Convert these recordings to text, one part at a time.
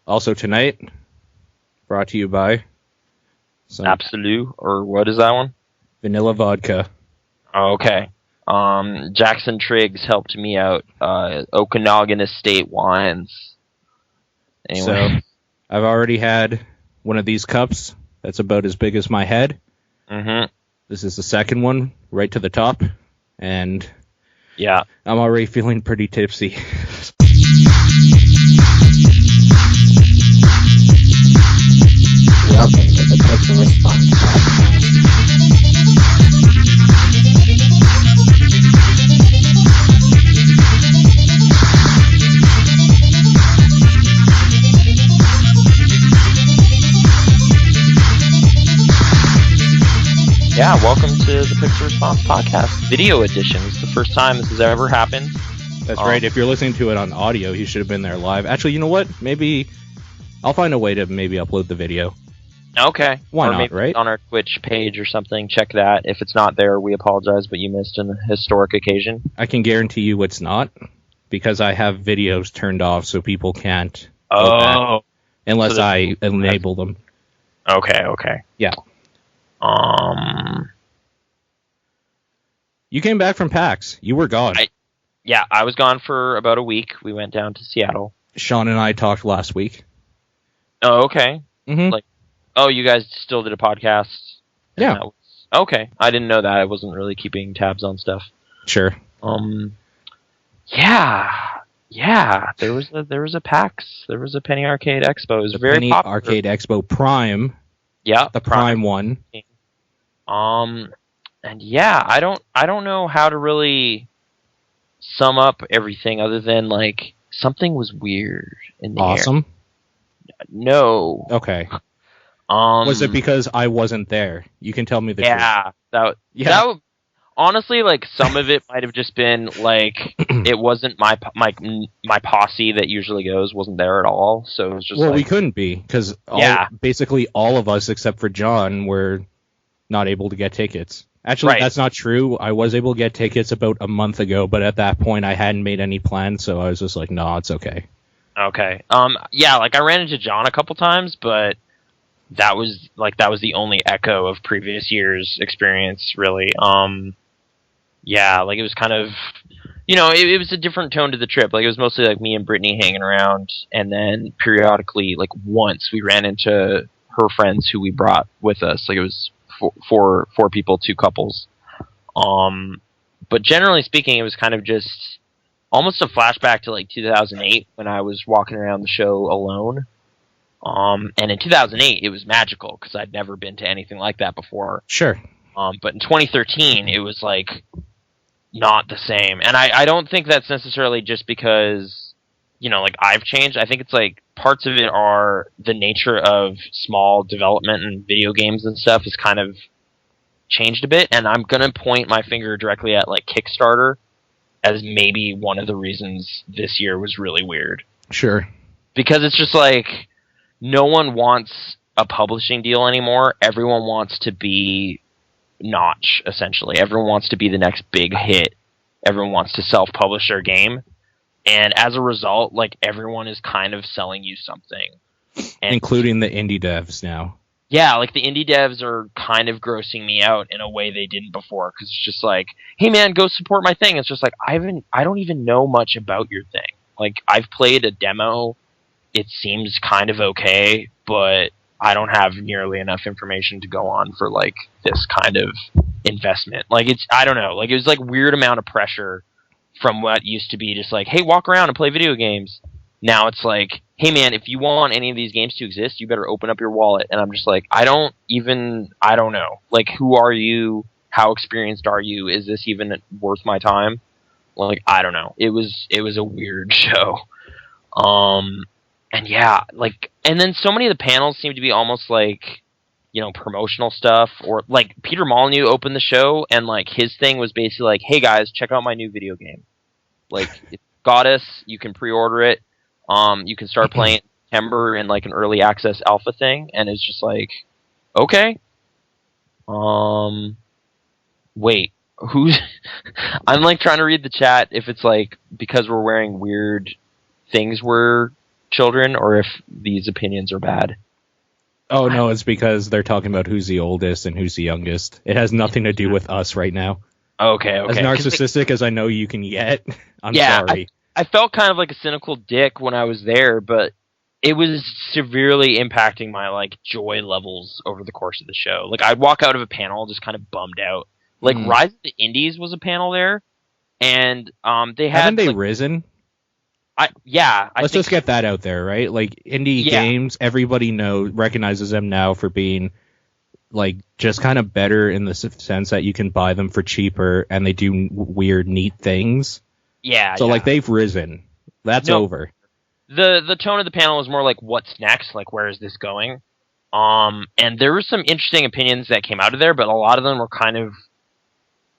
Also tonight, brought to you by some Absolute, or what is that one? vanilla vodka. Oh, okay. Jackson Triggs helped me out. Okanagan Estate Wines. Anyway. So, I've already had one of these cups that's about as big as my head. Mm-hmm. This is the second one, right to the top, and yeah, I'm already feeling pretty tipsy. Welcome to the Pitch and Response Yeah, welcome to the Pitch and Response podcast, video edition. It's the first time this has ever happened. That's right. If you're listening to it on audio, you should have been there live. Actually, you know what? Maybe I'll find a way to maybe upload the video. Okay. Why or not, maybe right? On our Twitch page or something. Check that. If it's not there, we apologize, but you missed an historic occasion. I can guarantee you it's not, because I have videos turned off so people can't go Oh. back unless I enable them. Okay. Yeah. You came back from PAX. You were gone. Yeah, I was gone for about a week. We went down to Seattle. Sean and I talked last week. Oh, okay. Mm-hmm. Oh, you guys still did a podcast? Yeah. Okay. I didn't know that. I wasn't really keeping tabs on stuff. Sure. Yeah. There was a PAX. There was a Penny Arcade Expo. It was very Penny popular. Arcade Expo Prime. Yeah. The Prime one. And yeah, I don't know how to really sum up everything other than something was weird in the air. Awesome. No. Okay. Was it because I wasn't there? You can tell me the truth. That honestly, some of it might have just been it wasn't my posse that usually goes wasn't there at all, so it was just we couldn't be because basically all of us except for John were not able to get tickets. Actually, That's not true. I was able to get tickets about a month ago, but at that point I hadn't made any plans, so I was just like, no, it's okay. Okay. I ran into John a couple times, but that was the only echo of previous year's experience, really. It was kind of, it was a different tone to the trip. It was mostly me and Brittany hanging around, and then periodically, once we ran into her friends who we brought with us. It was four people, 2 couples. But generally speaking, it was kind of just almost a flashback to 2008 when I was walking around the show alone. And in 2008, it was magical because I'd never been to anything like that before. Sure. But in 2013, it was not the same. And I don't think that's necessarily just because, I've changed. I think it's parts of it are the nature of small development and video games and stuff has kind of changed a bit. And I'm going to point my finger directly at Kickstarter as maybe one of the reasons this year was really weird. Sure. Because it's just no one wants a publishing deal anymore. Everyone wants to be Notch, essentially. Everyone wants to be the next big hit. Everyone wants to self-publish their game. And as a result, everyone is kind of selling you something. And including the indie devs now. Yeah, the indie devs are kind of grossing me out in a way they didn't before. Because it's just hey man, go support my thing. It's just I don't even know much about your thing. I've played a demo. It seems kind of okay, but I don't have nearly enough information to go on for this kind of investment. I don't know. It was weird amount of pressure from what used to be just hey, walk around and play video games. Now it's hey man, if you want any of these games to exist, you better open up your wallet. And I'm just I don't know. Who are you? How experienced are you? Is this even worth my time? I don't know. It was a weird show. And yeah, and then so many of the panels seem to be almost promotional stuff, or Peter Molyneux opened the show and his thing was basically hey guys, check out my new video game. It's Goddess, you can pre-order it. You can start playing in September in an early access alpha thing, and it's just okay. Wait, who's I'm trying to read the chat if it's because we're wearing weird things we're children, or if these opinions are bad. Oh, no, it's because they're talking about who's the oldest and who's the youngest. It has nothing to do with us right now. Okay. As narcissistic as I know you can get, I'm sorry. I felt kind of like a cynical dick when I was there, but it was severely impacting my, like, joy levels over the course of the show. Like, I'd walk out of a panel just kind of bummed out. Like, Rise of the Indies was a panel there, and they had... Haven't they risen? Let's just get that out there, right? Like, indie games, everybody recognizes them now for being, like, just kind of better in the sense that you can buy them for cheaper, and they do weird, neat things. Yeah. So, like, they've risen. That's over. The tone of the panel was more like, what's next? Like, where is this going? And there were some interesting opinions that came out of there, but a lot of them were kind of,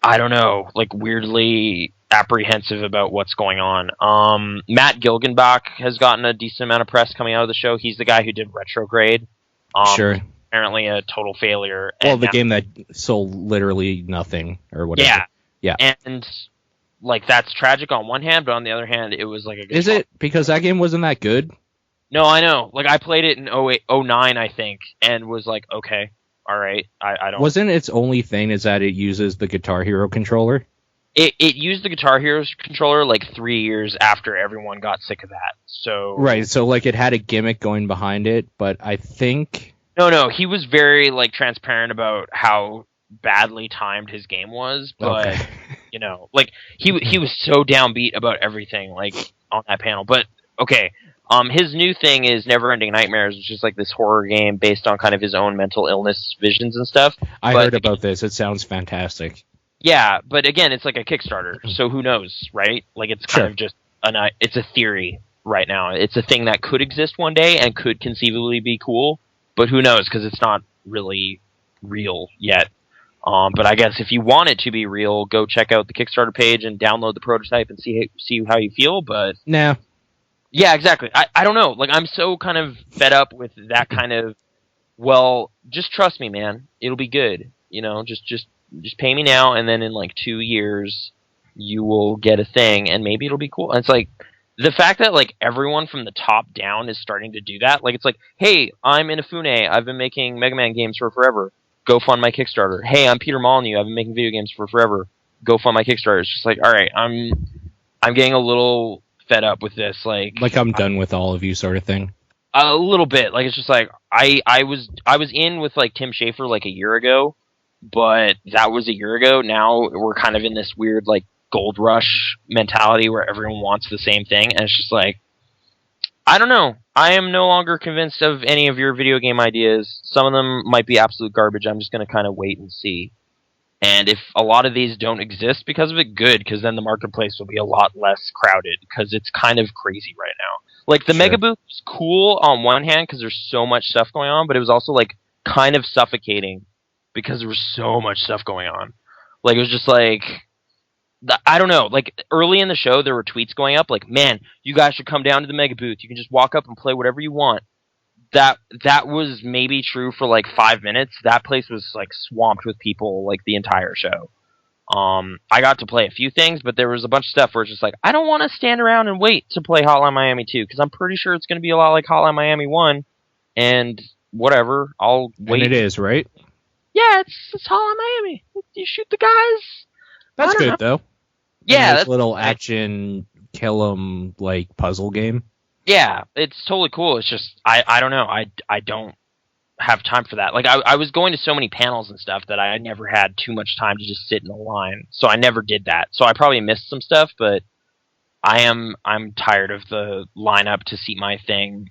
I don't know, like, weirdly apprehensive about what's going on. Matt Gilgenbach has gotten a decent amount of press coming out of the show. He's the guy who did Retrograde. Sure. Apparently a total failure. Well, the game that sold literally nothing or whatever. Yeah. And, like, that's tragic on one hand, but on the other hand, it was like a good Is it? Because that game wasn't that good? No, I know. Like, I played it in 09, I think, and was like, okay, all right. I don't... Wasn't its only thing is that it uses the Guitar Hero controller? It used the Guitar Hero controller like 3 years after everyone got sick of that. So right, so like it had a gimmick going behind it, but I think no, he was very like transparent about how badly timed his game was, but you know, like he was so downbeat about everything like on that panel. But okay, his new thing is Neverending Nightmares, which is like this horror game based on kind of his own mental illness visions and stuff. I heard about this. It sounds fantastic. Yeah, but again, it's like a Kickstarter, so who knows, right? Like, it's kind of just it's a theory right now. It's a thing that could exist one day and could conceivably be cool, but who knows, because it's not really real yet. But I guess if you want it to be real, go check out the Kickstarter page and download the prototype and see how you feel, but... Nah. Yeah, exactly. I don't know. Like, I'm so kind of fed up with that kind of, well, just trust me, man. It'll be good. You know, just pay me now, and then in like 2 years, you will get a thing, and maybe it'll be cool. And it's like, the fact that like everyone from the top down is starting to do that, like it's like, hey, I'm Inafune, I've been making Mega Man games for forever. Go fund my Kickstarter. Hey, I'm Peter Molyneux, I've been making video games for forever. Go fund my Kickstarter. It's just like, all right, I'm getting a little fed up with this. Like I'm done with all of you, sort of thing. A little bit. Like it's just like I was in with like Tim Schafer like a year ago. But that was a year ago. Now we're kind of in this weird, like, gold rush mentality where everyone wants the same thing. And it's just like, I don't know. I am no longer convinced of any of your video game ideas. Some of them might be absolute garbage. I'm just going to kind of wait and see. And if a lot of these don't exist because of it, good, because then the marketplace will be a lot less crowded, because it's kind of crazy right now. Like, the Mega Booth was cool on one hand because there's so much stuff going on, but it was also, like, kind of suffocating because there was so much stuff going on. Like, it was just like, I don't know, like, early in the show, there were tweets going up, like, man, you guys should come down to the Mega Booth. You can just walk up and play whatever you want. That was maybe true for, like, 5 minutes. That place was, like, swamped with people, like, the entire show. I got to play a few things, but there was a bunch of stuff where it's just like, I don't want to stand around and wait to play Hotline Miami 2, because I'm pretty sure it's going to be a lot like Hotline Miami 1, and whatever, I'll wait. And it is, right? Yeah, it's Hotline Miami. You shoot the guys. That's good, though. Yeah. That's little action, kill 'em, like, puzzle game. Yeah, it's totally cool. It's just, I don't know. I don't have time for that. Like, I was going to so many panels and stuff that I never had too much time to just sit in a line. So I never did that. So I probably missed some stuff, but I'm tired of the lineup to see my thing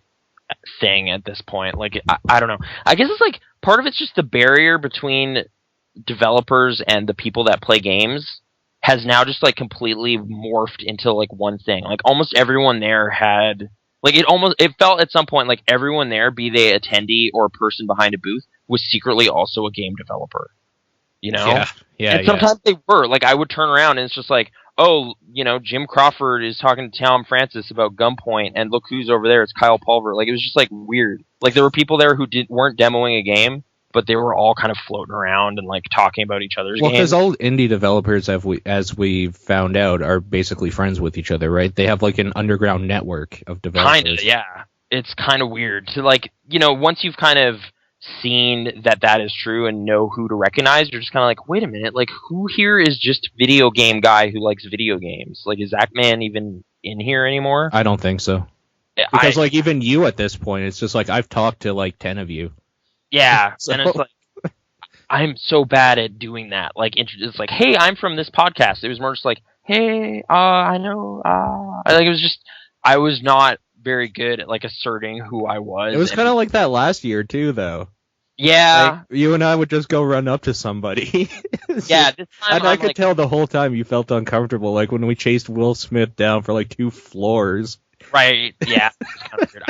at this point. Like, I don't know. I guess it's like, part of it's just the barrier between developers and the people that play games has now just like completely morphed into like one thing. Like almost everyone there had, like it felt at some point like everyone there, be they attendee or a person behind a booth, was secretly also a game developer. You know? Yeah. And sometimes they were. Like I would turn around and it's just like, oh, you know, Jim Crawford is talking to Tom Francis about Gunpoint, and look who's over there, it's Kyle Pulver. Like, it was just, like, weird. Like, there were people there who weren't demoing a game, but they were all kind of floating around and, like, talking about each other's games. Well, because all indie developers, as we found out, are basically friends with each other, right? They have, like, an underground network of developers. Kinda, yeah. it's kind of weird to, like, you know, once you've kind of seen that is true and know who to recognize, you're just kind of like, wait a minute, like, who here is just video game guy who likes video games? Like, is that man even in here anymore? I don't think so. Because, like, even you at this point, it's just like, I've talked to, like, 10 of you. Yeah, so. And it's like, I'm so bad at doing that. Like, it's like, hey, I'm from this podcast. It was more just like, hey, I know, like, it was just, I was not very good at, like, asserting who I was. It was kind of like that last year, too, though. Yeah. Like, you and I would just go run up to somebody. Yeah, this time and I could tell the whole time you felt uncomfortable, like when we chased Will Smith down for, like, 2 floors. Right, yeah. It was kind of weird.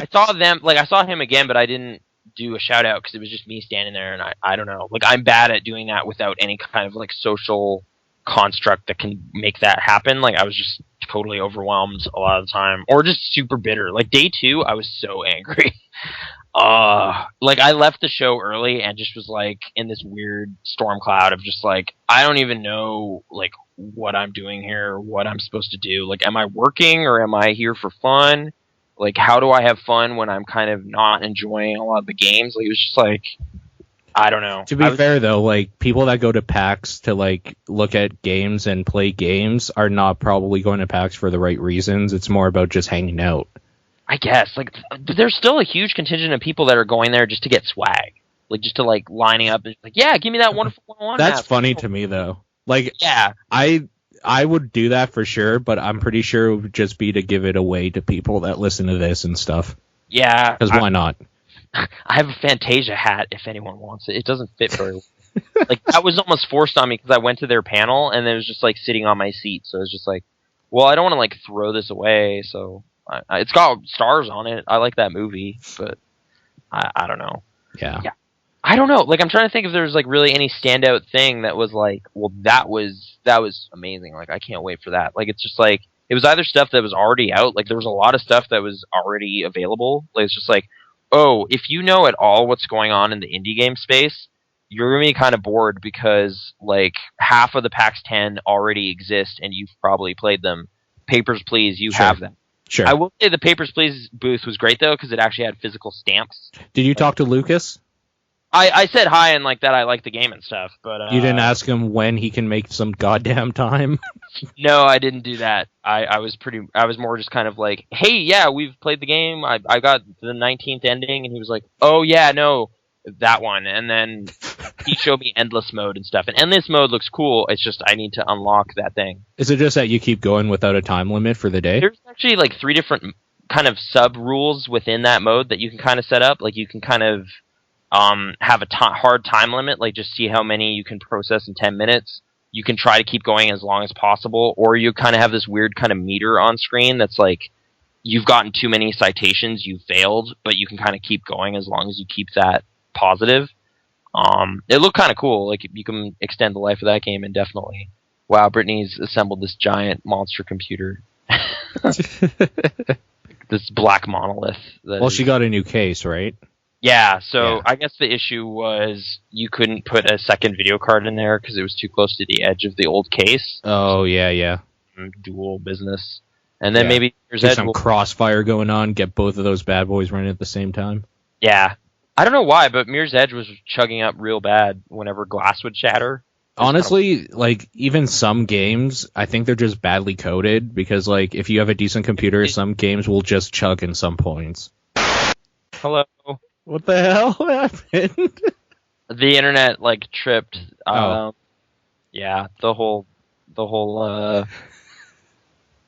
I saw him again, but I didn't do a shout out because it was just me standing there, and I don't know. Like, I'm bad at doing that without any kind of, like, social construct that can make that happen. Like, I was just totally overwhelmed a lot of the time, or just super bitter. Like, day 2, I was so angry. Like, I left the show early and just was, like, in this weird storm cloud of just, like, I don't even know, like, what I'm doing here, what I'm supposed to do. Like, am I working or am I here for fun? Like, how do I have fun when I'm kind of not enjoying a lot of the games? Like, it was just, like, I don't know. To be fair, though, like, people that go to PAX to, like, look at games and play games are not probably going to PAX for the right reasons. It's more about just hanging out. I guess. Like, there's still a huge contingent of people that are going there just to get swag. Like, just to, like, lining up and, like, yeah, give me that wonderful 101 That's funny to me, though. Like, yeah. I would do that for sure, but I'm pretty sure it would just be to give it away to people that listen to this and stuff. Yeah. Because why not? I have a Fantasia hat if anyone wants it. It doesn't fit very well. Like, that was almost forced on me because I went to their panel and it was just, like, sitting on my seat. So it was just like, well, I don't want to, like, throw this away. So it's got stars on it. I like that movie, but I don't know. Yeah. I don't know. Like, I'm trying to think if there's, like, really any standout thing that was like, well, that was amazing. Like, I can't wait for that. Like, it's just like, it was either stuff that was already out. Like, there was a lot of stuff that was already available. Like, it's just like, oh, if you know at all what's going on in the indie game space, you're going to be kind of bored because, like, half of the PAX 10 already exist and you've probably played them. Papers, Please, you have them. Sure. I will say the Papers, Please booth was great, though, because it actually had physical stamps. Did you talk to Lucas? I said hi and, like, that I like the game and stuff, but... You didn't ask him when he can make some goddamn time? No, I didn't do that. I was more just kind of like, hey, yeah, we've played the game. I got the 19th ending, and he was like, oh, yeah, no, that one. And then he showed me Endless Mode and stuff. And Endless Mode looks cool. It's just I need to unlock that thing. Is it just that you keep going without a time limit for the day? There's actually, like, 3 different kind of sub-rules within that mode that you can kind of set up. Like, you can kind of... have a hard time limit, like just see how many you can process in 10 minutes. You can try to keep going as long as possible, or you kind of have this weird kind of meter on screen that's like, you've gotten too many citations, you've failed, but you can kind of keep going as long as you keep that positive. It looked kind of cool, like you can extend the life of that game indefinitely. Wow, Brittany's assembled this giant monster computer. This black monolith. Well, she got a new case, right? Yeah, so I guess the issue was you couldn't put a second video card in there because it was too close to the edge of the old case. Oh, yeah. Dual business. And then maybe there's some crossfire going on, get both of those bad boys running at the same time. Yeah. I don't know why, but Mirror's Edge was chugging up real bad whenever glass would shatter. Honestly, like, even some games, I think they're just badly coded because, like, if you have a decent computer, some games will just chug in some points. Hello. What the hell happened? The internet, like, tripped. Yeah, the whole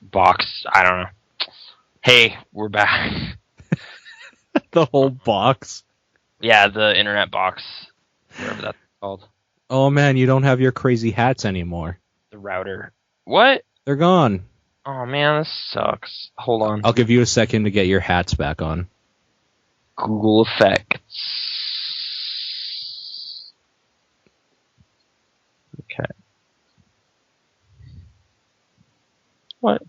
box. I don't know. Hey, we're back. The whole box? Yeah, the internet box. Whatever that's called. Oh, man, you don't have your crazy hats anymore. The router. What? They're gone. Oh, man, this sucks. Hold on. I'll give you a second to get your hats back on. Google Effects. Okay. What?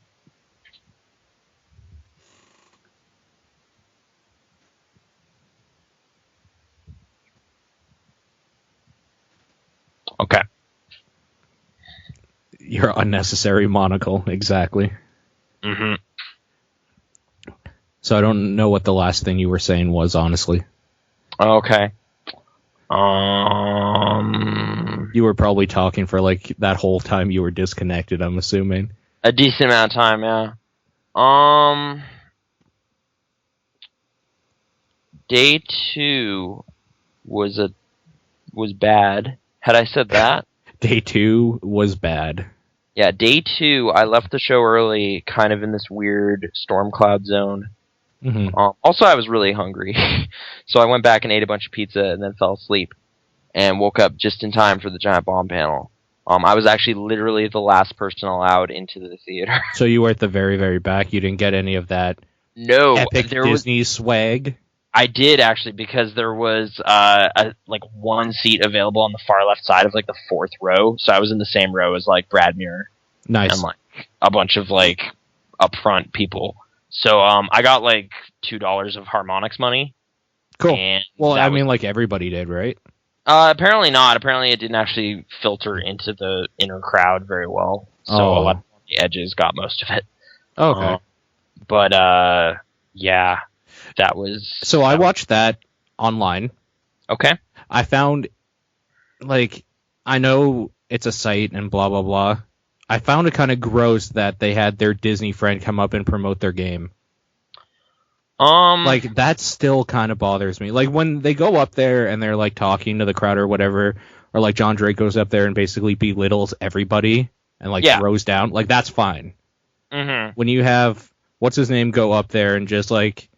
Okay. Your unnecessary monocle, exactly. Mm-hmm. So I don't know what the last thing you were saying was, honestly. Okay. You were probably talking for like that whole time you were disconnected, I'm assuming. A decent amount of time, yeah. Day 2 was bad. Had I said that? Day 2 was bad. Yeah, day 2, I left the show early, kind of in this weird storm cloud zone. Mm-hmm. Also, I was really hungry, so I went back and ate a bunch of pizza and then fell asleep, and woke up just in time for the giant bomb panel. I was actually literally the last person allowed into the theater. So you were at the very, very back. You didn't get any of that epic Disney swag? I did, actually, because there was one seat available on the far left side of like the 4th row. So I was in the same row as like Brad Muir. Nice. And like a bunch of like upfront people. So I got like $2 of harmonics money. Cool. Well, I mean, like everybody did, right? Apparently not. Apparently it didn't actually filter into the inner crowd very well. So a lot of the edges got most of it. Okay. Yeah, that was... So I watched that online. Okay. I found, like, I know it's a site and blah, blah, blah. I found it kind of gross that they had their Disney friend come up and promote their game. Like, that still kind of bothers me. Like, when they go up there and they're, like, talking to the crowd or whatever, or, like, John Drake goes up there and basically belittles everybody and, like, throws down, like, that's fine. Mm-hmm. When you have, what's his name, go up there and just, like,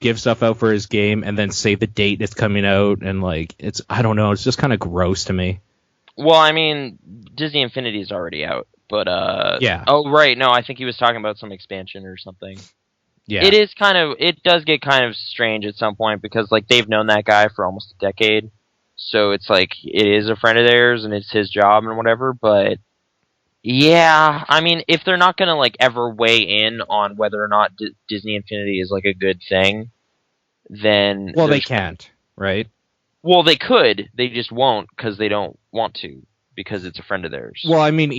give stuff out for his game and then say the date it's coming out and, like, it's, I don't know, it's just kind of gross to me. Well, I mean, Disney Infinity is already out, but, yeah. Oh, right, no, I think he was talking about some expansion or something. Yeah. It does get kind of strange at some point because, like, they've known that guy for almost a decade. So it's like, it is a friend of theirs and it's his job and whatever, but yeah, I mean, if they're not gonna, like, ever weigh in on whether or not Disney Infinity is, like, a good thing, then... Well, they can't, right? Well, they could, they just won't because they don't want to, because it's a friend of theirs. Well, I mean,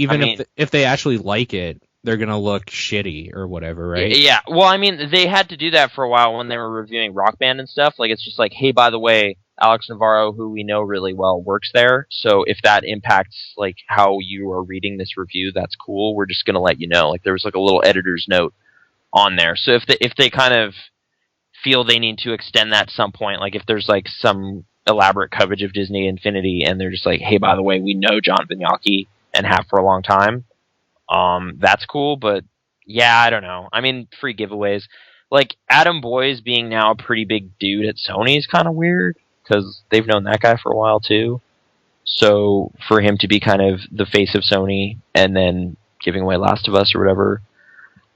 if they actually like it, they're gonna look shitty or whatever, right? Yeah, well, I mean, they had to do that for a while when they were reviewing Rock Band and stuff. Like, it's just like, hey, by the way, Alex Navarro, who we know really well, works there. So if that impacts, like, how you are reading this review, that's cool. We're just gonna let you know. Like, there was, like, a little editor's note on there. So if they kind of feel they need to extend that at some point, like, if there's, like, some elaborate coverage of Disney Infinity and they're just like, hey, by the way, we know John Vignacchi and have for a long time, that's cool, but yeah, I don't know. I mean, free giveaways. Like, Adam Boyes being now a pretty big dude at Sony is kind of weird, because they've known that guy for a while, too. So, for him to be kind of the face of Sony, and then giving away Last of Us or whatever,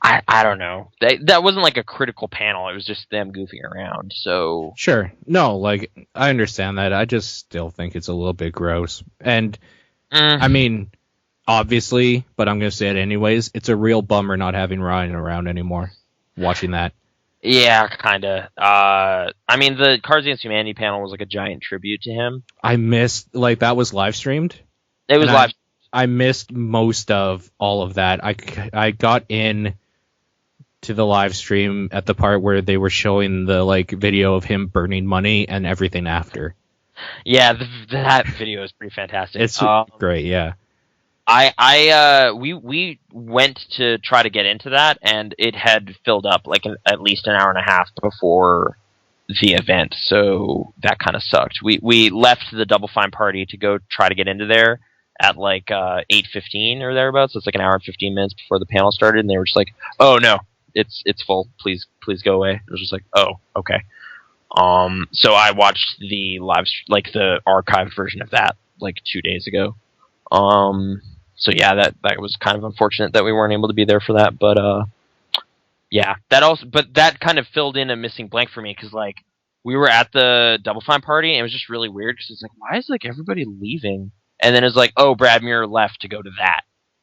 I don't know. That wasn't like a critical panel, it was just them goofing around, so... Sure. No, like, I understand that. I just still think it's a little bit gross. And, I mean... Obviously, but I'm going to say it anyways, it's a real bummer not having Ryan around anymore, watching that. Yeah, kind of. I mean, the Cards Against Humanity panel was like a giant tribute to him. I missed, like, that was live streamed? It was live. I missed most of all of that. I got in to the live stream at the part where they were showing the, like, video of him burning money and everything after. Yeah, that video is pretty fantastic. It's great, yeah. We went to try to get into that, and it had filled up like at least an hour and a half before the event, so that kind of sucked. We left the Double Fine party to go try to get into there at like 8:15 or thereabouts. So it's like an hour and 15 minutes before the panel started, and they were just like, "Oh no, it's full. Please go away." It was just like, "Oh, okay." So I watched the the archived version of that like 2 days ago. So yeah, that was kind of unfortunate that we weren't able to be there for that, but yeah, that kind of filled in a missing blank for me, because like we were at the Double Fine party and it was just really weird because it's like, why is like everybody leaving? And then it's like, oh, Brad Muir left to go to that.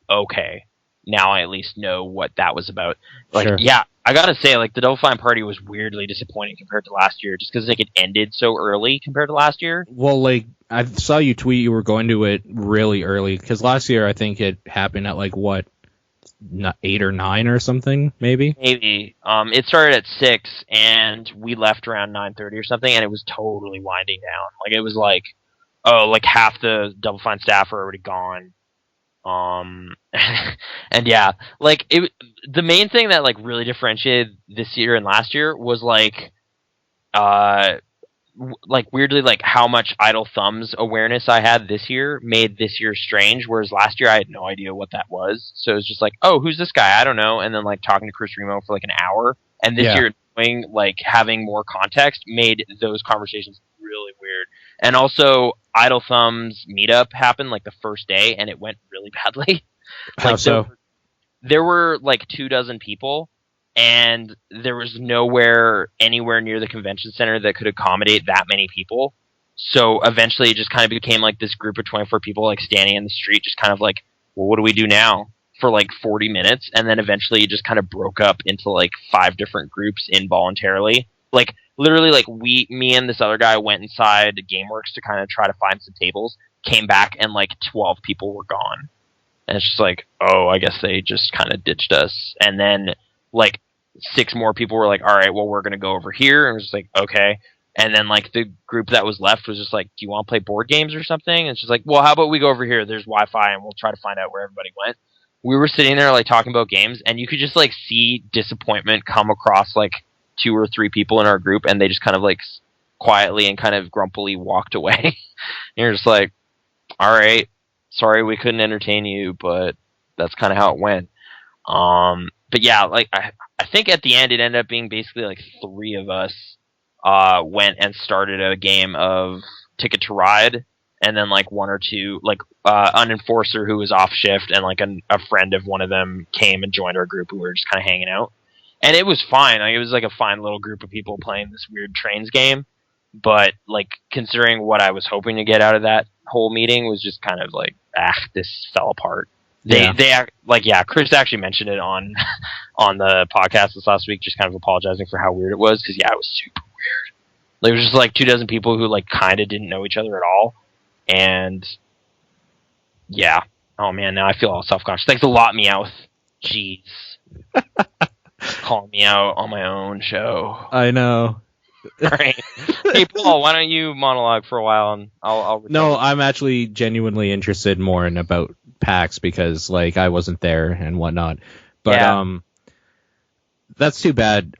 Okay, now I at least know what that was about. Like, sure. Yeah, I gotta say, like, the Double Fine party was weirdly disappointing compared to last year, just because like it ended so early compared to last year. Well, like, I saw you tweet you were going to it really early, because last year I think it happened at like what, 8 or 9 or something, maybe. Maybe. It started at 6, and we left around 9:30 or something, and it was totally winding down. Like it was like, half the Double Fine staff are already gone. And yeah, like the main thing that like really differentiated this year and last year was like weirdly, like how much Idle Thumbs awareness I had this year made this year strange, whereas last year I had no idea what that was. So it was just like, oh, who's this guy? I don't know. And then like talking to Chris Remo for like an hour. And this year, having more context made those conversations really weird. And also, Idle Thumbs meetup happened like the first day, and it went really badly. How so? There were like 24 people. And there was nowhere anywhere near the convention center that could accommodate that many people. So eventually it just kind of became like this group of 24 people like standing in the street, just kind of like, well, what do we do now? For like 40 minutes. And then eventually it just kind of broke up into like 5 different groups involuntarily. Like literally like me and this other guy went inside GameWorks to kind of try to find some tables, came back and like 12 people were gone. And it's just like, oh, I guess they just kind of ditched us. And then like 6 more people were like, all right, well, we're going to go over here. And it was just like, okay. And then like the group that was left was just like, do you want to play board games or something? And it's just like, well, how about we go over here? There's Wi-Fi and we'll try to find out where everybody went. We were sitting there like talking about games, and you could just like see disappointment come across like 2 or 3 people in our group, and they just kind of like quietly and kind of grumpily walked away. And you're just like, all right, sorry we couldn't entertain you, but that's kind of how it went. But yeah, like I think at the end it ended up being basically like 3 of us went and started a game of Ticket to Ride, and then like 1 or 2 like an enforcer who was off shift, and like a friend of one of them came and joined our group. We were just kind of hanging out, and it was fine. Like, it was like a fine little group of people playing this weird trains game. But like considering what I was hoping to get out of that whole meeting was just kind of like, this fell apart. Chris actually mentioned it on the podcast this last week, just kind of apologizing for how weird it was, because it was super weird. Like, it was just like 24 people who like kind of didn't know each other at all, and yeah, oh man, now I feel all self-conscious. Thanks a lot, Meowth. Jeez, calling me out on my own show. I know. All right, hey Paul, why don't you monologue for a while, and I'll No, I'm actually genuinely interested more in about PAX, because like I wasn't there and whatnot, but that's too bad.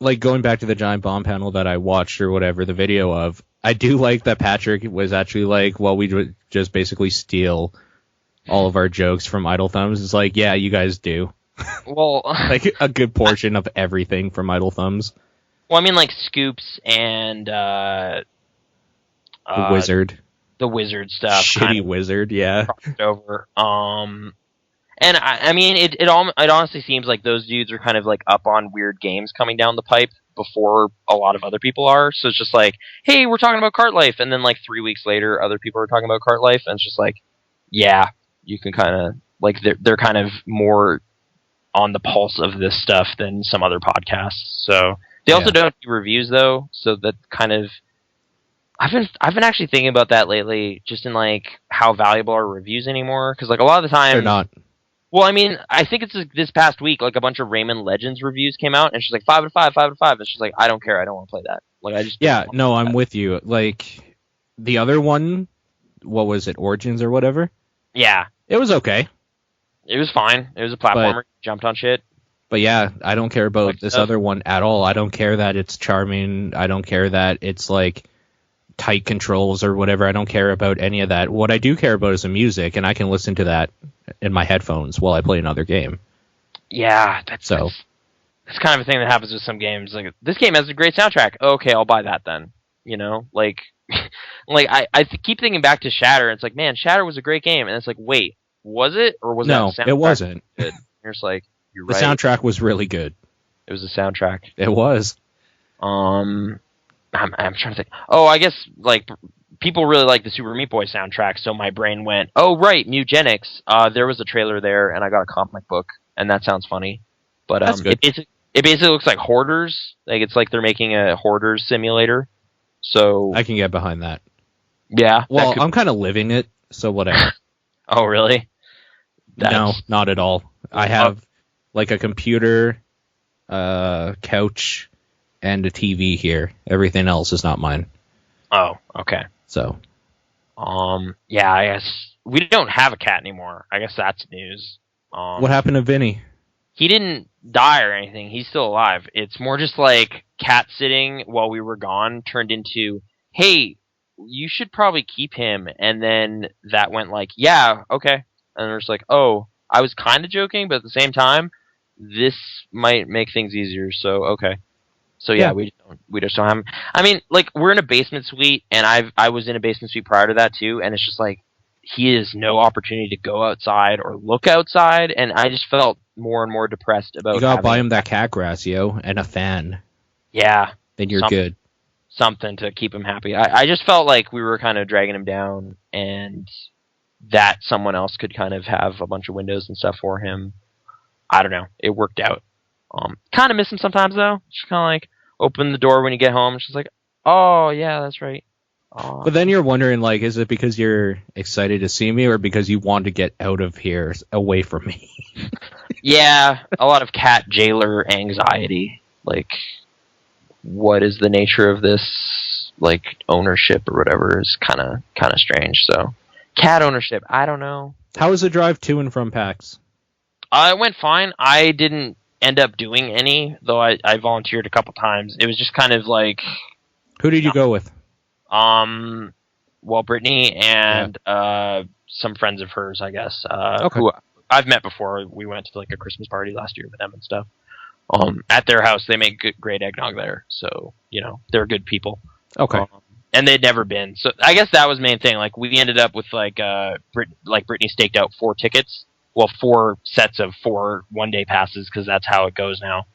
Like going back to the giant bomb panel that I watched or whatever the video of, I do like that Patrick was actually like, well, we would just basically steal all of our jokes from Idle Thumbs. It's like, yeah, you guys do. Well, like a good portion of everything from Idle Thumbs. Well, I mean, like Scoops and the Wizard. The Wizard stuff. Shitty Wizard, yeah. Over. And I mean, it honestly seems like those dudes are kind of like up on weird games coming down the pipe before a lot of other people are. So it's just like, hey, we're talking about Cart Life, and then like 3 weeks later, other people are talking about Cart Life, and it's just like, yeah, you can kind of like they're kind of more on the pulse of this stuff than some other podcasts. So they also don't do reviews though, so that kind of I've been actually thinking about that lately, just in like how valuable are reviews anymore, because like a lot of the time they're not. Well, I mean, I think it's this past week, like a bunch of Rayman Legends reviews came out, and she's like 5 out of 5, 5 out of 5. And she's like, I don't care, I don't want to play that. Like, I just I'm with you. Like the other one, what was it, Origins or whatever? Yeah, it was okay. It was fine. It was a platformer. Jumped on shit. But yeah, I don't care about this other one at all. I don't care that it's charming. I don't care that it's like tight controls or whatever. I don't care about any of that. What I do care about is the music, and I can listen to that in my headphones while I play another game. Yeah, that's kind of a thing that happens with some games. Like, this game has a great soundtrack. Okay, I'll buy that then. You know, like, I keep thinking back to Shatter. And it's like, man, Shatter was a great game, and it's like, wait, was it, or was no? It wasn't. Good? You're just like, you're right. The soundtrack was really good. It was a soundtrack. It was. I'm trying to think. Oh, I guess like people really like the Super Meat Boy soundtrack, so my brain went, oh right, Mugenics. There was a trailer there, and I got a comic book, and that sounds funny. But that's good. It basically looks like Hoarders. Like it's like they're making a Hoarders simulator. So I can get behind that. Yeah. Well, I'm kind of living it, so whatever. Oh really? No, not at all. I have like a computer, couch, and a TV here. Everything else is not mine. Oh, okay. So, yeah, I guess we don't have a cat anymore. I guess that's news. What happened to Vinny? He didn't die or anything. He's still alive. It's more just like cat sitting while we were gone turned into, hey, you should probably keep him. And then that went like, yeah, okay. And there's like, oh, I was kind of joking, but at the same time, this might make things easier. So, okay. So yeah, we just don't have him. I mean, like, we're in a basement suite, and I was in a basement suite prior to that too, and it's just like, he has no opportunity to go outside or look outside, and I just felt more and more depressed about. You gotta buy him that cat grass, yo, and a fan. Yeah, then you're good. Something to keep him happy. I just felt like we were kind of dragging him down, and that someone else could kind of have a bunch of windows and stuff for him. I don't know. It worked out. Kind of miss him sometimes though. Just kind of like open the door when you get home. It's just like, oh yeah, that's right. But then you're wondering, like, is it because you're excited to see me or because you want to get out of here, away from me? Yeah, a lot of cat jailer anxiety. Like, what is the nature of this, like, ownership or whatever is kind of strange. So, cat ownership, I don't know. How was the drive to and from PAX? It went fine. I didn't end up doing any, though I volunteered a couple times. It was just kind of like... Who did you go with? Well, Brittany and some friends of hers, I guess, okay. who I've met before. We went to like a Christmas party last year with them and stuff. At their house, they make great eggnog there, so they're good people. Okay. And they'd never been, so I guess that was the main thing. Like we ended up with Brittany staked out 4 tickets, 4 sets of 4 one-day passes because that's how it goes now.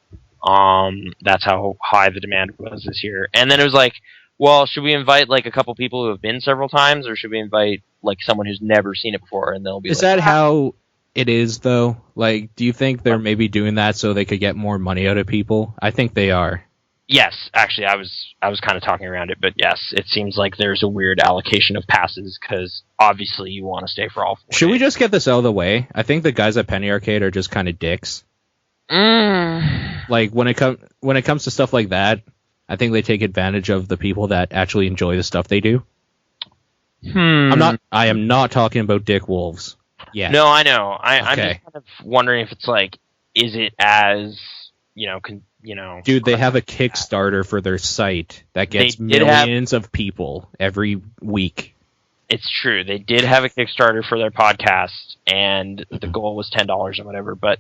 That's how high the demand was this year, and then it was like, well, should we invite like a couple people who have been several times, or should we invite like someone who's never seen it before? And they'll be. Is that how it is though? Like, do you think they're maybe doing that so they could get more money out of people? I think they are. Yes, actually, I was kind of talking around it, but yes, it seems like there's a weird allocation of passes because obviously you want to stay for all 4 Should days. we just get this out of the way? I think the guys at Penny Arcade are just kind of dicks. Like when it comes to stuff like that. I think they take advantage of the people that actually enjoy the stuff they do. I am not talking about dickwolves. Yeah. No, I know. I'm just kind of wondering if it's like, is it as Dude, they have a Kickstarter for their site that gets millions of people every week. It's true. They did have a Kickstarter for their podcast, and the goal was $10 or whatever. But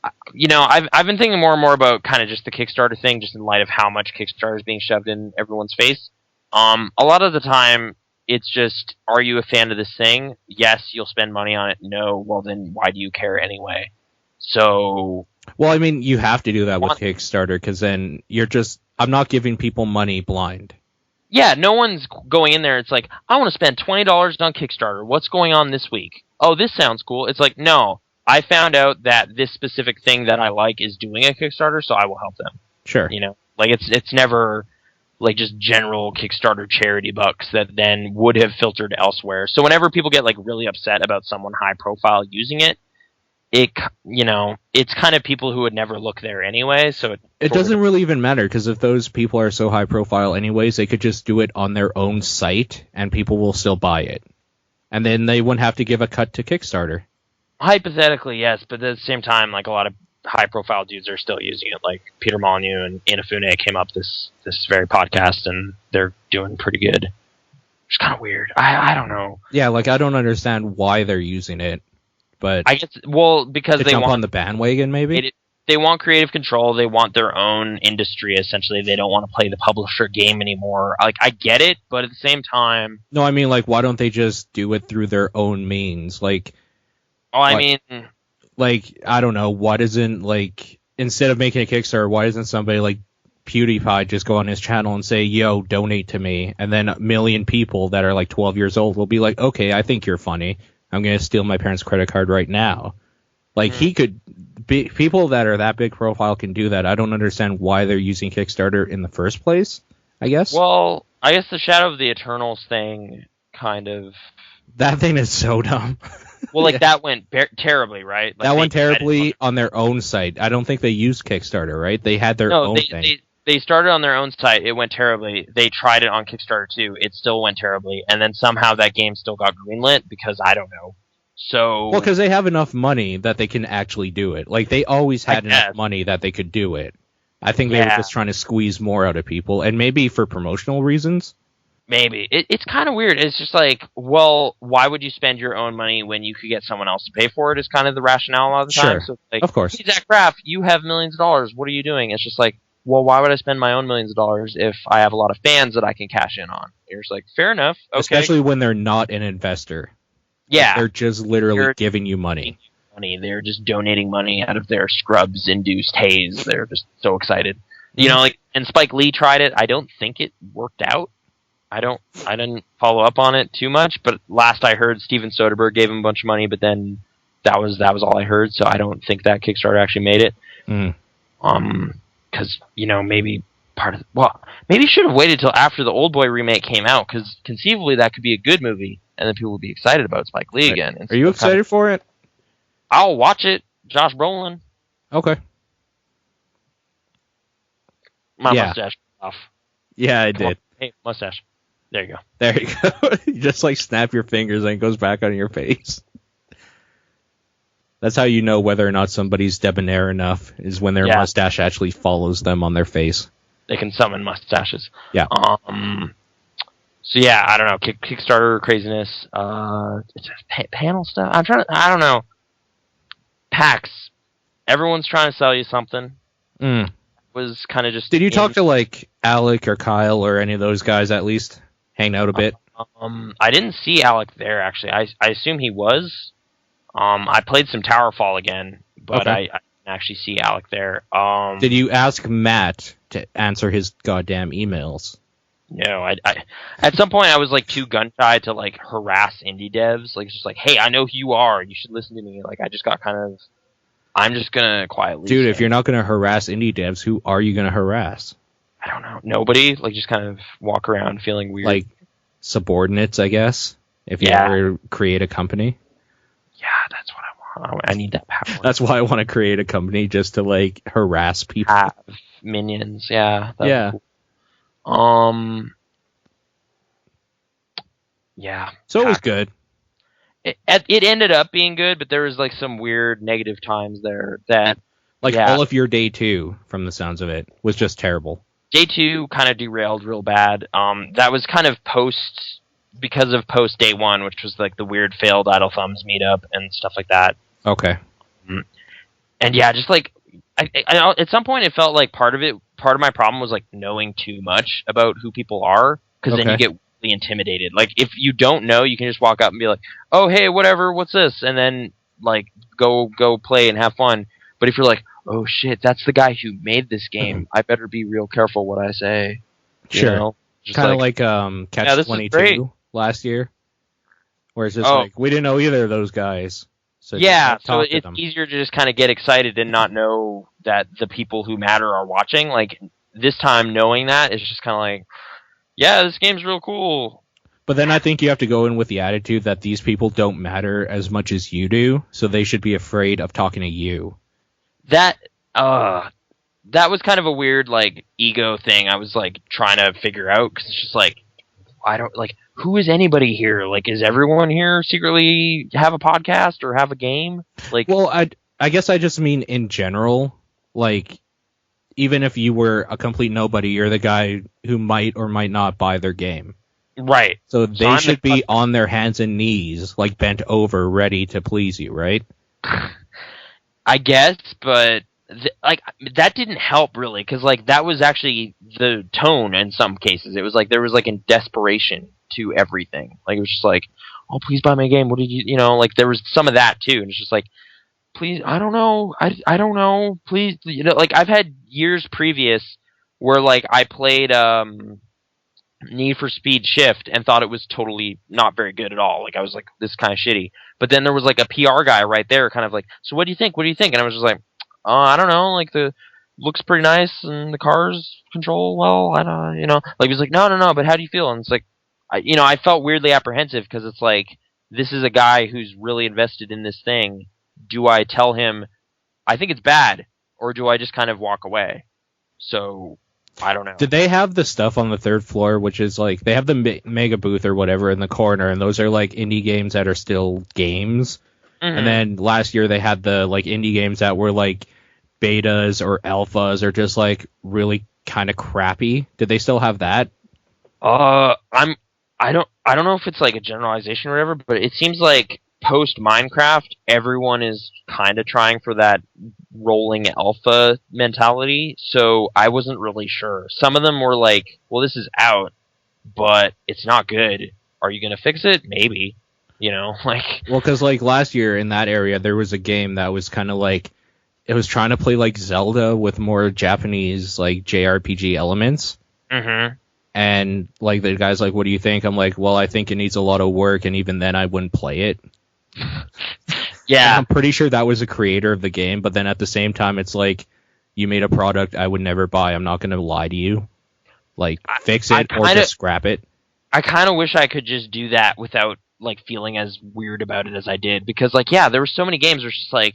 I've been thinking more and more about kind of just the Kickstarter thing, just in light of how much Kickstarter is being shoved in everyone's face. A lot of the time, it's just, are you a fan of this thing? Yes, you'll spend money on it. No, well then why do you care anyway? So... Well, I mean, you have to do that with Kickstarter, because then I'm not giving people money blind. Yeah, no one's going in there, it's like, I want to spend $20 on Kickstarter. What's going on this week? Oh, this sounds cool. It's like, no. I found out that this specific thing that I like is doing a Kickstarter, so I will help them. Sure. Like it's never like just general Kickstarter charity bucks that then would have filtered elsewhere. So whenever people get like really upset about someone high profile using it, it's kind of people who would never look there anyway. So it doesn't really even matter, because if those people are so high profile anyways, they could just do it on their own site and people will still buy it. And then they wouldn't have to give a cut to Kickstarter. Hypothetically, yes, but at the same time, like a lot of high-profile dudes are still using it. Like Peter Molyneux and Inafune came up this very podcast, and they're doing pretty good. It's kind of weird. I don't know. Yeah, like I don't understand why they're using it, but I guess because they jump on the bandwagon, maybe. They want creative control. They want their own industry. Essentially, they don't want to play the publisher game anymore. Like I get it, but at the same time, no, I mean, like, why don't they just do it through their own means, like? Oh, I mean... Like, I don't know, why doesn't, like, instead of making a Kickstarter, why doesn't somebody like PewDiePie just go on his channel and say, yo, donate to me? And then a million people that are like 12 years old will be like, okay, I think you're funny. I'm going to steal my parents' credit card right now. Like, people that are that big profile can do that. I don't understand why they're using Kickstarter in the first place, I guess. Well, I guess the Shadow of the Eternals thing kind of... That thing is so dumb. Well, like that went terribly, right? Like, that went terribly on their own site. I don't think they used Kickstarter, right? They had their own thing. They started on their own site. It went terribly. They tried it on Kickstarter too. It still went terribly. And then somehow that game still got greenlit because I don't know. So well, because they have enough money that they can actually do it. Like they always had enough money that they could do it. I think they were just trying to squeeze more out of people, and maybe for promotional reasons. Maybe. It's kind of weird. It's just like, well, why would you spend your own money when you could get someone else to pay for it is kind of the rationale a lot of the time. Sure, so like, of course. Hey, Zach Graff, you have millions of dollars. What are you doing? It's just like, well, why would I spend my own millions of dollars if I have a lot of fans that I can cash in on? You're just like, fair enough. Okay. Especially when they're not an investor. Yeah. Like they're just literally giving you money. They're just donating money out of their Scrubs-induced haze. They're just so excited. You know, like, and Spike Lee tried it. I don't think it worked out. I didn't follow up on it too much, but last I heard, Steven Soderbergh gave him a bunch of money, but then that was all I heard, so I don't think that Kickstarter actually made it. Because, you know, maybe maybe should have waited till after the Old Boy remake came out, because conceivably that could be a good movie, and then people would be excited about Spike Lee again. Are you excited for it? I'll watch it. Josh Brolin. Okay. My mustache off. Yeah, I did. Hey, mustache. There you go. There you go. You just like snap your fingers and it goes back on your face. That's how you know whether or not somebody's debonair enough, is when their mustache actually follows them on their face. They can summon mustaches. Yeah. So yeah, I don't know. Kickstarter craziness. It's panel stuff. I don't know. PAX. Everyone's trying to sell you something. Was kind of just. Did you talk to like Alec or Kyle or any of those guys at least? Hang out a bit. I didn't see Alec there actually. I assume he was. I played some Towerfall again, but I didn't actually see Alec there. Did you ask Matt to answer his goddamn emails? No, I at some point I was like too gun shy to like harass indie devs. Like it's just like, hey, I know who you are. You should listen to me. Like I just got kind of. I'm just gonna quietly. Dude, if you're not gonna harass indie devs, who are you gonna harass? I don't know. Nobody. Like just kind of walk around feeling weird. Like subordinates, I guess. If you ever create a company. Yeah, that's what I want. I need that power. That's why I want to create a company, just to like harass people. Have minions. Yeah. Yeah. Cool. Yeah. So it was good. It ended up being good, but there was like some weird negative times there that all of your day 2, from the sounds of it, was just terrible. Day 2 kind of derailed real bad. That was kind of because of post day 1, which was like the weird failed Idle Thumbs meetup and stuff like that. Okay. And yeah, just like I at some point it felt like part of my problem was like knowing too much about who people are, because then you get intimidated. Like if you don't know, you can just walk up and be like, oh hey, whatever, what's this, and then like go play and have fun. But if you're like, oh shit, that's the guy who made this game, I better be real careful what I say. Sure. Kind of like Catch 22 last year, where it's just like we didn't know either of those guys. So so it's easier to just kind of get excited and not know that the people who matter are watching. Like this time, knowing that, it's just kind of like, yeah, this game's real cool. But then I think you have to go in with the attitude that these people don't matter as much as you do, so they should be afraid of talking to you. That was kind of a weird, like, ego thing I was, like, trying to figure out, because it's just like, I don't, like, who is anybody here? Like, is everyone here secretly have a podcast or have a game? Like, well, I guess I just mean in general, like, even if you were a complete nobody, you're the guy who might or might not buy their game. Right. So they should be on their hands and knees, like bent over, ready to please you, right? I guess, but like that didn't help really, because like that was actually the tone in some cases. It was like there was like a desperation to everything. Like it was just like, oh, please buy my game. What did you know? Like there was some of that too, and it's just like, please, I don't know. I don't know. Please, like I've had years previous where like I played Need for Speed Shift and thought it was totally not very good at all. Like I was like, this is kind of shitty. But then there was like a PR guy right there, kind of like, so what do you think? What do you think? And I was just like, I don't know. Like the looks pretty nice and the cars control well. I don't, like he's like, no. But how do you feel? And it's like, I felt weirdly apprehensive because it's like this is a guy who's really invested in this thing. Do I tell him I think it's bad, or do I just kind of walk away? So I don't know. Did they have the stuff on the third floor, which is like they have the mega booth or whatever in the corner, and those are like indie games that are still games. Mm-hmm. And then last year they had the like indie games that were like betas or alphas or just like really kind of crappy. Did they still have that? I don't know if it's like a generalization or whatever, but it seems like post Minecraft, everyone is kind of trying for that rolling alpha mentality. So I wasn't really sure. Some of them were like, "Well, this is out, but it's not good. Are you going to fix it? Maybe." You know, like. Well, because like last year in that area, there was a game that was kind of like it was trying to play like Zelda with more Japanese like JRPG elements. Mm-hmm. And like the guy's like, "What do you think?" I'm like, "Well, I think it needs a lot of work, and even then, I wouldn't play it." Yeah, and I'm pretty sure that was a creator of the game, but then at the same time, it's like you made a product I would never buy. I'm not going to lie to you. Like, fix it or just scrap it. I kind of wish I could just do that without like feeling as weird about it as I did, because like there were so many games where it's just like,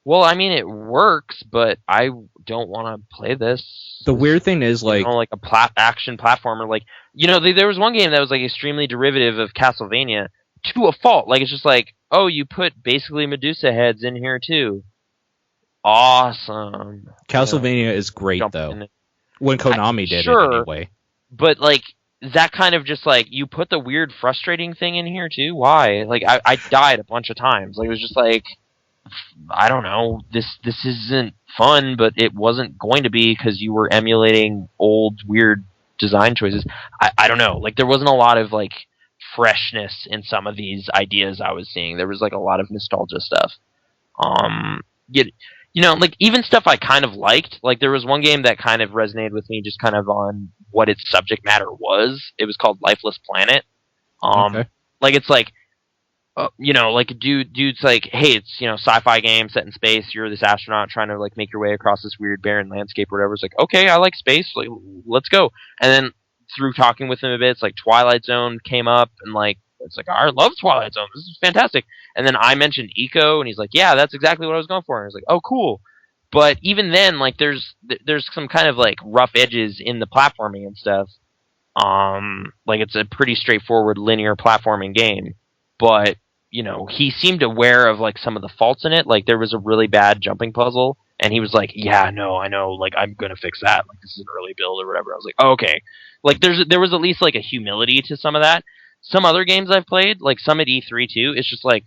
well, I mean, it works, but I don't want to play this. The weird thing is, like... like a action platformer. Like, there was one game that was, like, extremely derivative of Castlevania to a fault. Like, it's just like, oh, you put basically Medusa heads in here, too. Awesome. Castlevania is great, though. When Konami did it, anyway. But, like, that kind of just, like, you put the weird, frustrating thing in here, too? Why? Like, I died a bunch of times. Like, it was just like... I don't know, this isn't fun, but it wasn't going to be because you were emulating old, weird design choices. I don't know. Like, there wasn't a lot of, like, freshness in some of these ideas I was seeing. There was, like, a lot of nostalgia stuff. Like, even stuff I kind of liked. Like, there was one game that kind of resonated with me just kind of on what its subject matter was. It was called Lifeless Planet. Okay. Like, it's like, like a dude's like, hey, it's, sci-fi game set in space. You're this astronaut trying to like make your way across this weird barren landscape or whatever. It's like, okay, I like space. Like, let's go. And then through talking with him a bit, it's like Twilight Zone came up and like, it's like, I love Twilight Zone. This is fantastic. And then I mentioned Eco and he's like, yeah, that's exactly what I was going for. And I was like, oh, cool. But even then, like, there's some kind of like rough edges in the platforming and stuff. Like it's a pretty straightforward linear platforming game. But, he seemed aware of, like, some of the faults in it. Like, there was a really bad jumping puzzle, and he was like, yeah, no, I know, like, I'm gonna fix that. Like, this is an early build or whatever. I was like, oh, okay. Like, there was at least, like, a humility to some of that. Some other games I've played, like, some at E3, too, it's just like,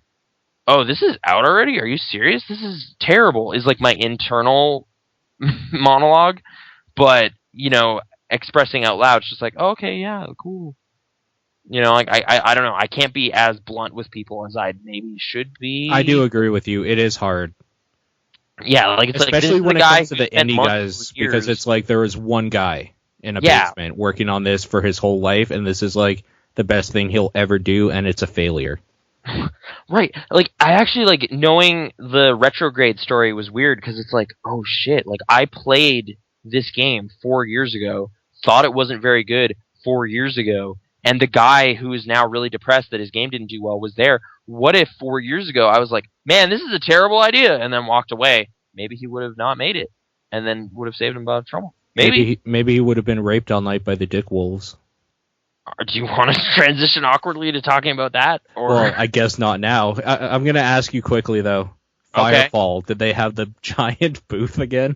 oh, this is out already? Are you serious? This is terrible, is, like, my internal monologue. But, expressing out loud, it's just like, oh, okay, yeah, cool. Like I don't know. I can't be as blunt with people as I maybe should be. I do agree with you. It is hard. Yeah, like it's especially like when it comes to the indie guys, because it's like there was one guy in a basement working on this for his whole life, and this is like the best thing he'll ever do, and it's a failure. Right. Like I actually like knowing the retrograde story was weird because it's like, oh shit! Like I played this game 4 years ago, thought it wasn't very good 4 years ago. And the guy who is now really depressed that his game didn't do well was there. What if 4 years ago I was like, man, this is a terrible idea, and then walked away? Maybe he would have not made it, and then would have saved him a lot of trouble. Maybe he would have been raped all night by the dickwolves. Do you want to transition awkwardly to talking about that? Or? Well, I guess not now. I'm going to ask you quickly, though. Firefall, okay. Did they have the giant booth again?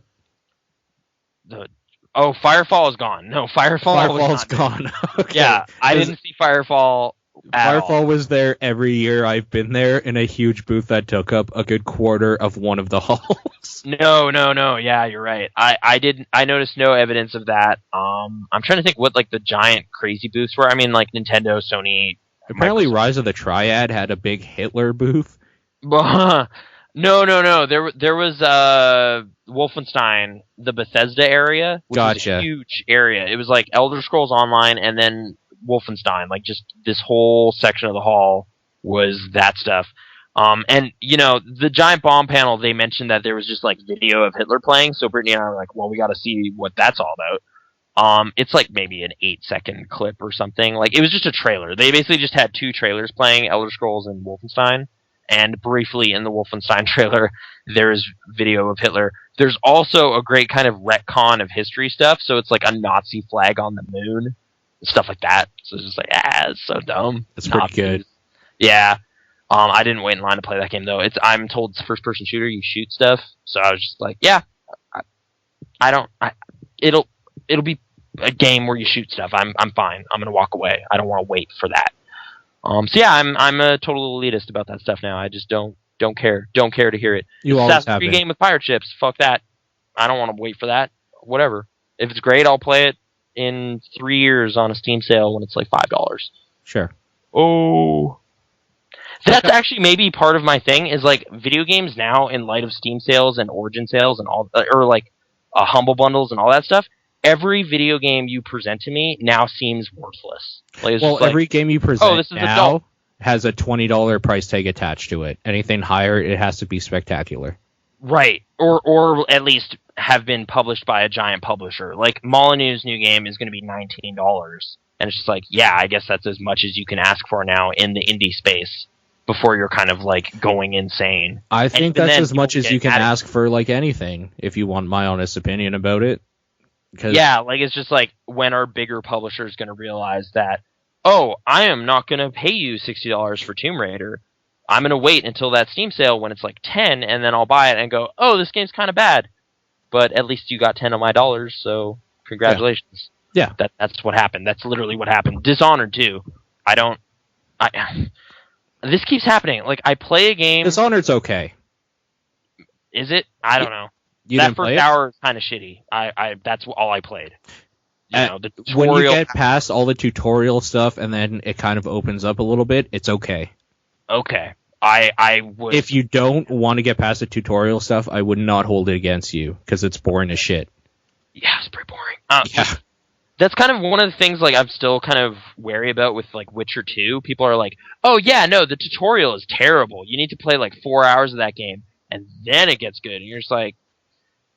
Oh, Firefall is gone. No, Firefall's gone. Okay. Yeah, I didn't see Firefall at all. Was there every year I've been there in a huge booth that took up a good quarter of one of the halls. No. Yeah, you're right. I noticed no evidence of that. I'm trying to think what like the giant crazy booths were. I mean, like Nintendo, Sony. Apparently, Microsoft. Rise of the Triad had a big Hitler booth. No. There was Wolfenstein, the Bethesda area, which was a huge area. It was like Elder Scrolls Online and then Wolfenstein. Like just this whole section of the hall was that stuff. And the giant bomb panel, they mentioned that there was just like video of Hitler playing. So Brittany and I were like, well, we got to see what that's all It's like maybe an 8-second clip or something. Like, it was just a trailer. They basically just had 2 trailers playing, Elder Scrolls and Wolfenstein. And briefly in the Wolfenstein trailer, there's video of Hitler. There's also a great kind of retcon of history stuff. So it's like a Nazi flag on the moon, stuff like that. So it's just like, it's so dumb. It's pretty good. Yeah. I didn't wait in line to play that game though. I'm told it's a first-person shooter. You shoot stuff. So I was just like, yeah, it'll be a game where you shoot stuff. I'm fine. I'm gonna walk away. I don't want to wait for that. So yeah, I'm a total elitist about that stuff now. I just don't care. Don't care to hear it. You always have Assassin's Creed been. game with pirate ships. Fuck that. I don't want to wait for that. Whatever. If it's great, I'll play it in 3 years on a Steam sale when it's like $5. Sure. Oh. That's actually maybe part of my thing is like video games now in light of Steam sales and Origin sales and all, or like Humble Bundles and all that stuff. Every video game you present to me now seems worthless. Like, well, every game you present this is now has a $20 price tag attached to it. Anything higher, it has to be spectacular. Right. Or at least have been published by a giant publisher. Like, Molyneux's new game is going to be $19. And it's just like, yeah, I guess that's as much as you can ask for now in the indie space before you're kind of like going insane. I think that's as much as you can ask for like anything, if you want my honest opinion about it. Yeah, like it's just like, when are bigger publishers going to realize that, oh, I am not going to pay you $60 for Tomb Raider. I'm going to wait until that Steam sale when it's like 10, and then I'll buy it and go, oh, this game's kind of bad. But at least you got 10 of my dollars, so congratulations. Yeah. That's what happened. That's literally what happened. Dishonored, too. This keeps happening. Like, I play a game... Dishonored's okay. Is it? I don't know. That first hour is kind of shitty. That's all I played. The tutorial. When you get past all the tutorial stuff and then it kind of opens up a little bit, it's okay. Okay. I would. If you don't want to get past the tutorial stuff, I would not hold it against you because it's boring as shit. Yeah, it's pretty boring. Yeah. That's kind of one of the things like I'm still kind of wary about with like Witcher 2. People are like, "Oh yeah, no, the tutorial is terrible. You need to play like 4 hours of that game and then it gets good." And you're just like,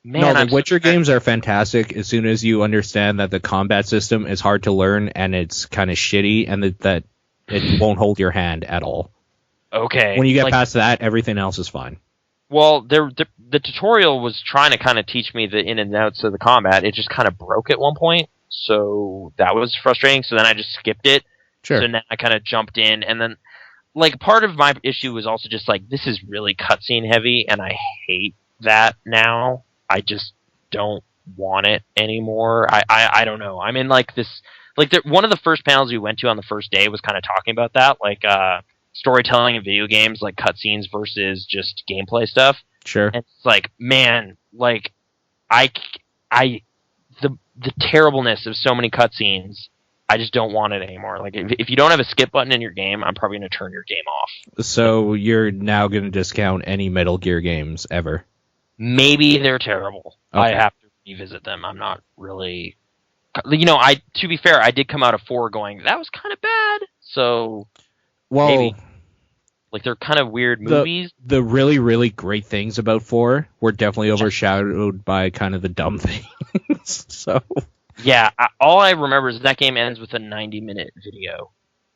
man, no, the Witcher games are fantastic as soon as you understand that the combat system is hard to learn and it's kind of shitty and that it won't hold your hand at all. Okay. When you get past that, everything else is fine. Well, the tutorial was trying to kind of teach me the in and outs of the combat. It just kind of broke at one point, so that was frustrating. So then I just skipped it. Sure. So then I kind of jumped in, and then like part of my issue was also just like, this is really cutscene heavy, and I hate that now. I just don't want it anymore. I don't know. I'm in like this, like one of the first panels we went to on the first day was kind of talking about that, like storytelling in video games, like cutscenes versus just gameplay stuff. Sure. And it's like, man, like the terribleness of so many cutscenes, I just don't want it anymore. Like if you don't have a skip button in your game, I'm probably going to turn your game off. So you're now going to discount any Metal Gear games ever? Maybe they're terrible. Okay. I have to revisit them. I'm not really... to be fair, I did come out of 4 going, that was kind of bad. So, maybe. Like, they're kind of weird movies. The really, really great things about 4 were definitely overshadowed by kind of the dumb things. So... Yeah, all I remember is that game ends with a 90-minute video.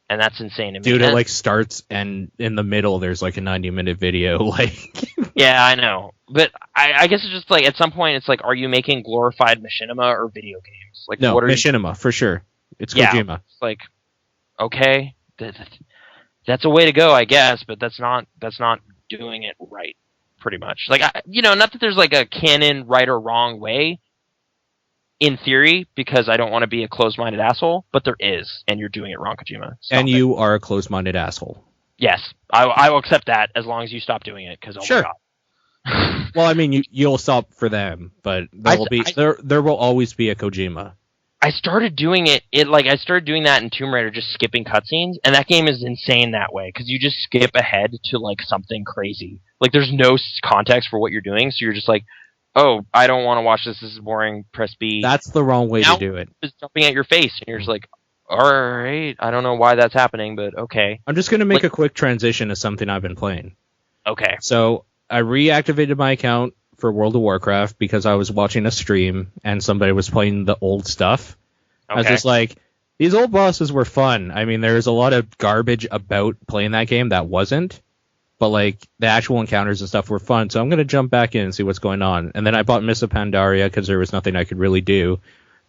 And that's insane to me. Dude, it like starts and in the middle there's like a 90-minute video. Like, yeah, I know. But I guess it's just like at some point it's like, are you making glorified machinima or video games? Like, no, what are machinima for sure. It's Kojima. It's like, okay, that's a way to go, I guess, but that's not doing it right. Pretty much, like not that there's like a canon right or wrong way. In theory, because I don't want to be a closed-minded asshole, but there is, and you're doing it wrong, Kojima. And you are a closed-minded asshole. Yes, I will accept that as long as you stop doing it. Because sure. My God. Well, I mean, you'll stop for them, but there will always be a Kojima. I started doing it. I started doing that in Tomb Raider, just skipping cutscenes, and that game is insane that way because you just skip ahead to like something crazy. Like there's no context for what you're doing, so you're just like, oh, I don't want to watch this. This is boring. Press B. That's the wrong way to do it. It's jumping at your face, and you're just like, all right, I don't know why that's happening, but okay. I'm just going to make a quick transition to something I've been playing. Okay. So I reactivated my account for World of Warcraft because I was watching a stream and somebody was playing the old stuff. Okay. I was just like, these old bosses were fun. I mean, there's a lot of garbage about playing that game that wasn't, but like the actual encounters and stuff were fun. So I'm going to jump back in and see what's going on. And then I bought Miss of Pandaria because there was nothing I could really do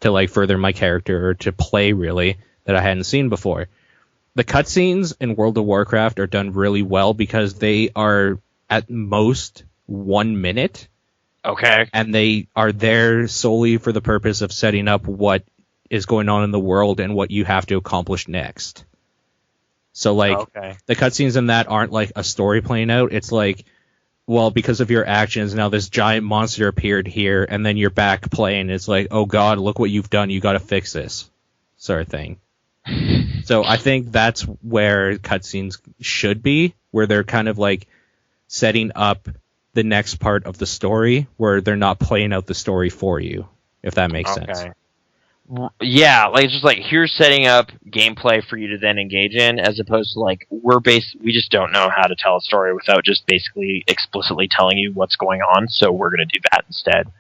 to like further my character or to play really that I hadn't seen before. The cutscenes in World of Warcraft are done really well because they are at most 1 minute. Okay. And they are there solely for the purpose of setting up what is going on in the world and what you have to accomplish next. So, like, the cutscenes in that aren't like a story playing out. It's like, well, because of your actions, now this giant monster appeared here, and then you're back playing. It's like, oh god, look what you've done. You got to fix this, sort of thing. So I think that's where cutscenes should be, where they're kind of like setting up the next part of the story, where they're not playing out the story for you, if that makes sense. Yeah, like it's just like here's setting up gameplay for you to then engage in, as opposed to like we just don't know how to tell a story without just basically explicitly telling you what's going on, so we're going to do that instead.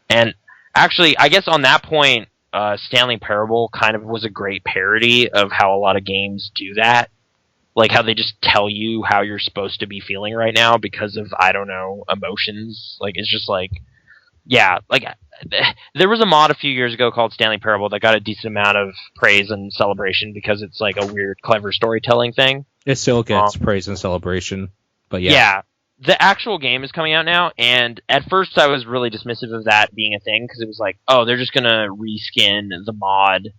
And actually, I guess on that point, Stanley Parable kind of was a great parody of how a lot of games do that. Like how they just tell you how you're supposed to be feeling right now because of, I don't know, emotions. Like it's just like, yeah, like there was a mod a few years ago called Stanley Parable that got a decent amount of praise and celebration because it's like a weird, clever storytelling thing. It still gets praise and celebration, but yeah. Yeah. The actual game is coming out now, and at first I was really dismissive of that being a thing, because it was like, oh, they're just gonna reskin the mod,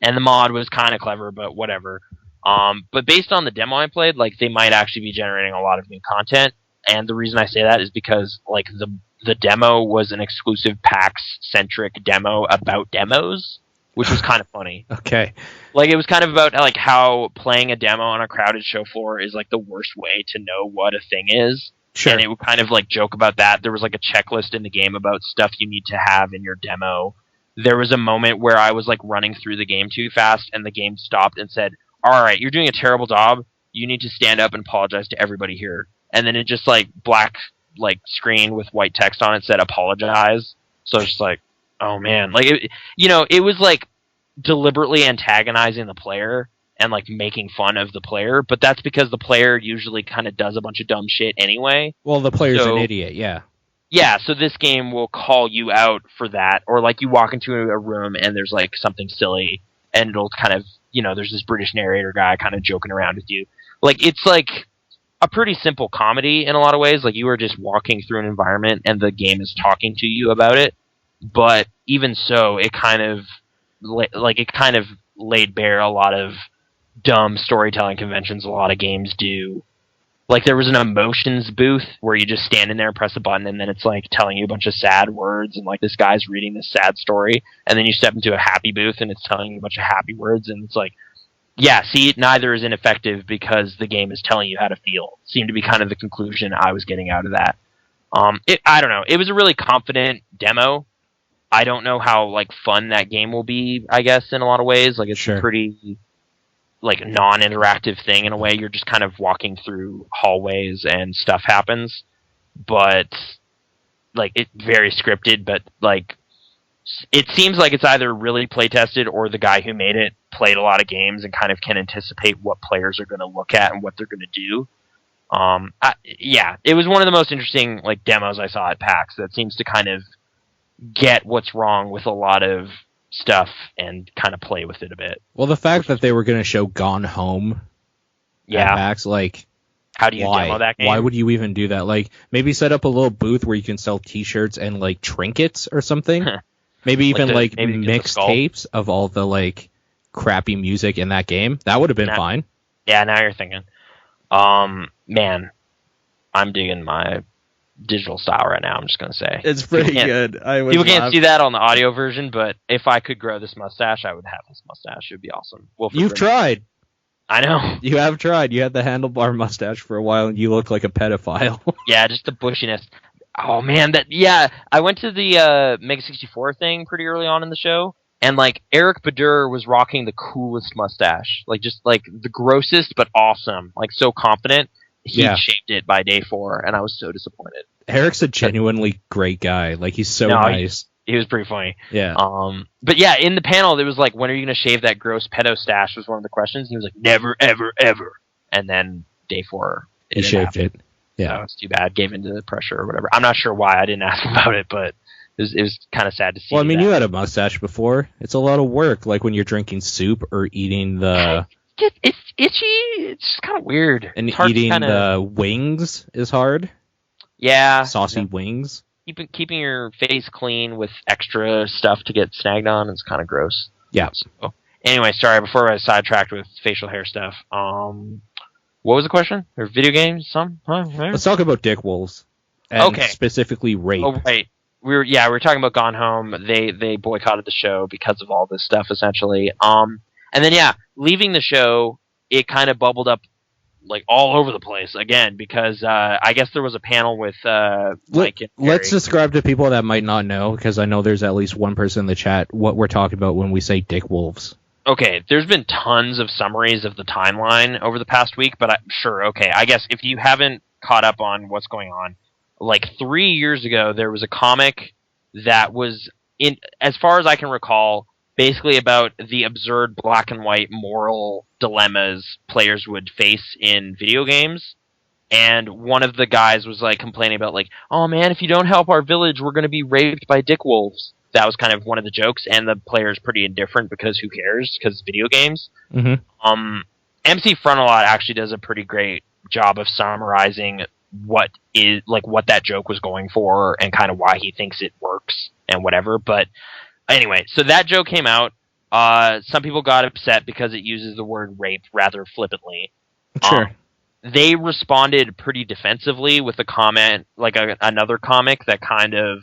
and the mod was kind of clever, but whatever. But based on the demo I played, like, they might actually be generating a lot of new content, and the reason I say that is because, like, the demo was an exclusive PAX-centric demo about demos, which was kind of funny. Okay. Like, it was kind of about, like, how playing a demo on a crowded show floor is, like, the worst way to know what a thing is. Sure. And it would kind of like joke about that. There was like a checklist in the game about stuff you need to have in your demo. There was a moment where I was like running through the game too fast and the game stopped and said, all right, you're doing a terrible job. You need to stand up and apologize to everybody here. And then it just like black like screen with white text on it said apologize. So it's just like, oh man, like it was like deliberately antagonizing the player and like making fun of the player, but that's because the player usually kind of does a bunch of dumb shit anyway. Well, the player's an idiot, yeah. Yeah, so this game will call you out for that, or like you walk into a room and there's like something silly, and it'll kind of, there's this British narrator guy kind of joking around with you. Like, it's like a pretty simple comedy in a lot of ways. Like, you are just walking through an environment and the game is talking to you about it. But even so, it kind of laid bare a lot of dumb storytelling conventions a lot of games do. Like, there was an emotions booth where you just stand in there and press a button, and then it's like telling you a bunch of sad words, and like this guy's reading this sad story, and then you step into a happy booth and it's telling you a bunch of happy words, and it's like, yeah, see, neither is ineffective because the game is telling you how to feel. Seemed to be kind of the conclusion I was getting out of that. I don't know. It was a really confident demo. I don't know how like fun that game will be, I guess, in a lot of ways. Like, it's a pretty like non-interactive thing in a way. You're just kind of walking through hallways and stuff happens, but like it's very scripted, but like it seems like it's either really play tested or the guy who made it played a lot of games and kind of can anticipate what players are going to look at and what they're going to do. Yeah, it was one of the most interesting like demos I saw at PAX that seems to kind of get what's wrong with a lot of stuff and kind of play with it a bit. Well, the fact that they were going to show Gone Home at PAX, like, how do you demo that game? Why would you even do that? Like, maybe set up a little booth where you can sell t-shirts and like trinkets or something. Maybe even like mixtapes of all the like crappy music in that game. That would have been fine. Yeah, now you're thinking. Man, I'm digging my digital style right now, I'm just going to say. It's pretty good. People can't see that on the audio version, but if I could grow this mustache, I would have this mustache. It would be awesome. You've tried. I know. You have tried. You had the handlebar mustache for a while, and you look like a pedophile. Yeah, just the bushiness. Oh, man. I went to the Mega 64 thing pretty early on in the show, and like Eric Badur was rocking the coolest mustache. Like, just like the grossest, but awesome. Like, so confident. He shaved it by day 4, and I was so disappointed. Eric's a genuinely great guy. Like, he's so nice. He was pretty funny. Yeah. But yeah, in the panel, it was like, when are you going to shave that gross pedo stash was one of the questions. And he was like, never, ever, ever. And then day 4, he shaved it. Yeah. That was too bad. Gave into the pressure or whatever. I'm not sure why I didn't ask about it, but it was kind of sad to see. Well, I mean, you had a mustache before. It's a lot of work, like when you're drinking soup or eating the... It's itchy. It's just kind of weird. And eating the wings is hard. Yeah. Saucy wings. Keeping your face clean with extra stuff to get snagged on is kind of gross. Yeah. So, anyway, sorry, before I sidetracked with facial hair stuff, what was the question? Or video games? Let's talk about dickwolves. And specifically rape. Oh, right. We were talking about Gone Home. They boycotted the show because of all this stuff, essentially. And then, leaving the show, it kind of bubbled up like all over the place again because I guess there was a panel with Mike and Harry. Let's describe to people that might not know, because I know there's at least one person in the chat, what we're talking about when we say dickwolves. Okay, there's been tons of summaries of the timeline over the past week, but I guess if you haven't caught up on what's going on, like 3 years ago, there was a comic that was, in as far as I can recall, basically about the absurd black and white moral dilemmas players would face in video games. And one of the guys was like complaining about like, oh man, if you don't help our village, we're going to be raped by dickwolves. That was kind of one of the jokes, and the player's pretty indifferent because who cares? Because it's video games. Mm-hmm. MC Frontalot actually does a pretty great job of summarizing what that joke was going for and kind of why he thinks it works and whatever. But anyway, so that joke came out. Some people got upset because it uses the word rape rather flippantly. Sure. They responded pretty defensively with a comment, like another comic that kind of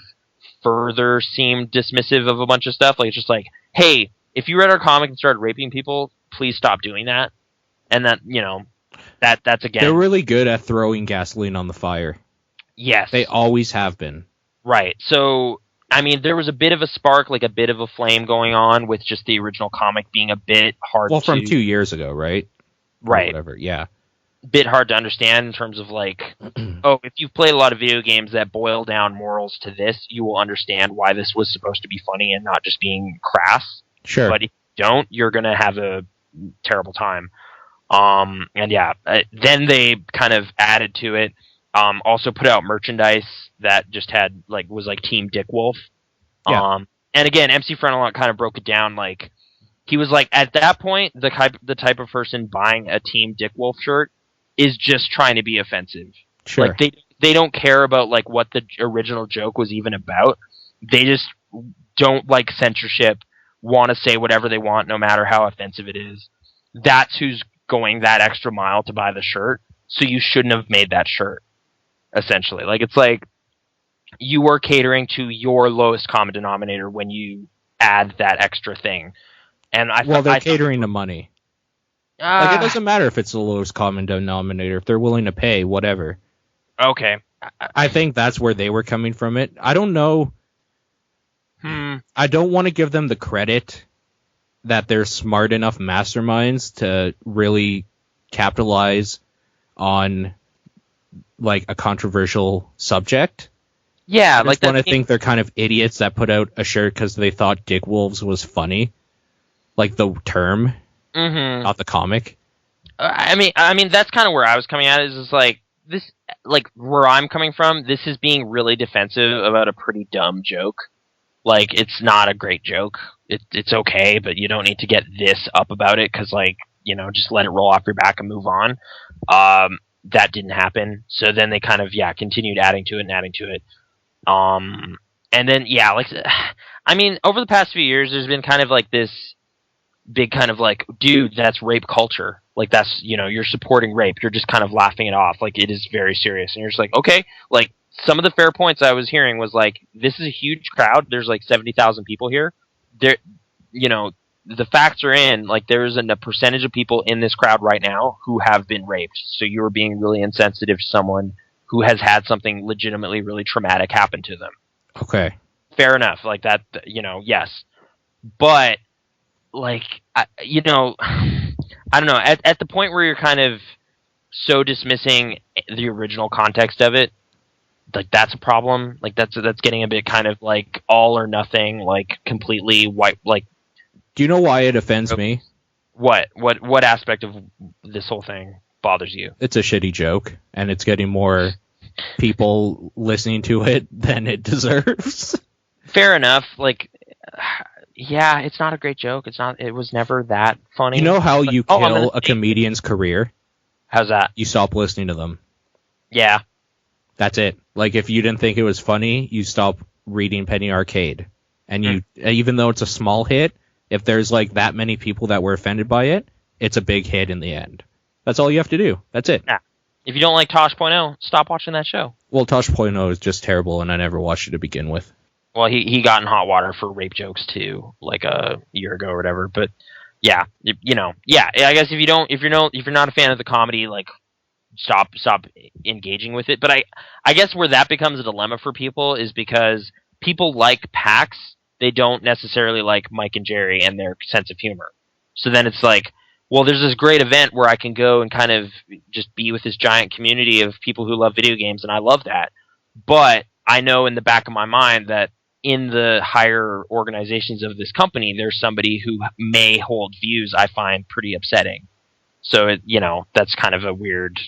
further seemed dismissive of a bunch of stuff. Like, it's just like, hey, if you read our comic and started raping people, please stop doing that. And that, that's again... They're really good at throwing gasoline on the fire. Yes. They always have been. Right. So, I mean, there was a bit of a spark, like a bit of a flame going on with just the original comic being a bit hard Well, from 2 years ago, right? Right. Or whatever, yeah. Bit hard to understand in terms of like, oh, if you've played a lot of video games that boil down morals to this, you will understand why this was supposed to be funny and not just being crass. Sure. But if you don't, you're going to have a terrible time. Then they kind of added to it, also put out merchandise that just had was Team Dickwolf. Yeah. And again, MC Frontalot kind of broke it down. Like, he was like, at that point, the type of person buying a Team Dickwolf shirt is just trying to be offensive. Sure. Like, they don't care about like what the original joke was even about. They just don't like censorship, want to say whatever they want, no matter how offensive it is. That's who's going that extra mile to buy the shirt. So you shouldn't have made that shirt, essentially. Like, it's like you were catering to your lowest common denominator when you add that extra thing. And they're catering to money. It doesn't matter if it's the lowest common denominator. If they're willing to pay, whatever. Okay. I think that's where they were coming from it. I don't know. I don't want to give them the credit that they're smart enough masterminds to really capitalize on like a controversial subject. Yeah, I just want to think they're kind of idiots that put out a shirt because they thought Dickwolves was funny. Like the term. Mm-hmm. Not the comic. I mean, that's kind of where I was coming at. Is just like this, like where I'm coming from. This is being really defensive about a pretty dumb joke. Like, it's not a great joke. It's okay, but you don't need to get this up about it because, just let it roll off your back and move on. That didn't happen. So then they kind of continued adding to it. And then I mean, over the past few years, there's been kind of like this big kind of like, dude, that's rape culture. Like, that's, you're supporting rape. You're just kind of laughing it off. Like, it is very serious. And you're just like, okay, like, some of the fair points I was hearing was like, this is a huge crowd. There's like 70,000 people here. There, the facts are in, like, there's a percentage of people in this crowd right now who have been raped. So you're being really insensitive to someone who has had something legitimately really traumatic happen to them. Okay. Fair enough. Like that, yes. But, like, I don't know. At the point where you're kind of so dismissing the original context of it, like that's a problem. Like that's getting a bit kind of like all or nothing, like completely white. Like, do you know why it offends me? What aspect of this whole thing bothers you? It's a shitty joke, and it's getting more people listening to it than it deserves. Fair enough. Like, yeah, it's not a great joke. It was never that funny. You know how you kill a comedian's career? How's that? You stop listening to them. Yeah. That's it. Like, if you didn't think it was funny, you stop reading Penny Arcade. And you, even though it's a small hit, if there's like that many people that were offended by it, it's a big hit in the end. That's all you have to do. That's it. Yeah. If you don't like Tosh.0, stop watching that show. Well, Tosh.0 is just terrible, and I never watched it to begin with. Well, he got in hot water for rape jokes too, like a year ago or whatever. But yeah, you know, yeah. I guess if you're not a fan of the comedy, like stop engaging with it. But I guess where that becomes a dilemma for people is because people like PAX, they don't necessarily like Mike and Jerry and their sense of humor. So then it's like, well, there's this great event where I can go and kind of just be with this giant community of people who love video games, and I love that. But I know in the back of my mind that in the higher organizations of this company, there's somebody who may hold views I find pretty upsetting. So, that's kind of a weird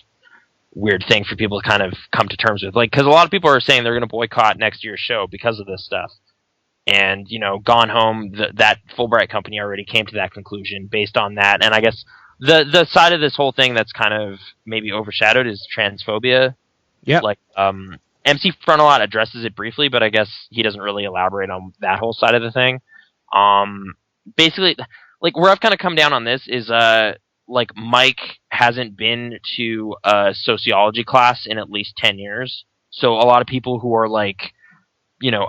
thing for people to kind of come to terms with. Like, because a lot of people are saying they're going to boycott next year's show because of this stuff. And, Gone Home, that Fulbright company already came to that conclusion based on that. And I guess the side of this whole thing that's kind of maybe overshadowed is transphobia. Yeah. Like, MC Frontalot addresses it briefly, but I guess he doesn't really elaborate on that whole side of the thing. Basically, like, where I've kind of come down on this is, like, Mike hasn't been to a sociology class in at least 10 years. So a lot of people who are, like,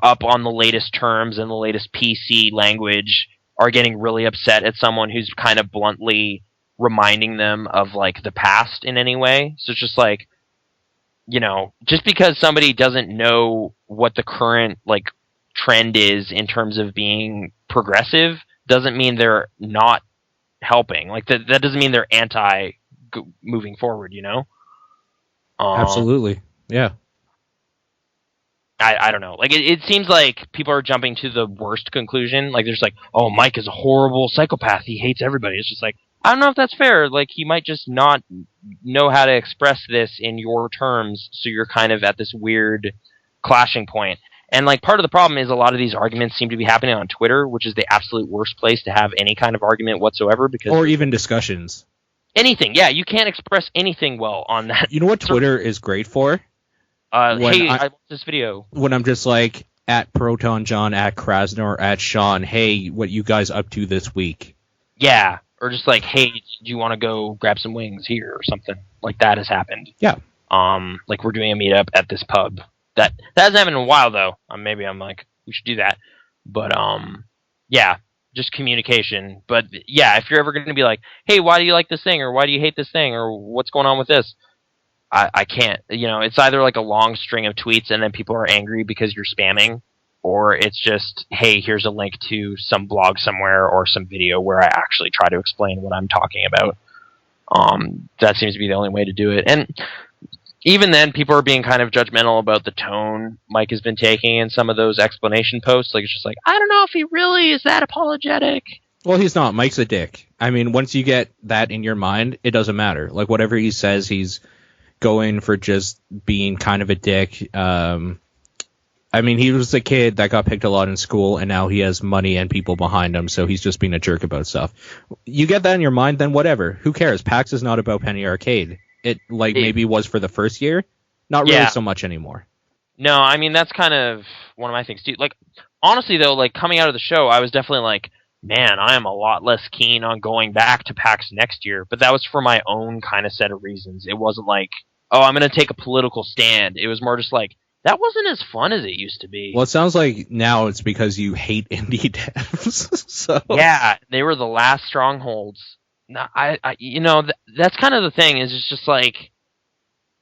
up on the latest terms and the latest PC language are getting really upset at someone who's kind of bluntly reminding them of, like, the past in any way. So it's just like, just because somebody doesn't know what the current, like, trend is in terms of being progressive doesn't mean they're not helping. Like, that doesn't mean they're anti moving forward, Absolutely. Yeah. I don't know. Like, it seems like people are jumping to the worst conclusion. Like, there's like, oh, Mike is a horrible psychopath. He hates everybody. It's just like, I don't know if that's fair. Like, he might just not know how to express this in your terms, so you're kind of at this weird clashing point. And, like, part of the problem is a lot of these arguments seem to be happening on Twitter, which is the absolute worst place to have any kind of argument whatsoever. Or even discussions. Anything, yeah. You can't express anything well on that. You know what Twitter is great for? I watched this video. When I'm just like, at Proton John, at Krasnor, at Sean, hey, what you guys up to this week? Yeah. Or just like, hey, do you want to go grab some wings here or something? Like, that has happened. Yeah. Like, we're doing a meetup at this pub. That hasn't happened in a while, though. Maybe I'm like, we should do that. But, yeah, just communication. But, yeah, if you're ever going to be like, hey, why do you like this thing? Or why do you hate this thing? Or what's going on with this? I can't. It's either like a long string of tweets and then people are angry because you're spamming, or it's just, hey, here's a link to some blog somewhere or some video where I actually try to explain what I'm talking about. That seems to be the only way to do it. And even then, people are being kind of judgmental about the tone Mike has been taking in some of those explanation posts. Like, it's just like, I don't know if he really is that apologetic. Well, he's not. Mike's a dick. I mean, once you get that in your mind, it doesn't matter. Like, whatever he says, he's going for just being kind of a dick. I mean, he was a kid that got picked a lot in school, and now he has money and people behind him, so he's just being a jerk about stuff. You get that in your mind, then whatever. Who cares? PAX is not about Penny Arcade. It, like, maybe was for the first year. Not really so much anymore. No, I mean, that's kind of one of my things, too. Like, honestly, though, like, coming out of the show, I was definitely like, man, I am a lot less keen on going back to PAX next year. But that was for my own kind of set of reasons. It wasn't like, oh, I'm going to take a political stand. It was more just like, that wasn't as fun as it used to be. Well, it sounds like now it's because you hate indie devs. So. Yeah, they were the last strongholds. No, that's kind of the thing, is it's just like,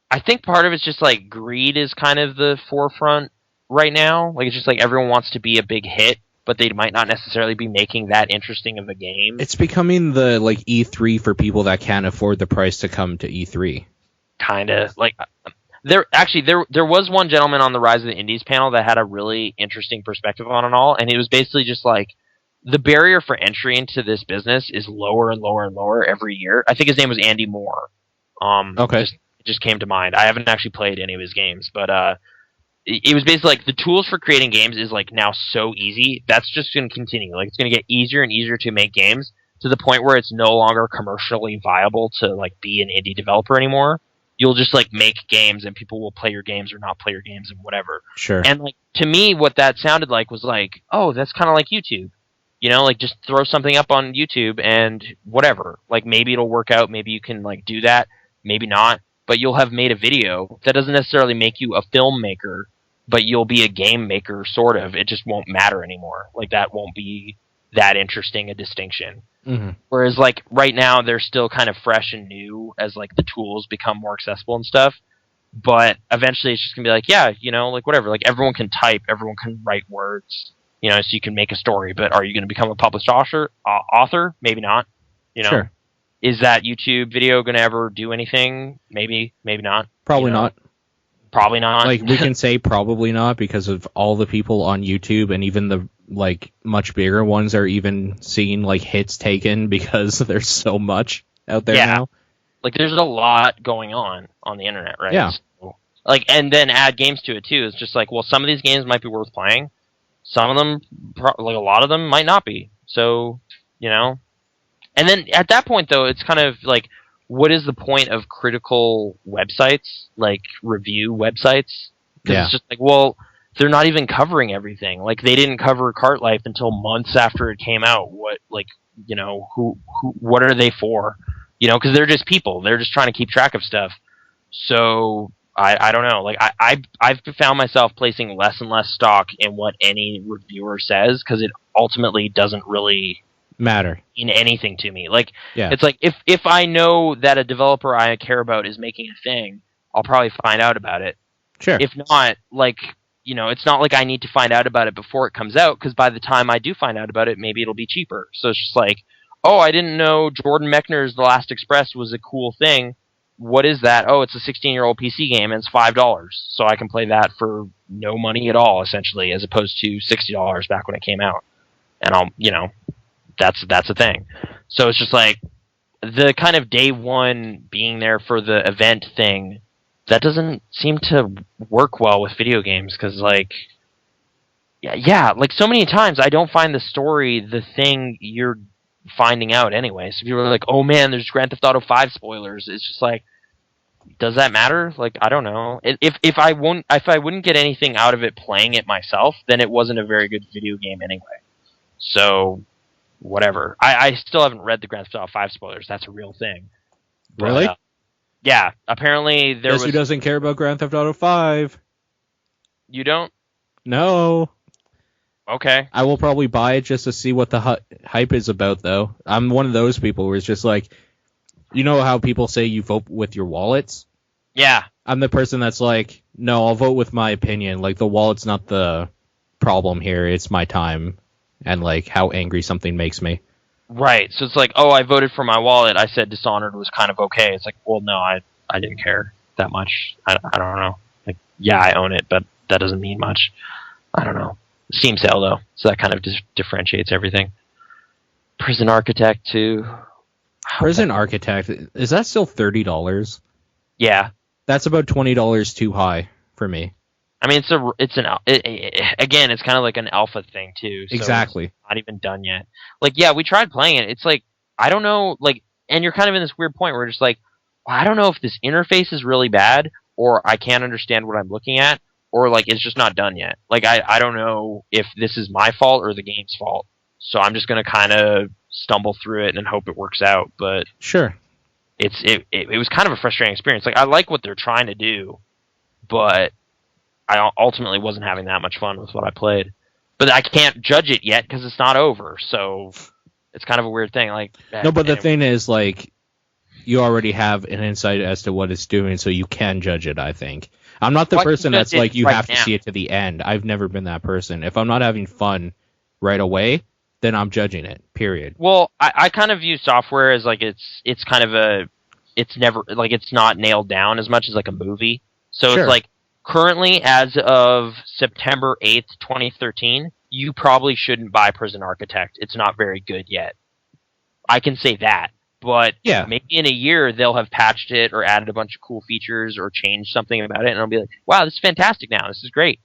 I think part of it's just like greed is kind of the forefront right now. Like, it's just like everyone wants to be a big hit, but they might not necessarily be making that interesting of a game. It's becoming the, like, E3 for people that can't afford the price to come to E3. Kind of. Like, There was one gentleman on the Rise of the Indies panel that had a really interesting perspective on it all, and it was basically just like the barrier for entry into this business is lower and lower and lower every year. I think his name was Andy Moore. Okay. It just came to mind. I haven't actually played any of his games, but it was basically like the tools for creating games is like now so easy. That's just going to continue. Like it's going to get easier and easier to make games to the point where it's no longer commercially viable to like be an indie developer anymore. You'll just like make games and people will play your games or not play your games and whatever. Sure. And like to me, what that sounded like was like, oh, that's kind of like YouTube. You know, like just throw something up on YouTube and whatever. Like maybe it'll work out. Maybe you can like do that. Maybe not. But you'll have made a video. That doesn't necessarily make you a filmmaker, but you'll be a game maker, sort of. It just won't matter anymore. Like that won't be that interesting a distinction. Mm-hmm. Whereas like right now they're still kind of fresh and new as like the tools become more accessible and stuff. But eventually it's just gonna be like, yeah, you know, like whatever. Like everyone can type, everyone can write words, you know, so you can make a story. But are you going to become a published author? Maybe not. You know, sure. Is that YouTube video going to ever do anything? Maybe, maybe not. Probably not. Probably not. Like we can say probably not because of all the people on YouTube, and even the like much bigger ones are even seeing like hits taken because there's so much out there now. Like there's a lot going on the internet, right? Yeah. So, like, and then add games to it too. It's just like, well, some of these games might be worth playing. Some of them, like a lot of them, might not be. So, you know. And then at that point, though, it's kind of like, what is the point of critical websites, like review websites? Because it's just like, well, they're not even covering everything. Like they didn't cover Cart Life until months after it came out. What, like, you know, who what are they for? You know, because they're just people. They're just trying to keep track of stuff. So I don't know. Like I've found myself placing less and less stock in what any reviewer says because it ultimately doesn't really matter in anything to me. Like it's like if I know that a developer I care about is making a thing, I'll probably find out about it. Sure. If not, like, you know, it's not like I need to find out about it before it comes out because by the time I do find out about it, maybe it'll be cheaper. So it's just like, oh, I didn't know Jordan Mechner's The Last Express was a cool thing. What is that? Oh, it's a 16-year-old PC game and it's $5. So I can play that for no money at all, essentially, as opposed to $60 back when it came out. And I'll, you know, that's a thing. So it's just like the kind of day one being there for the event thing, that doesn't seem to work well with video games because, like, yeah, like so many times I don't find the story the thing you're finding out anyway. So people are like, oh man, there's Grand Theft Auto 5 spoilers. It's just like, does that matter? Like, I don't know. If I wouldn't get anything out of it playing it myself, then it wasn't a very good video game anyway. So, whatever. I still haven't read the Grand Theft Auto 5 spoilers. That's a real thing. Really? But, yeah. Apparently there was... Who doesn't care about Grand Theft Auto 5? You don't? No. Okay. I will probably buy it just to see what the hype is about, though. I'm one of those people where it's just like, you know how people say you vote with your wallets? Yeah. I'm the person that's like, no, I'll vote with my opinion. Like, the wallet's not the problem here. It's my time and, like, how angry something makes me. Right. So it's like, oh, I voted for my wallet. I said Dishonored was kind of okay. It's like, well, no, I didn't care that much. I don't know. Like, yeah, I own it, but that doesn't mean much. I don't know. Steam sale, though, so that kind of differentiates everything. Prison Architect, too. Prison Architect, is that still $30? Yeah. That's about $20 too high for me. I mean, again, it's kind of like an alpha thing, too. So exactly. It's not even done yet. Like, yeah, we tried playing it. It's like, I don't know, like, and you're kind of in this weird point where you're just like, well, I don't know if this interface is really bad, or I can't understand what I'm looking at, or, like, it's just not done yet. Like, I don't know if this is my fault or the game's fault. So I'm just going to kind of stumble through it and hope it works out. But sure, it was kind of a frustrating experience. Like, I like what they're trying to do, but I ultimately wasn't having that much fun with what I played. But I can't judge it yet because it's not over. So it's kind of a weird thing. Like, no, but the thing is, like, you already have an insight as to what it's doing, so you can judge it, I think. I'm not the person that's like, you have to see it to the end. I've never been that person. If I'm not having fun right away, then I'm judging it, period. Well, I kind of view software as like it's kind of it's never, like, it's not nailed down as much as like a movie. So Sure. it's like, currently, as of September 8th, 2013, you probably shouldn't buy Prison Architect. It's not very good yet. I can say that. But Yeah. maybe in a year, they'll have patched it or added a bunch of cool features or changed something about it, and I'll be like, wow, this is fantastic now. This is great.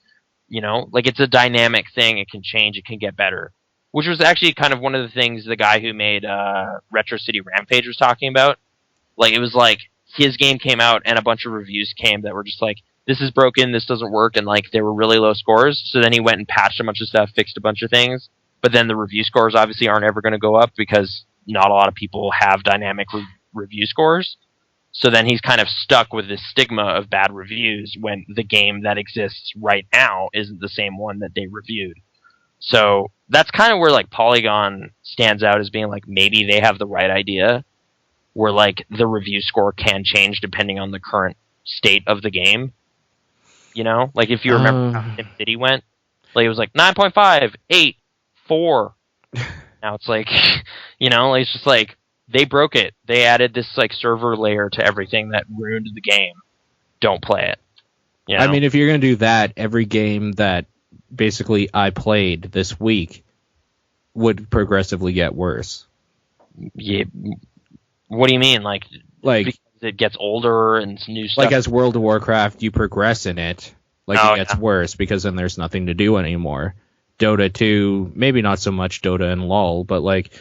You know, like, it's a dynamic thing. It can change. It can get better. Which was actually kind of one of the things the guy who made Retro City Rampage was talking about. Like, it was like, his game came out, and a bunch of reviews came that were just like, this is broken, this doesn't work, and like, they were really low scores. So then he went and patched a bunch of stuff, fixed a bunch of things. But then the review scores obviously aren't ever going to go up because not a lot of people have dynamic review scores. So then he's kind of stuck with this stigma of bad reviews when the game that exists right now isn't the same one that they reviewed. So that's kind of where like Polygon stands out as being like, maybe they have the right idea where like the review score can change depending on the current state of the game. You know, like if you remember how SimCity went, like it was like 9.5, 8, 4. Now it's like, you know, like, it's just like they broke it. They added this like server layer to everything that ruined the game. Don't play it. You know? I mean, if you're gonna do that, every game that basically I played this week would progressively get worse. Yeah. What do you mean? Like because it gets older and new stuff? Like as World of Warcraft, you progress in it. Like it gets worse because then there's nothing to do anymore. Dota 2, maybe not so much Dota and LoL, but like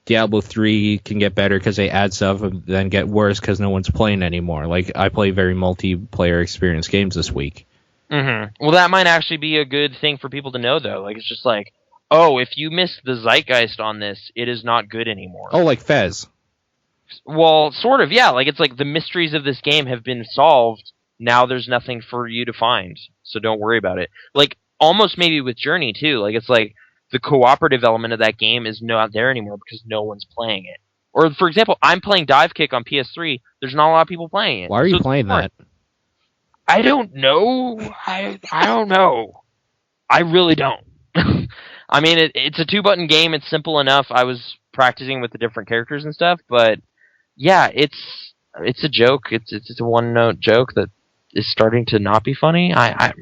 Diablo 3 can get better because they add stuff and then get worse because no one's playing anymore. Like I play very multiplayer experience games this week. Mm-hmm. Well, that might actually be a good thing for people to know, though. Like, it's just like, oh, if you missed the zeitgeist on this, it is not good anymore. Oh, like Fez. Well, sort of, yeah. Like, it's like the mysteries of this game have been solved. Now there's nothing for you to find, so don't worry about it. Like, almost maybe with Journey, too. Like, it's like the cooperative element of that game is not there anymore because no one's playing it. Or, for example, I'm playing Dive Kick on PS3. There's not a lot of people playing it. Why are you playing that? I don't know. I don't know. I really don't. I mean, it's a 2-button game. It's simple enough. I was practicing with the different characters and stuff, but yeah, it's a joke. It's a one-note joke that is starting to not be funny. I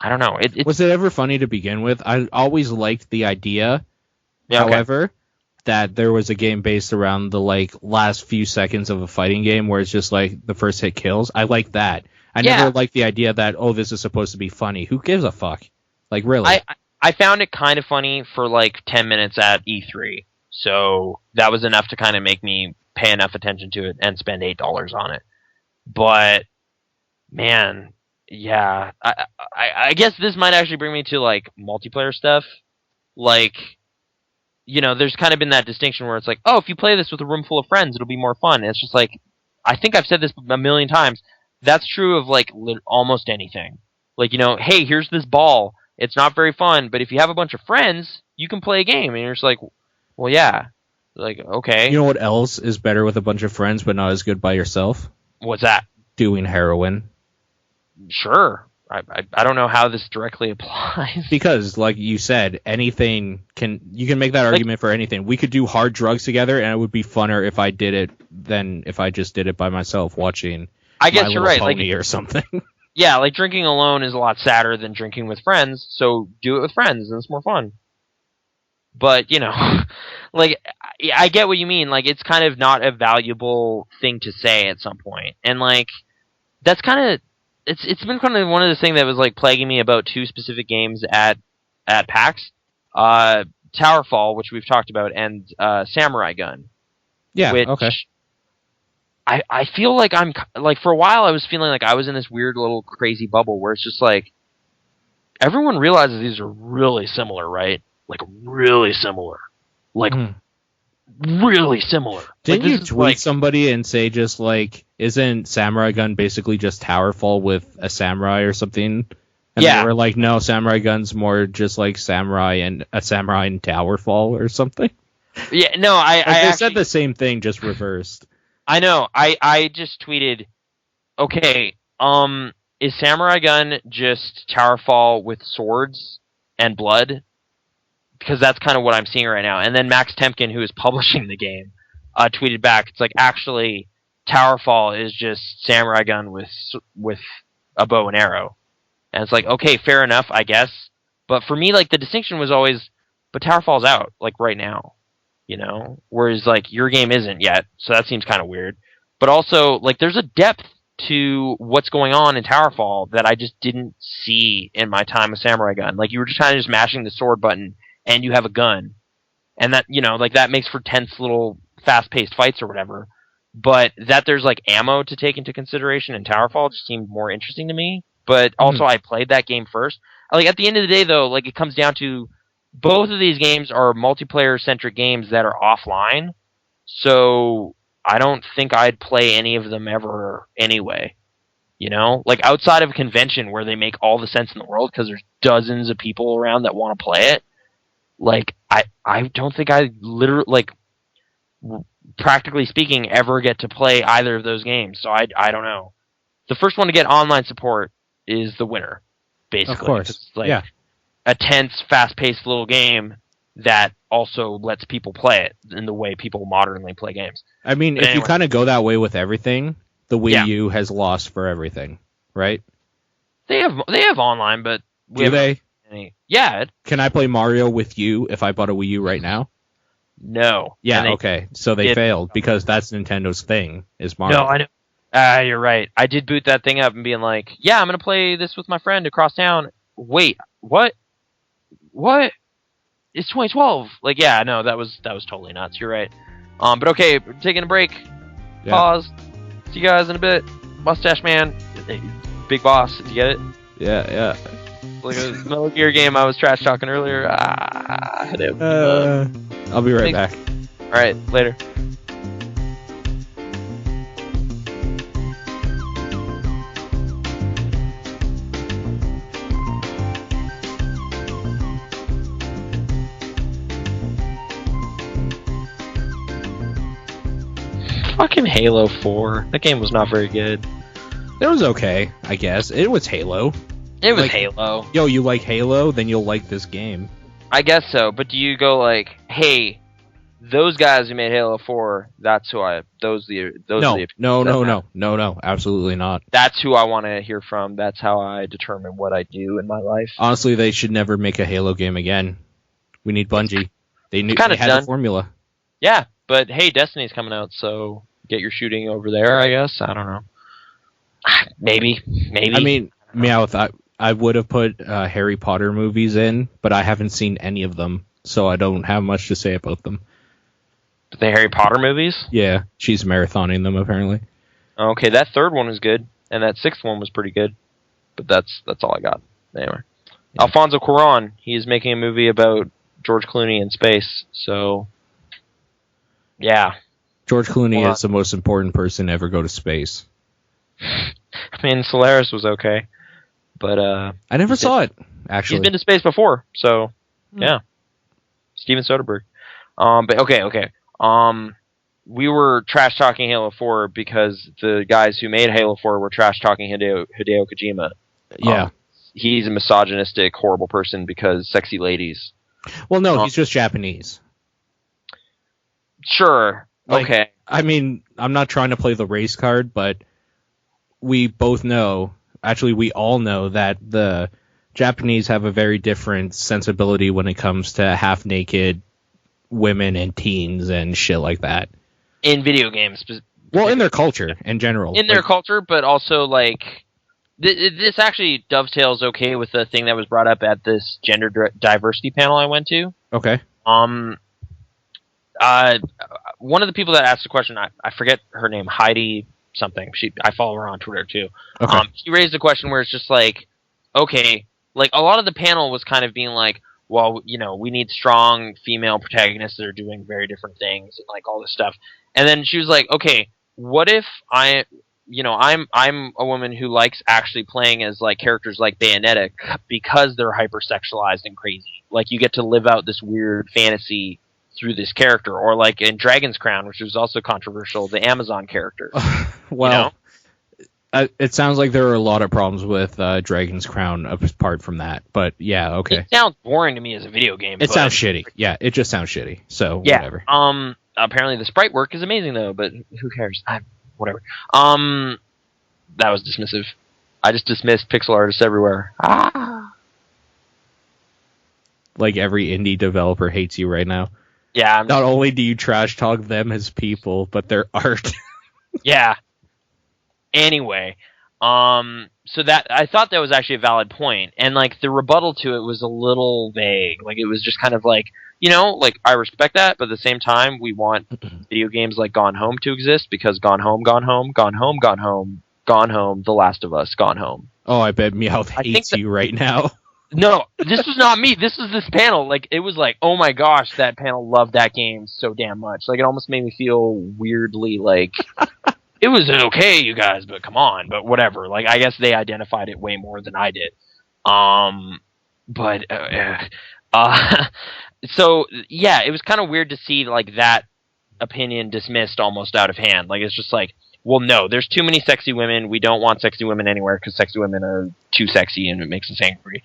don't know. Was it ever funny to begin with? I always liked the idea. Yeah, however, that there was a game based around the like last few seconds of a fighting game where it's just like the first hit kills. I like that. I never liked the idea that, oh, this is supposed to be funny. Who gives a fuck? Like, really? I found it kind of funny for like 10 minutes at E3. So that was enough to kind of make me pay enough attention to it and spend $8 on it. But, man, yeah. I guess this might actually bring me to like multiplayer stuff. Like, you know, there's kind of been that distinction where it's like, oh, if you play this with a room full of friends, it'll be more fun. And it's just like, I think I've said this a million times. That's true of like almost anything. Like, you know, hey, here's this ball. It's not very fun, but if you have a bunch of friends, you can play a game. And you're just like, well, yeah. Like, okay. You know what else is better with a bunch of friends but not as good by yourself? What's that? Doing heroin. Sure. I don't know how this directly applies. Because, like you said, you can make that argument for anything. We could do hard drugs together, and it would be funner if I did it than if I just did it by myself watching I guess My you're Little right. Pony or something. Yeah, like drinking alone is a lot sadder than drinking with friends, so do it with friends, and it's more fun. But, you know, like, I get what you mean. Like, it's kind of not a valuable thing to say at some point. And, like, that's kind of... It's been kind of one of the things that was, like, plaguing me about two specific games at PAX. Towerfall, which we've talked about, and Samurai Gun. Yeah, okay. I feel like I'm... Like, for a while, I was feeling like I was in this weird little crazy bubble where it's just like... Everyone realizes these are really similar, right? Like, really similar. Like, really similar. Didn't you tweet somebody and say just, like, isn't Samurai Gun basically just Towerfall with a samurai or something? And they were like, no, Samurai Gun's more just like Samurai and Towerfall or something. Yeah, no, they said the same thing, just reversed. I know. I just tweeted, okay, is Samurai Gun just Towerfall with swords and blood? Because that's kind of what I'm seeing right now. And then Max Temkin, who is publishing the game, tweeted back, it's like, actually, Towerfall is just Samurai Gun with a bow and arrow. And it's like, okay, fair enough, I guess. But for me, like, the distinction was always, but Towerfall's out, like, right now, you know? Whereas, like, your game isn't yet, so that seems kind of weird. But also, like, there's a depth to what's going on in Towerfall that I just didn't see in my time with Samurai Gun. Like, you were just kind of just mashing the sword button, and you have a gun. And that, you know, like, that makes for tense little fast-paced fights or whatever. But that there's, like, ammo to take into consideration in Towerfall just seemed more interesting to me. But also, I played that game first. Like, at the end of the day, though, like, it comes down to both of these games are multiplayer-centric games that are offline. So I don't think I'd play any of them ever anyway. You know? Like, outside of a convention where they make all the sense in the world because there's dozens of people around that want to play it, like, I don't think I literally, like, practically speaking, ever get to play either of those games. So I don't know. The first one to get online support is the winner, basically. Of course. It's like a tense, fast-paced little game that also lets people play it in the way people modernly play games. I mean, if you kind of go that way with everything, the Wii U has lost for everything, right? They have online, but do they? Yeah. Can I play Mario with you if I bought a Wii U right now? No. Yeah, okay. So they failed because that's Nintendo's thing, is Mario. No, I know. You're right. I did boot that thing up and being like, yeah, I'm going to play this with my friend across town. Wait, what? What? It's 2012. Like, yeah, no, that was totally nuts. You're right. But okay, we're taking a break. Yeah. Pause. See you guys in a bit. Mustache Man. Big boss. Did you get it? Yeah. Like a Metal Gear game I was trash talking earlier. I'll be right back. Alright, later. Fucking Halo 4. That game was not very good. It was okay, I guess. It was Halo. It was like, Halo. Yo, you like Halo? Then you'll like this game. I guess so, but do you go like, hey, those guys who made Halo 4, that's who I... No, absolutely not. That's who I want to hear from. That's how I determine what I do in my life. Honestly, they should never make a Halo game again. We need Bungie. They had the formula. Yeah, but hey, Destiny's coming out, so get your shooting over there, I guess. I don't know. Maybe. I mean, Meowth, I would have put Harry Potter movies in, but I haven't seen any of them, so I don't have much to say about them. The Harry Potter movies? Yeah, she's marathoning them, apparently. Okay, that third one was good, and that sixth one was pretty good, but that's all I got. Anyway. Yeah. Alfonso Cuarón, he is making a movie about George Clooney in space, so... Yeah. George Clooney is the most important person to ever go to space. I mean, Solaris was okay, but I never saw it. Actually, he's been to space before, so yeah. Steven Soderbergh. But okay. We were trash talking Halo 4 because the guys who made Halo 4 were trash talking Hideo Kojima. Yeah, he's a misogynistic, horrible person because sexy ladies. Well, no, he's just Japanese. Sure. Okay. I mean, I'm not trying to play the race card, but we both know, actually we all know, that the Japanese have a very different sensibility when it comes to half-naked women and teens and shit like that. In video games. Well, in their culture, in general. In their culture, but also, like, this actually dovetails okay with the thing that was brought up at this gender diversity panel I went to. Okay. One of the people that asked the question, I forget her name, Heidi something. I follow her on Twitter too. Okay. She raised a question where it's just like, okay, like a lot of the panel was kind of being like, well, you know, we need strong female protagonists that are doing very different things and like all this stuff. And then she was like, okay, what if I'm a woman who likes actually playing as like characters like Bayonetta because they're hypersexualized and crazy. Like you get to live out this weird fantasy through this character, or like in Dragon's Crown, which was also controversial, the Amazon character. Well, you know? It sounds like there are a lot of problems with Dragon's Crown apart from that, but yeah, okay. It sounds boring to me as a video game. It sounds shitty. Yeah, it just sounds shitty. So yeah, whatever. Apparently the sprite work is amazing though, but who cares? Whatever. That was dismissive. I just dismissed pixel artists everywhere. Ah. Like every indie developer hates you right now. Yeah. Not only do you trash talk them as people, but their art. Yeah. Anyway, so that I thought that was actually a valid point, and like the rebuttal to it was a little vague. Like it was just kind of like, like I respect that, but at the same time, we want video games like Gone Home to exist because Gone Home, Gone Home, Gone Home, Gone Home, Gone Home, The Last of Us, Gone Home. Oh, I bet Meowth hates you right now. No, this was not me. This was this panel. Like, it was like, oh my gosh, that panel loved that game so damn much. Like, it almost made me feel weirdly like, it was okay, you guys, but come on, but whatever. Like, I guess they identified it way more than I did. So, yeah, it was kind of weird to see, like, that opinion dismissed almost out of hand. Like, it's just like, well, no, there's too many sexy women. We don't want sexy women anywhere because sexy women are too sexy and it makes us angry.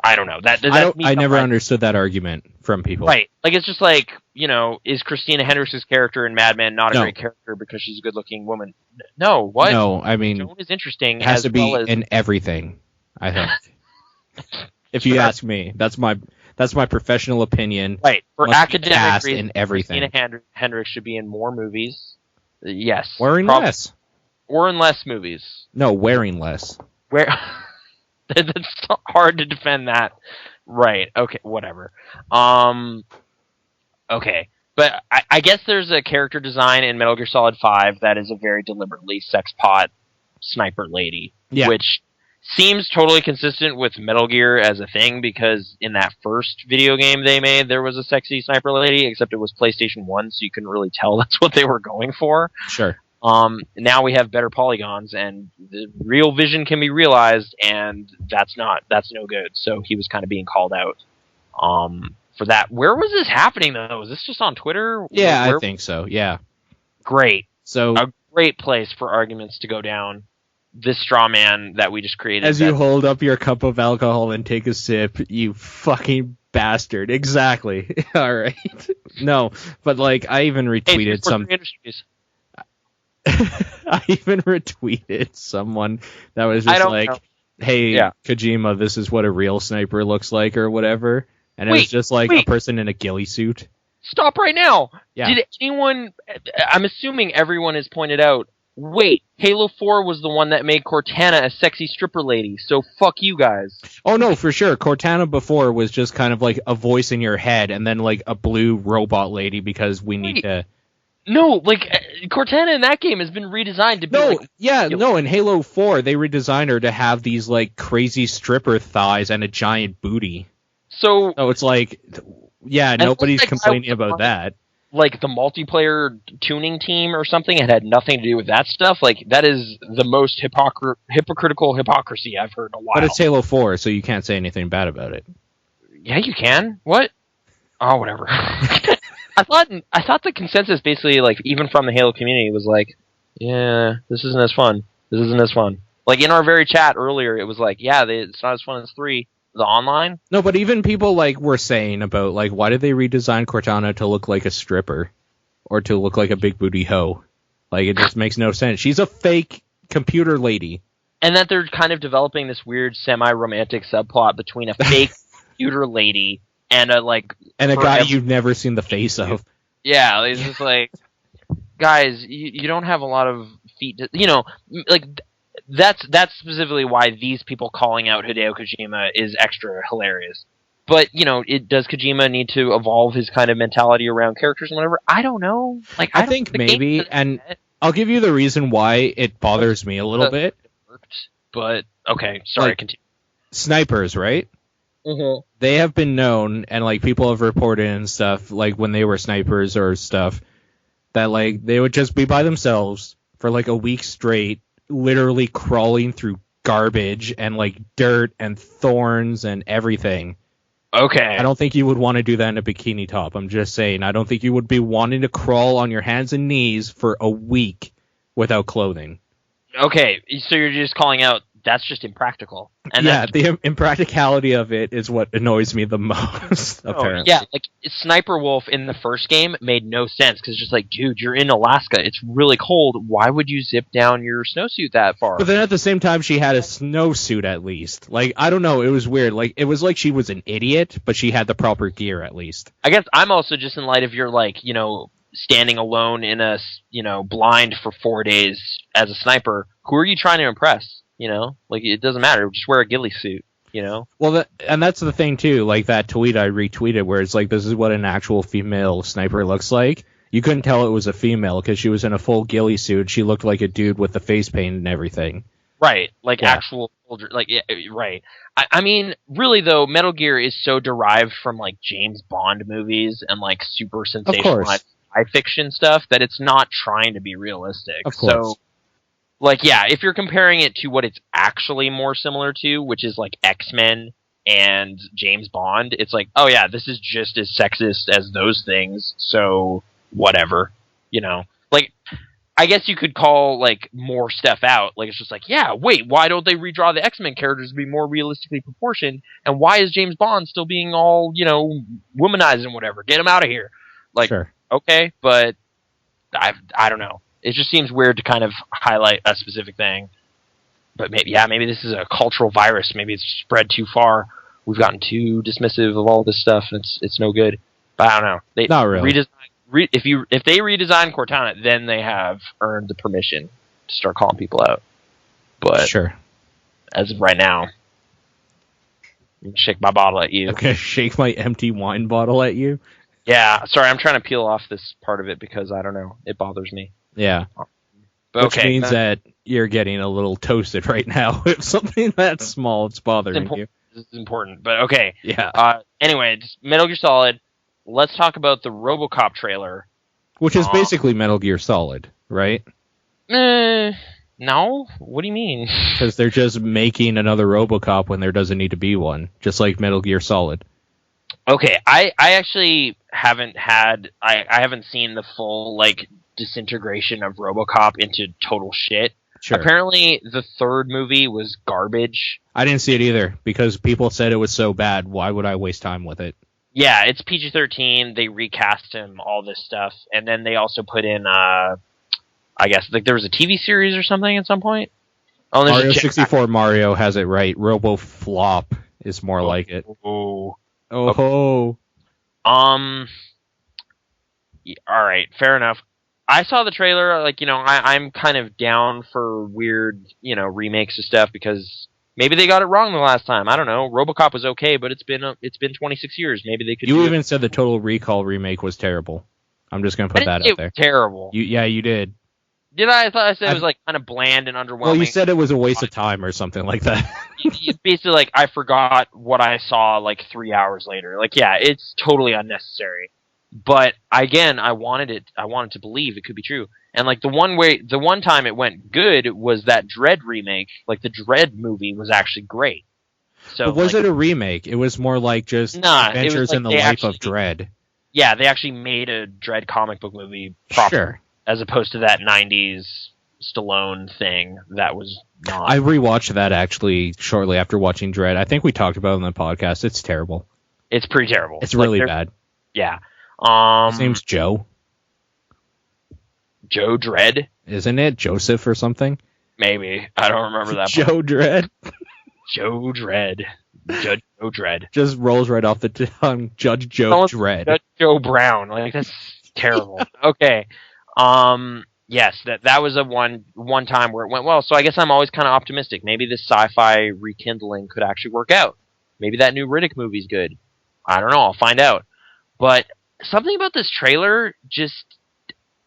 I don't know. I never understood that argument from people. Right. Like, it's just like, is Christina Hendricks' character in Mad Men not a great character because she's a good-looking woman? No, what? No, I mean, Joan is interesting. It has to be in everything, I think. If you ask me, that's my professional opinion. Right. For academic reasons, in everything. Christina Hendricks should be in more movies. Yes. Wearing less. Or in less movies. No, wearing less. That's hard to defend that. Right. Okay, whatever. Okay. But I guess there's a character design in Metal Gear Solid 5 that is a very deliberately sex pot sniper lady. Yeah. Which seems totally consistent with Metal Gear as a thing, because in that first video game they made, there was a sexy sniper lady, except it was PlayStation 1, so you couldn't really tell that's what they were going for. Sure. Now we have better polygons, and the real vision can be realized, and that's no good. So he was kind of being called out for that. Where was this happening, though? Was this just on Twitter? Yeah, I think so, yeah. Great. So a great place for arguments to go down. This straw man that we just created. As you hold up your cup of alcohol and take a sip, you fucking bastard. Exactly. All right. No, but like I even retweeted I even retweeted someone that was just like, "Hey, Kojima, this is what a real sniper looks like," or whatever, and it was just like a person in a ghillie suit. Stop right now. Yeah. Did anyone? I'm assuming everyone has pointed out. Wait, Halo 4 was the one that made Cortana a sexy stripper lady, so fuck you guys. Oh no, for sure. Cortana before was just kind of like a voice in your head, and then like a blue robot lady because we need to... No, like, Cortana in that game has been redesigned to be No, in Halo 4, they redesigned her to have these like crazy stripper thighs and a giant booty. So it's like, yeah, nobody's complaining about that. Like the multiplayer tuning team or something, it had nothing to do with that stuff. Like, that is the most hypocritical hypocrisy I've heard in a while. But it's Halo 4, so you can't say anything bad about it. Yeah, you can. What? Oh, whatever. I thought the consensus basically, like, even from the Halo community, was like, yeah, this isn't as fun. This isn't as fun. Like, in our very chat earlier, it was like, yeah, it's not as fun as 3. The online? No, but even people like were saying about like, why did they redesign Cortana to look like a stripper or to look like a big booty hoe? Like, it just makes no sense. She's a fake computer lady. And that they're kind of developing this weird semi-romantic subplot between a fake computer lady and a guy you've never seen the face of. Yeah, it's just like, guys, you don't have a lot of feet to, like. That's specifically why these people calling out Hideo Kojima is extra hilarious. But, does Kojima need to evolve his kind of mentality around characters and whatever? I don't know. Like, I think maybe, and I'll give you the reason why it bothers me a little bit. But, okay, sorry, continue. Snipers, right? Mm-hmm. They have been known, and, like, people have reported and stuff, like, when they were snipers or stuff, that, like, they would just be by themselves for, like, a week straight, literally crawling through garbage and like dirt and thorns and everything. Okay. I don't think you would want to do that in a bikini top. I'm just saying. I don't think you would be wanting to crawl on your hands and knees for a week without clothing. Okay, so you're just calling out that's just impractical. And yeah, the impracticality of it is what annoys me the most, apparently. Yeah, like, Sniper Wolf in the first game made no sense, because it's just like, dude, you're in Alaska, it's really cold, why would you zip down your snowsuit that far? But then at the same time, she had a snowsuit at least. Like, I don't know, it was weird. Like, it was like she was an idiot, but she had the proper gear at least. I guess I'm also just in light of your, like, you know, standing alone in a, you know, blind for 4 days as a sniper, who are you trying to impress? You know, like, it doesn't matter. Just wear a ghillie suit, you know? Well, and that's the thing, too. Like, that tweet I retweeted where it's like, this is what an actual female sniper looks like. You couldn't tell it was a female because she was in a full ghillie suit. She looked like a dude with the face paint and everything. Right. Like, actual soldier. Like, yeah, right. I mean, really, though, Metal Gear is so derived from, like, James Bond movies and, like, super sensationalized fiction stuff that it's not trying to be realistic. Of course. So, like, yeah, if you're comparing it to what it's actually more similar to, which is like X-Men and James Bond, it's like, oh yeah, this is just as sexist as those things, so whatever, you know? Like, I guess you could call, like, more stuff out. Like, it's just like, yeah, wait, why don't they redraw the X-Men characters to be more realistically proportioned? And why is James Bond still being all, you know, womanized and whatever? Get him out of here. Like, sure. Okay, but I don't know. It just seems weird to kind of highlight a specific thing. But maybe this is a cultural virus. Maybe it's spread too far. We've gotten too dismissive of all this stuff, and it's no good. But I don't know. They Not really. If they redesign Cortana, then they have earned the permission to start calling people out. But sure. As of right now, I'm gonna shake my bottle at you. Okay, shake my empty wine bottle at you? Yeah, sorry, I'm trying to peel off this part of it because, I don't know, it bothers me. Yeah. But which means that you're getting a little toasted right now. If something that small, it's bothering you. This is important, but okay. Yeah. Anyway, just Metal Gear Solid. Let's talk about the RoboCop trailer. Which is basically Metal Gear Solid, right? No? What do you mean? Because they're just making another RoboCop when there doesn't need to be one, just like Metal Gear Solid. Okay, I actually haven't I haven't seen the full, like, disintegration of RoboCop into total shit. Sure. Apparently, the third movie was garbage. I didn't see it either, because people said it was so bad. Why would I waste time with it? Yeah, it's PG-13. They recast him, all this stuff. And then they also put in, I guess, like, there was a TV series or something at some point. Oh, Mario 64 Mario has it right. RoboFlop is more like it. Oh. Oh. All right, fair enough. I saw the trailer, like, you know, I'm kind of down for weird, you know, remakes of stuff because maybe they got it wrong the last time. I don't know. RoboCop was okay, but it's been 26 years. Maybe they could. You even said the Total Recall remake was terrible. I'm just gonna put that out there. Terrible. You did. Did I? I thought I said it was like kind of bland and underwhelming. Well, you said it was a waste of time or something like that. Basically, like, I forgot what I saw like 3 hours later. Like, yeah, it's totally unnecessary. But again, I wanted to believe it could be true. And like the one time it went good was that Dredd remake. Like, the Dredd movie was actually great. So but was it a remake? It was more like just adventures in the life of Dredd. Yeah, they actually made a Dredd comic book movie proper. Sure. As opposed to that 90s Stallone thing that was not. I rewatched that actually shortly after watching Dredd. I think we talked about it on the podcast. It's terrible. It's pretty terrible. It's really bad. Yeah. His name's Joe. Joe Dredd? Isn't it? Joseph or something? Maybe. I don't remember that Joe Dredd? Joe Dredd. Judge Joe Dredd. Just rolls right off the tongue. Judge Joe Dredd. Judge Joe Brown. Like, that's terrible. Okay. Yes, that was a one time where it went well. So I guess I'm always kind of optimistic. Maybe this sci-fi rekindling could actually work out. Maybe that new Riddick movie's good. I don't know. I'll find out. But something about this trailer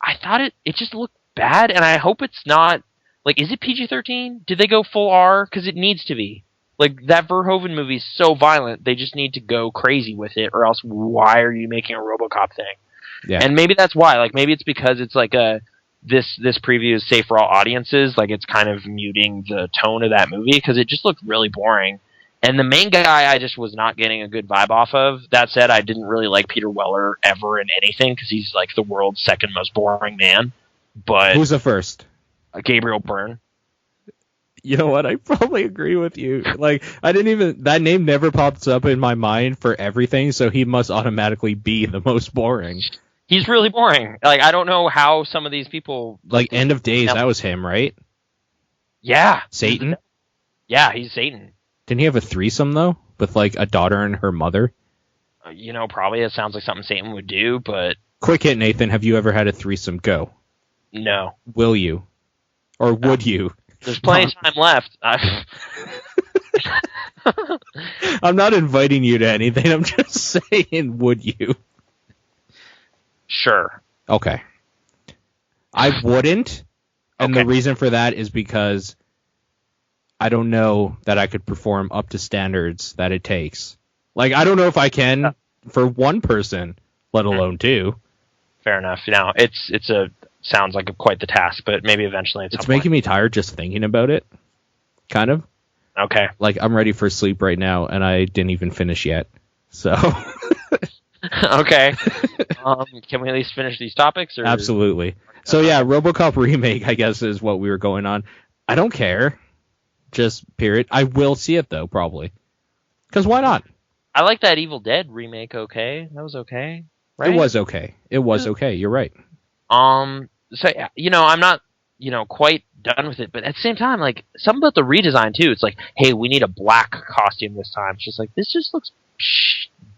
I thought it just looked bad, and I hope it's not. Like, is it PG-13? Did they go full R? Because it needs to be. Like, that Verhoeven movie's so violent, they just need to go crazy with it, or else why are you making a RoboCop thing? Yeah. And maybe that's why. Like, maybe it's because it's like this preview is safe for all audiences. Like, it's kind of muting the tone of that movie because it just looked really boring. And the main guy I just was not getting a good vibe off of. That said, I didn't really like Peter Weller ever in anything because he's like the world's second most boring man. But who's the first? Gabriel Byrne. You know what? I probably agree with you. Like, that name never pops up in my mind for everything, so he must automatically be the most boring. He's really boring. Like, I don't know how some of these people... Like, End of Days, that was him, right? Yeah. Satan? Yeah, he's Satan. Didn't he have a threesome, though? With, like, a daughter and her mother? Probably it sounds like something Satan would do, but... Quick hit, Nathan. Have you ever had a threesome? Go. No. Will you? Or would you? There's plenty of time left. I'm not inviting you to anything. I'm just saying, would you? Sure. Okay. I wouldn't. And the reason for that is because I don't know that I could perform up to standards that it takes. Like, I don't know if I can for one person, let alone two. Fair enough. Now, sounds like quite the task, but maybe eventually it's making me tired just thinking about it. Kind of. Okay. Like, I'm ready for sleep right now, and I didn't even finish yet. So. Okay. Can we at least finish these topics? Or... Absolutely. So, yeah, RoboCop remake, I guess, is what we were going on. I don't care. Just, period. I will see it, though, probably. Because why not? I like that Evil Dead remake, okay. That was okay, right? It was okay. It was okay. You're right. So, I'm not, quite done with it, but at the same time, like, something about the redesign, too. It's like, hey, we need a black costume this time. It's just like, this just looks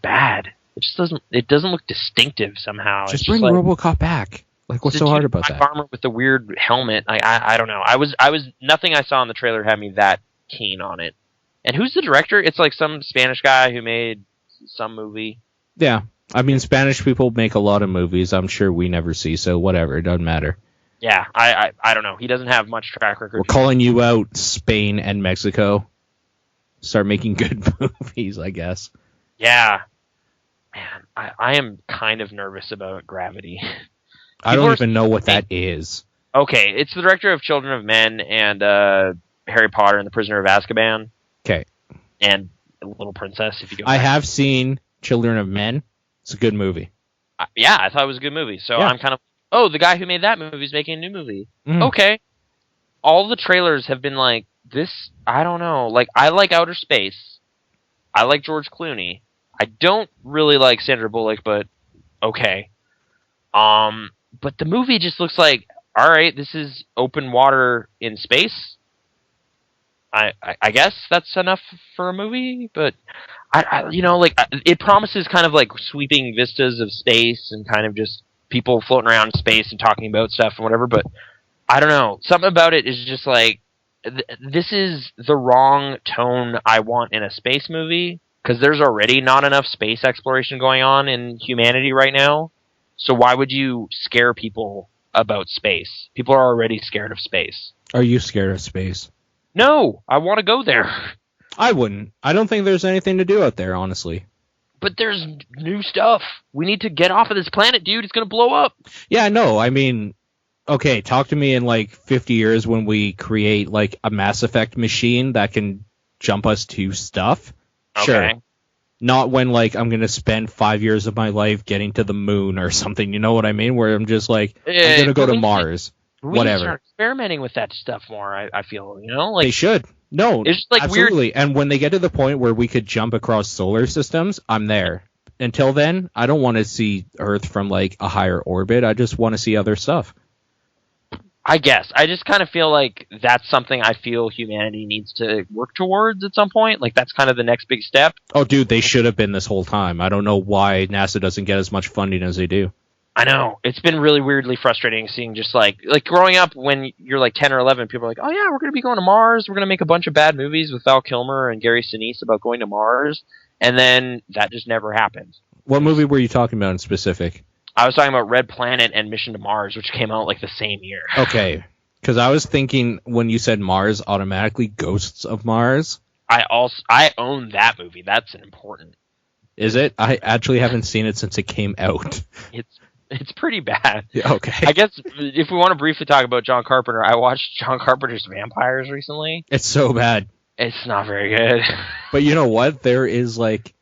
bad. It doesn't look distinctive somehow. Just bring RoboCop back. Like, what's so hard about that? Armor with the weird helmet. I don't know. I was nothing I saw in the trailer had me that keen on it. And who's the director? It's like some Spanish guy who made some movie. Yeah. I mean, Spanish people make a lot of movies I'm sure we never see, so whatever. It doesn't matter. Yeah, I don't know. He doesn't have much track record. We're calling you out, Spain and Mexico. Start making good movies, I guess. Yeah. Man, I am kind of nervous about Gravity. I don't even know what that is. Okay, it's the director of Children of Men and Harry Potter and the Prisoner of Azkaban. Okay. And Little Princess, if you go I have seen Children of Men. It's a good movie. Yeah, I thought it was a good movie. So I'm kind of, the guy who made that movie is making a new movie. Mm. Okay. All the trailers have been like, this, I don't know. Like, I like Outer Space. I like George Clooney. I don't really like Sandra Bullock, but okay. But the movie just looks like, all right, this is open water in space. I guess that's enough for a movie, but it promises kind of like sweeping vistas of space and kind of just people floating around in space and talking about stuff and whatever, but I don't know. Something about it is just like, this is the wrong tone I want in a space movie, because there's already not enough space exploration going on in humanity right now. So why would you scare people about space? People are already scared of space. Are you scared of space? No, I want to go there. I wouldn't. I don't think there's anything to do out there, honestly. But there's new stuff. We need to get off of this planet, dude. It's going to blow up. Yeah, no, I mean, okay, talk to me in like 50 years when we create like a Mass Effect machine that can jump us to stuff. Okay. Sure. Not when like I'm going to spend 5 years of my life getting to the moon or something. You know what I mean? Where I'm just like, I'm going to go to Mars. We whatever. Start experimenting with that stuff more, I feel, like... They should. No, it's just like absolutely. Weird... And when they get to the point where we could jump across solar systems, I'm there. Until then, I don't want to see Earth from like a higher orbit. I just want to see other stuff. I guess. I just kind of feel like that's something I feel humanity needs to work towards at some point. Like, that's kind of the next big step. Oh, dude, they should have been this whole time. I don't know why NASA doesn't get as much funding as they do. I know. It's been really weirdly frustrating seeing just like growing up when you're like 10 or 11, people are like, oh yeah, we're going to be going to Mars. We're going to make a bunch of bad movies with Val Kilmer and Gary Sinise about going to Mars. And then that just never happened. What movie were you talking about in specific? I was talking about Red Planet and Mission to Mars, which came out like the same year. Okay. Because I was thinking when you said Mars, automatically Ghosts of Mars. I own that movie. That's an important. Is it? I actually haven't seen it since it came out. It's pretty bad. Okay. I guess if we want to briefly talk about John Carpenter, I watched John Carpenter's Vampires recently. It's so bad. It's not very good. But you know what? There is like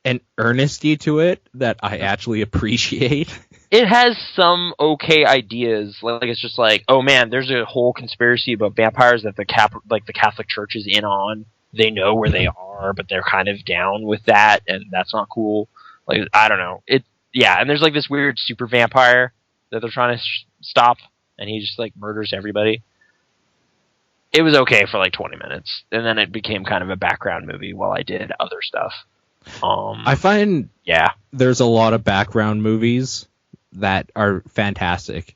an earnesty to it that I actually appreciate. It has some okay ideas. Like it's just like, oh man, there's a whole conspiracy about vampires that the Catholic Church is in on. They know where they are, but they're kind of down with that, and that's not cool. Like I don't know. And there's like this weird super vampire that they're trying to stop, and he just like murders everybody. It was okay for like 20 minutes, and then it became kind of a background movie while I did other stuff. I find there's a lot of background movies that are fantastic.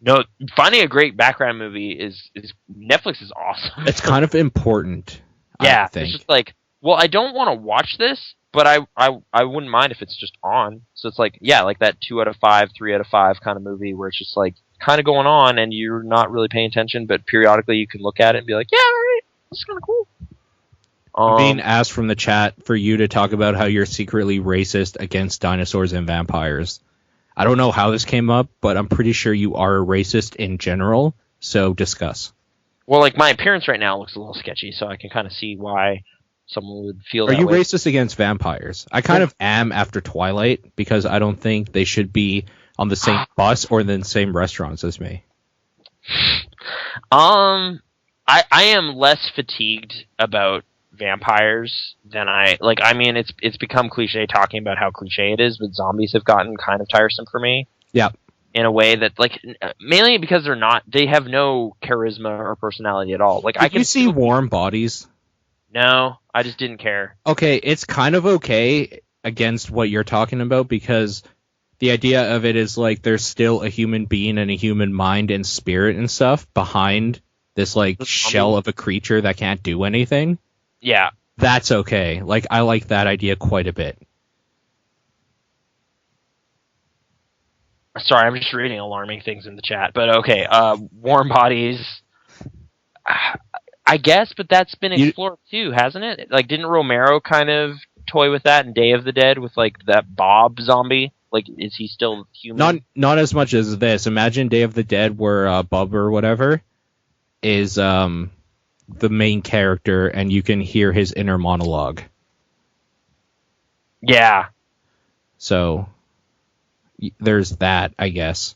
No, finding a great background movie is Netflix is awesome. It's kind of important. Yeah, I think. It's just like, well, I don't want to watch this, but I wouldn't mind if it's just on. So it's like, yeah, like that 2 out of 5, 3 out of 5 kind of movie where it's just like kind of going on and you're not really paying attention, but periodically you can look at it and be like, yeah, all right, this is kind of cool. I'm being asked from the chat for you to talk about how you're secretly racist against dinosaurs and vampires. I don't know how this came up, but I'm pretty sure you are a racist in general, so discuss. Well, like, my appearance right now looks a little sketchy, so I can kind of see why someone would feel that way. Are you racist against vampires? I kind of am after Twilight, because I don't think they should be on the same bus or in the same restaurants as me. I am less fatigued about vampires than I mean, it's become cliche talking about how cliche it is, but zombies have gotten kind of tiresome for me. Yeah. In a way that, like, mainly because they have no charisma or personality at all. Like, Did you see Warm Bodies? No, I just didn't care. Okay, it's kind of okay against what you're talking about because the idea of it is like there's still a human being and a human mind and spirit and stuff behind this like shell of a creature that can't do anything. Yeah. That's okay. Like, I like that idea quite a bit. Sorry, I'm just reading alarming things in the chat. But okay, Warm Bodies, I guess, but that's been explored too, hasn't it? Like, didn't Romero kind of toy with that in Day of the Dead with, like, that Bob zombie? Like, is he still human? Not as much as this. Imagine Day of the Dead where Bub or whatever is the main character, and you can hear his inner monologue. Yeah. So there's that, I guess.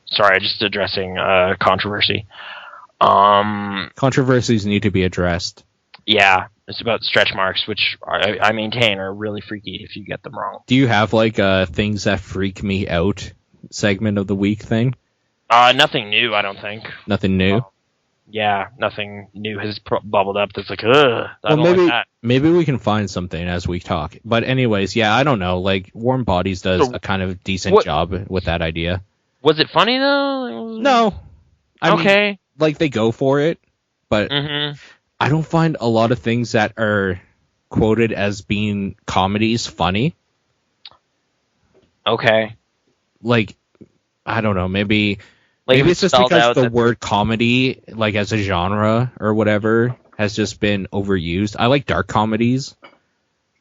Sorry, just addressing controversy. Controversies need to be addressed. Yeah, it's about stretch marks, which I maintain are really freaky if you get them wrong. Do you have, like, things that freak me out segment of the week thing? Nothing new, I don't think. Nothing new? Yeah, nothing new has bubbled up that's like, ugh, I don't like that. Maybe we can find something as we talk. But anyways, yeah, I don't know. Like, Warm Bodies does a kind of decent job with that idea. Was it funny, though? No. I mean, like, they go for it, but I don't find a lot of things that are quoted as being comedies funny. Okay. Like, I don't know, maybe it's just because the word comedy, like, as a genre or whatever, has just been overused. I like dark comedies,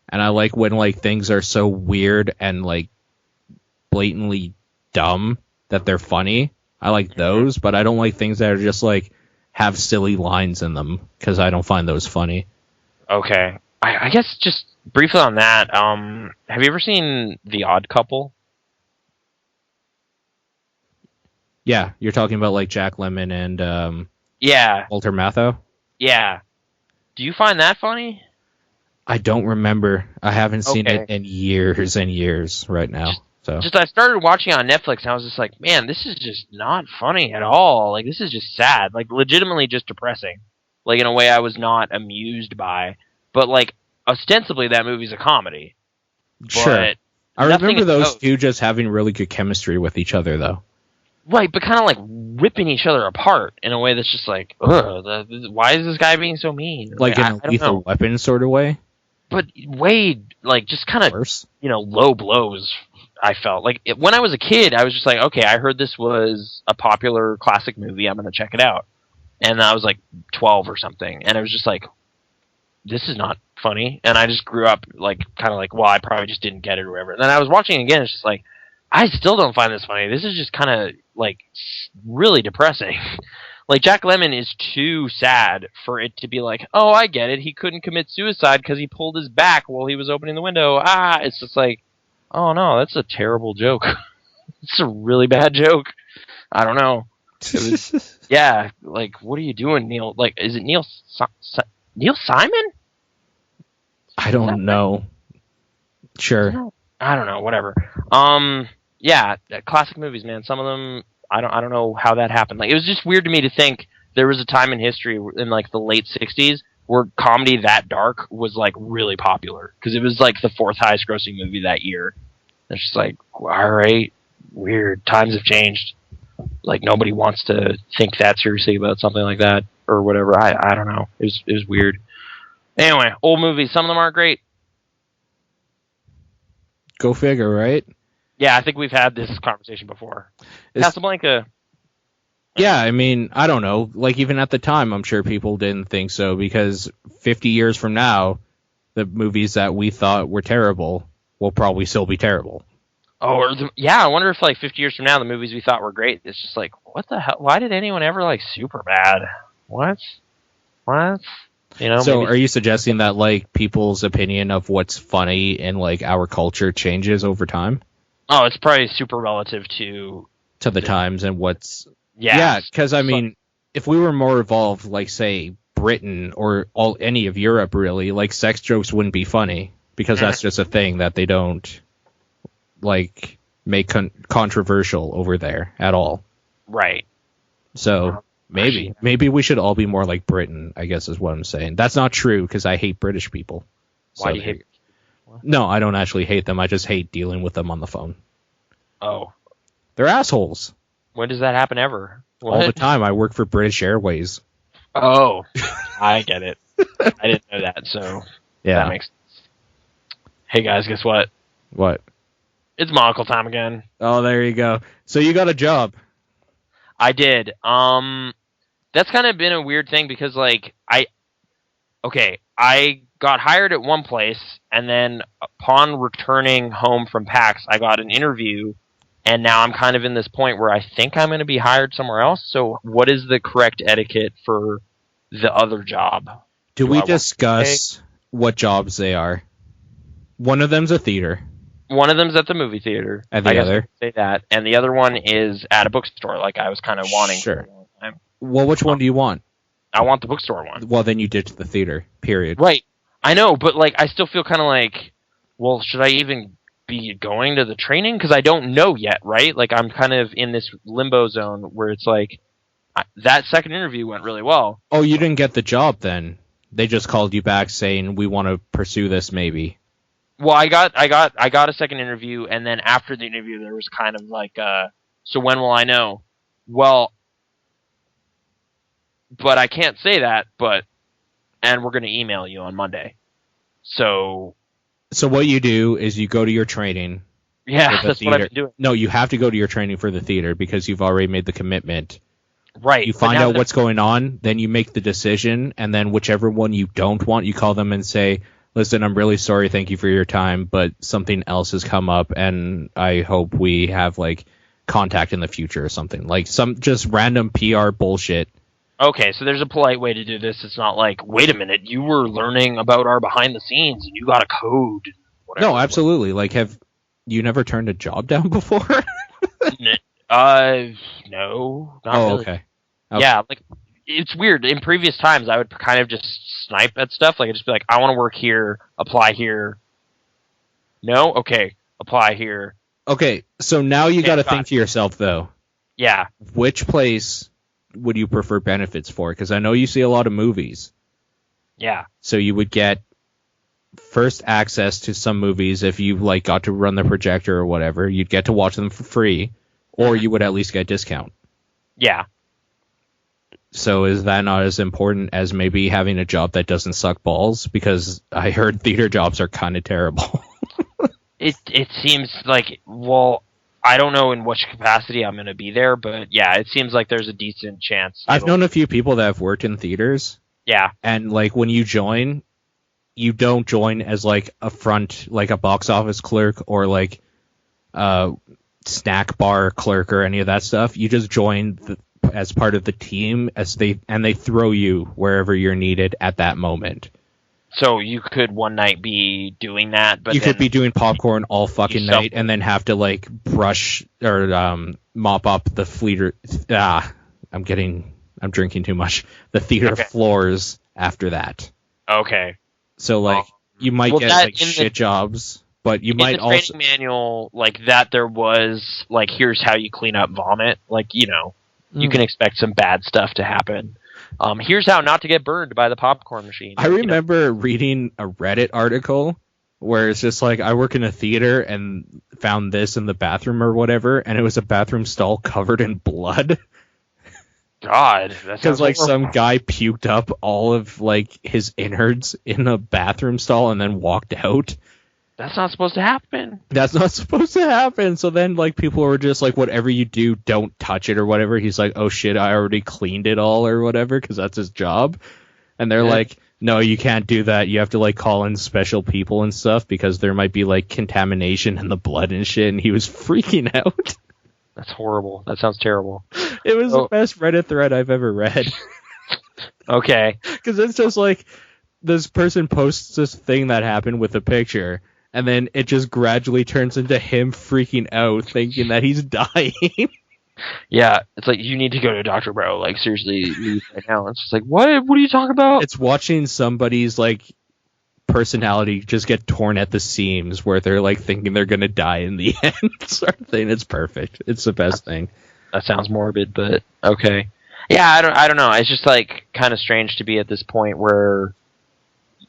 and I like when, like, things are so weird and, like, blatantly dumb that they're funny. I like those, but I don't like things that are just, like, have silly lines in them, because I don't find those funny. Okay. I guess just briefly on that, have you ever seen The Odd Couple? Yeah, you're talking about, like, Jack Lemmon and Walter Matthau? Yeah. Do you find that funny? I don't remember. I haven't seen it in years and years right now. Just I started watching on Netflix, and I was just like, man, this is just not funny at all. Like, this is just sad. Like, legitimately just depressing. Like, in a way I was not amused by. But, like, ostensibly that movie's a comedy. Sure. I remember those two just having really good chemistry with each other, though. Right, but kind of like ripping each other apart in a way that's just like, ugh, why is this guy being so mean? Like in a Lethal Weapon sort of way? But way, like, just kind of, low blows, I felt. Like, when I was a kid, I was just like, okay, I heard this was a popular classic movie, I'm going to check it out. And I was like 12 or something, and I was just like, this is not funny. And I just grew up, like, kind of like, well, I probably just didn't get it or whatever. And then I was watching it again, it's just like, I still don't find this funny. This is just kind of, like, really depressing. Like, Jack Lemmon is too sad for it to be like, oh, I get it. He couldn't commit suicide because he pulled his back while he was opening the window. It's just like, oh, no, that's a terrible joke. It's a really bad joke. I don't know. Yeah, like, what are you doing, Neil? Like, is it Neil Simon? I don't know. Sure. I don't know, whatever. Yeah, classic movies, man. Some of them, I don't know how that happened. Like, it was just weird to me to think there was a time in history in like the late 60s where comedy that dark was like really popular because it was like the fourth highest grossing movie that year. It's just like, all right, weird. Times have changed. Like, nobody wants to think that seriously about something like that or whatever. I don't know. It was weird. Anyway, old movies. Some of them aren't great. Go figure, right? Yeah, I think we've had this conversation before. Casablanca. Yeah, I mean, I don't know. Like, even at the time, I'm sure people didn't think so because 50 years from now, the movies that we thought were terrible will probably still be terrible. Oh, I wonder if like 50 years from now, the movies we thought were great, it's just like, what the hell? Why did anyone ever like Superbad? What? You know. So, are you suggesting that like people's opinion of what's funny in like our culture changes over time? Oh, it's probably super relative to the times and what's. Yeah, because I mean, if we were more evolved, like say Britain or any of Europe, really, like sex jokes wouldn't be funny because that's just a thing that they don't like make controversial over there at all. Right. So maybe we should all be more like Britain, I guess is what I'm saying. That's not true because I hate British people. Why do you hate? No, I don't actually hate them. I just hate dealing with them on the phone. Oh. They're assholes. When does that happen ever? What? All the time. I work for British Airways. Oh, I get it. I didn't know that, so yeah. That makes sense. Hey guys, guess what? What? It's monocle time again. Oh, there you go. So you got a job. I did. That's kind of been a weird thing because like I got hired at one place and then upon returning home from PAX, I got an interview and now I'm kind of in this point where I think I'm going to be hired somewhere else. So what is the correct etiquette for the other job? Do we discuss what jobs they are? One of them's a theater. One of them's at the movie theater. And the other? Say that. And the other one is at a bookstore, like I was kind of wanting. Sure. Well, which one do you want? I want the bookstore one. Well, then you ditch the theater, period. Right. I know, but like I still feel kind of like, well, should I even be going to the training? Because I don't know yet, right? Like I'm kind of in this limbo zone where it's like, that second interview went really well. Oh, you didn't get the job then? They just called you back saying, we want to pursue this maybe. Well, I got a second interview, and then after the interview, there was kind of like, so when will I know? Well, but I can't say that, and we're going to email you on Monday. So what you do is you go to your training. Yeah, that's what I've been doing. No, you have to go to your training for the theater because you've already made the commitment. Right. You find out what's going on, then you make the decision, and then whichever one you don't want, you call them and say, listen, I'm really sorry, thank you for your time, but something else has come up, and I hope we have, like, contact in the future or something. Like, some just random PR bullshit. Okay, so there's a polite way to do this. It's not like, wait a minute, you were learning about our behind the scenes, and you got a code. Whatever. No, absolutely. Like, have you never turned a job down before? No. Not really. Okay. Yeah, like, it's weird. In previous times, I would kind of just snipe at stuff. Like, I'd just be like, I want to work here, apply here. No? Okay, apply here. Okay, so now you got to think to yourself, though. Yeah. Which place would you prefer benefits for? Because I know you see a lot of movies. Yeah. So you would get first access to some movies if you, like, got to run the projector or whatever. You'd get to watch them for free, or you would at least get a discount. Yeah. So is that not as important as maybe having a job that doesn't suck balls? Because I heard theater jobs are kind of terrible. It seems like, well, I don't know in which capacity I'm going to be there, but yeah, it seems like there's a decent chance. I've known a few people that have worked in theaters. Yeah. And like when you join, you don't join as like a front, like a box office clerk or like a snack bar clerk or any of that stuff. You just join the as part of the team they throw you wherever you're needed at that moment. So you could one night be doing that, but you could be doing popcorn all fucking night and then have to like brush or mop up the I'm drinking too much. The theater floors after that. Okay. So like you might get like shit jobs, but you might also. In the training manual, like that, there was like, here's how you clean up vomit. Like, you know, you can expect some bad stuff to happen. Here's how not to get burned by the popcorn machine. I remember reading a Reddit article where it's just like, I work in a theater and found this in the bathroom or whatever, and it was a bathroom stall covered in blood. God, because like some guy puked up all of like his innards in a bathroom stall and then walked out. That's not supposed to happen. That's not supposed to happen. So then like people were just like, whatever you do, don't touch it or whatever. He's like, oh shit, I already cleaned it all or whatever, because that's his job. And they're like, no, you can't do that. You have to like call in special people and stuff because there might be like contamination in the blood and shit. And he was freaking out. That's horrible. That sounds terrible. It was the best Reddit thread I've ever read. Okay. Because it's just like, this person posts this thing that happened with a picture, and then it just gradually turns into him freaking out, thinking that he's dying. Yeah, it's like, you need to go to a doctor, bro. Like, seriously, leave right now. It's just like, what are you talking about? It's watching somebody's, like, personality just get torn at the seams where they're like thinking they're gonna die in the end sort of thing. It's perfect. It's the best thing. That sounds morbid, but okay. Yeah, I don't know. It's just like kind of strange to be at this point where,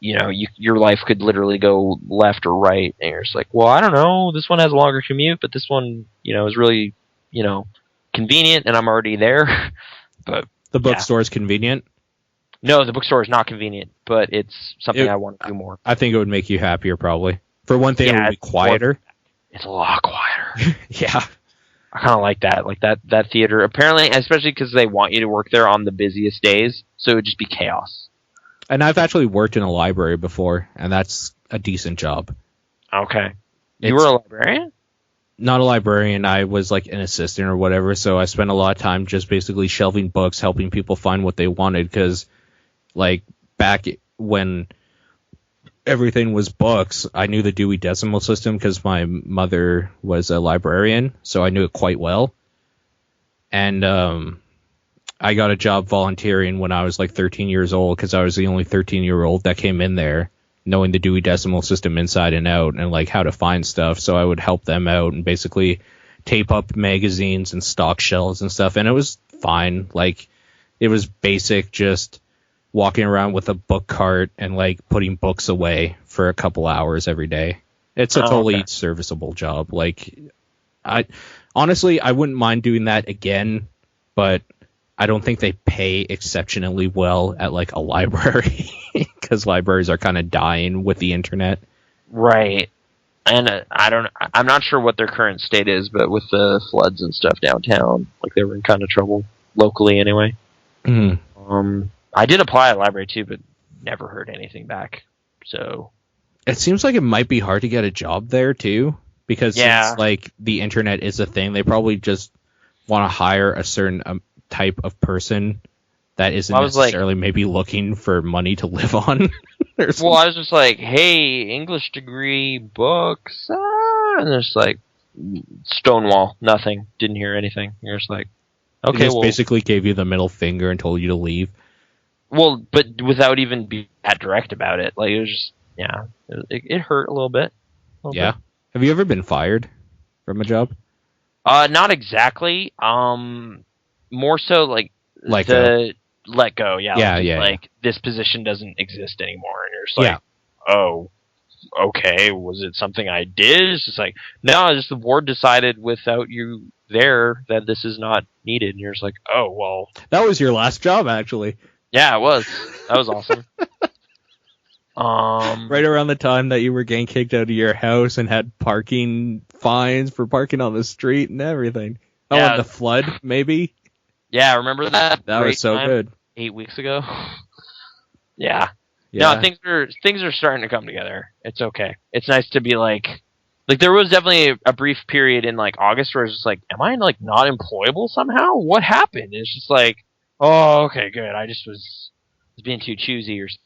you know, your life could literally go left or right, and you're just like, well, I don't know, this one has a longer commute, but this one, you know, is really, you know, convenient, and I'm already there. But the bookstore is convenient. No, the bookstore is not convenient, but it's something I want to do more. I think it would make you happier, probably. For one thing, it would be quieter. It's a lot quieter. Yeah. I kind of like that. Like that theater, apparently, especially because they want you to work there on the busiest days, so it would just be chaos. And I've actually worked in a library before, and that's a decent job. Okay. You were a librarian? Not a librarian. I was like an assistant or whatever, so I spent a lot of time just basically shelving books, helping people find what they wanted, because like back when everything was books, I knew the Dewey Decimal System because my mother was a librarian, so I knew it quite well. And I got a job volunteering when I was like 13 years old because I was the only 13-year-old that came in there knowing the Dewey Decimal System inside and out and like how to find stuff. So I would help them out and basically tape up magazines and stock shelves and stuff. And it was fine. Like, it was basic, just walking around with a book cart and like putting books away for a couple hours every day. It's a totally serviceable job. Like, I wouldn't mind doing that again, but I don't think they pay exceptionally well at like a library because libraries are kind of dying with the internet. Right. And I'm not sure what their current state is, but with the floods and stuff downtown, like they were in kind of trouble locally anyway. Mm-hmm. I did apply at a library too, but never heard anything back. So it seems like it might be hard to get a job there too, because since like the internet is a thing, they probably just want to hire a certain type of person that isn't necessarily maybe looking for money to live on. Well, I was just like, hey, English degree, books, and there's like stonewall, nothing, didn't hear anything. You're just like, okay, they just basically gave you the middle finger and told you to leave. Well, but without even being that direct about it. Like, it was just, it hurt a little bit. Have you ever been fired from a job? Not exactly. More so like let go. Yeah. Like, this position doesn't exist anymore. And you're just like, oh, okay. Was it something I did? It's just like, no, just the board decided without you there that this is not needed. And you're just like, oh, well. That was your last job, actually. Yeah, it was. That was awesome. Right around the time that you were getting kicked out of your house and had parking fines for parking on the street and everything. Oh, and the flood, maybe? Yeah, remember that? That was so good. 8 weeks ago. Yeah. No, things are starting to come together. It's okay. It's nice to be like, Like, there was definitely a brief period in, like, August where I was just like, am I, like, not employable somehow? What happened? And it's just like, oh, okay, good. I just was being too choosy or something.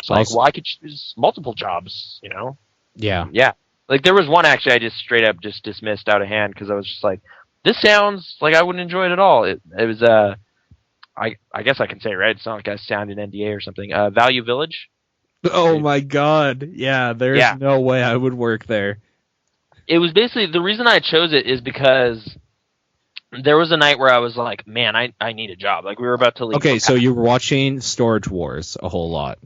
It's like, well, I could choose multiple jobs, you know? Yeah. Yeah. Like, there was one, actually, I just straight up just dismissed out of hand because I was just like, this sounds like I wouldn't enjoy it at all. It was, I guess I can say, right? It's not like I signed an NDA or something. Value Village. Oh my god. Yeah, there's no way I would work there. It was basically, the reason I chose it is because there was a night where I was like, man, I need a job. Like, we were about to leave. Okay, so you were watching Storage Wars a whole lot.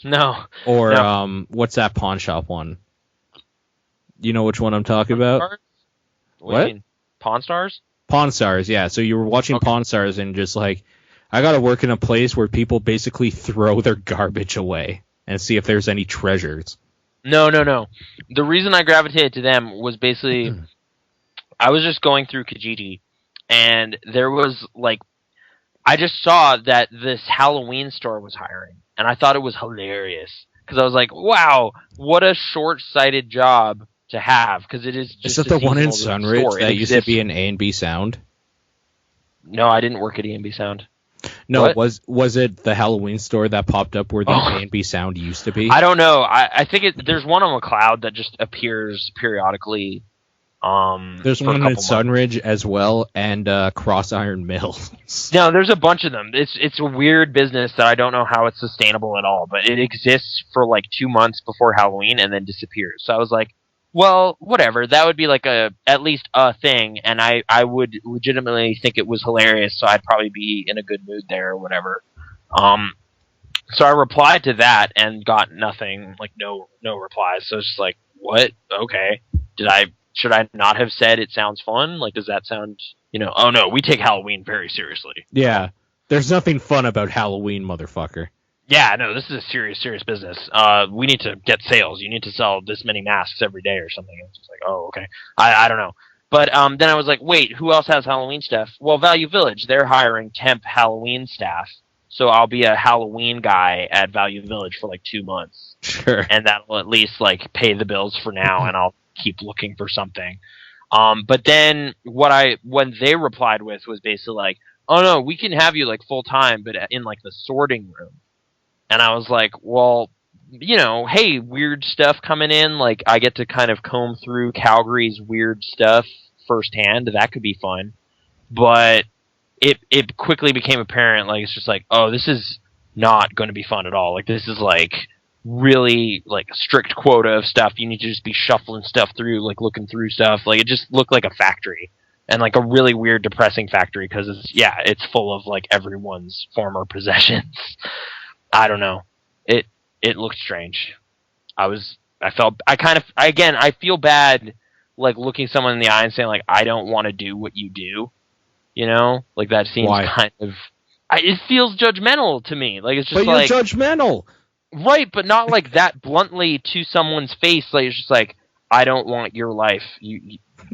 No. Or, what's that pawn shop one? You know which one I'm talking about? What? Do you mean? Pawn Stars? Pawn Stars, yeah. So you were watching Pawn Stars and just like, I gotta work in a place where people basically throw their garbage away and see if there's any treasures. No. The reason I gravitated to them was basically, I was just going through Kijiji, and there was, like, I just saw that this Halloween store was hiring, and I thought it was hilarious. Because I was like, wow, what a short-sighted job to have, because it is just... Is that the one in Sunridge that used to be an A&B Sound? No, I didn't work at A&B Sound. No, what? was it the Halloween store that popped up where the A&B Sound used to be? I don't know. I think there's one on McLeod that just appears periodically. There's one in Sunridge as well, and Cross Iron Mills. No, there's a bunch of them. It's a weird business that I don't know how it's sustainable at all, but it exists for like 2 months before Halloween and then disappears. So I was like, well, whatever. That would be like at least a thing, and I would legitimately think it was hilarious, so I'd probably be in a good mood there or whatever. So I replied to that and got nothing, like no replies. So it's just like, what? Okay. Should I not have said it sounds fun? Like, does that sound, oh no, we take Halloween very seriously. Yeah. There's nothing fun about Halloween, motherfucker. Yeah, no, this is a serious business. We need to get sales. You need to sell this many masks every day or something. It's just like, oh, okay. I don't know. But then I was like, wait, who else has Halloween stuff? Well, Value Village, they're hiring temp Halloween staff. So I'll be a Halloween guy at Value Village for like 2 months. Sure. And that'll at least like pay the bills for now, and I'll keep looking for something. But then when they replied with was basically like, oh no, we can have you like full time, but in like the sorting room. And I was like, well, hey, weird stuff coming in. Like, I get to kind of comb through Calgary's weird stuff firsthand. That could be fun. But it quickly became apparent, like, it's just like, oh, this is not going to be fun at all. Like, this is like really like a strict quota of stuff. You need to just be shuffling stuff through, like looking through stuff. Like, it just looked like a factory. And like a really weird, depressing factory because it's full of like everyone's former possessions. I don't know. It looked strange. I feel bad, like looking someone in the eye and saying like, I don't want to do what you do. Like that seems kind of. It feels judgmental to me. Like it's just. But you're judgmental, right? But not like that bluntly to someone's face. Like it's just like, I don't want your life.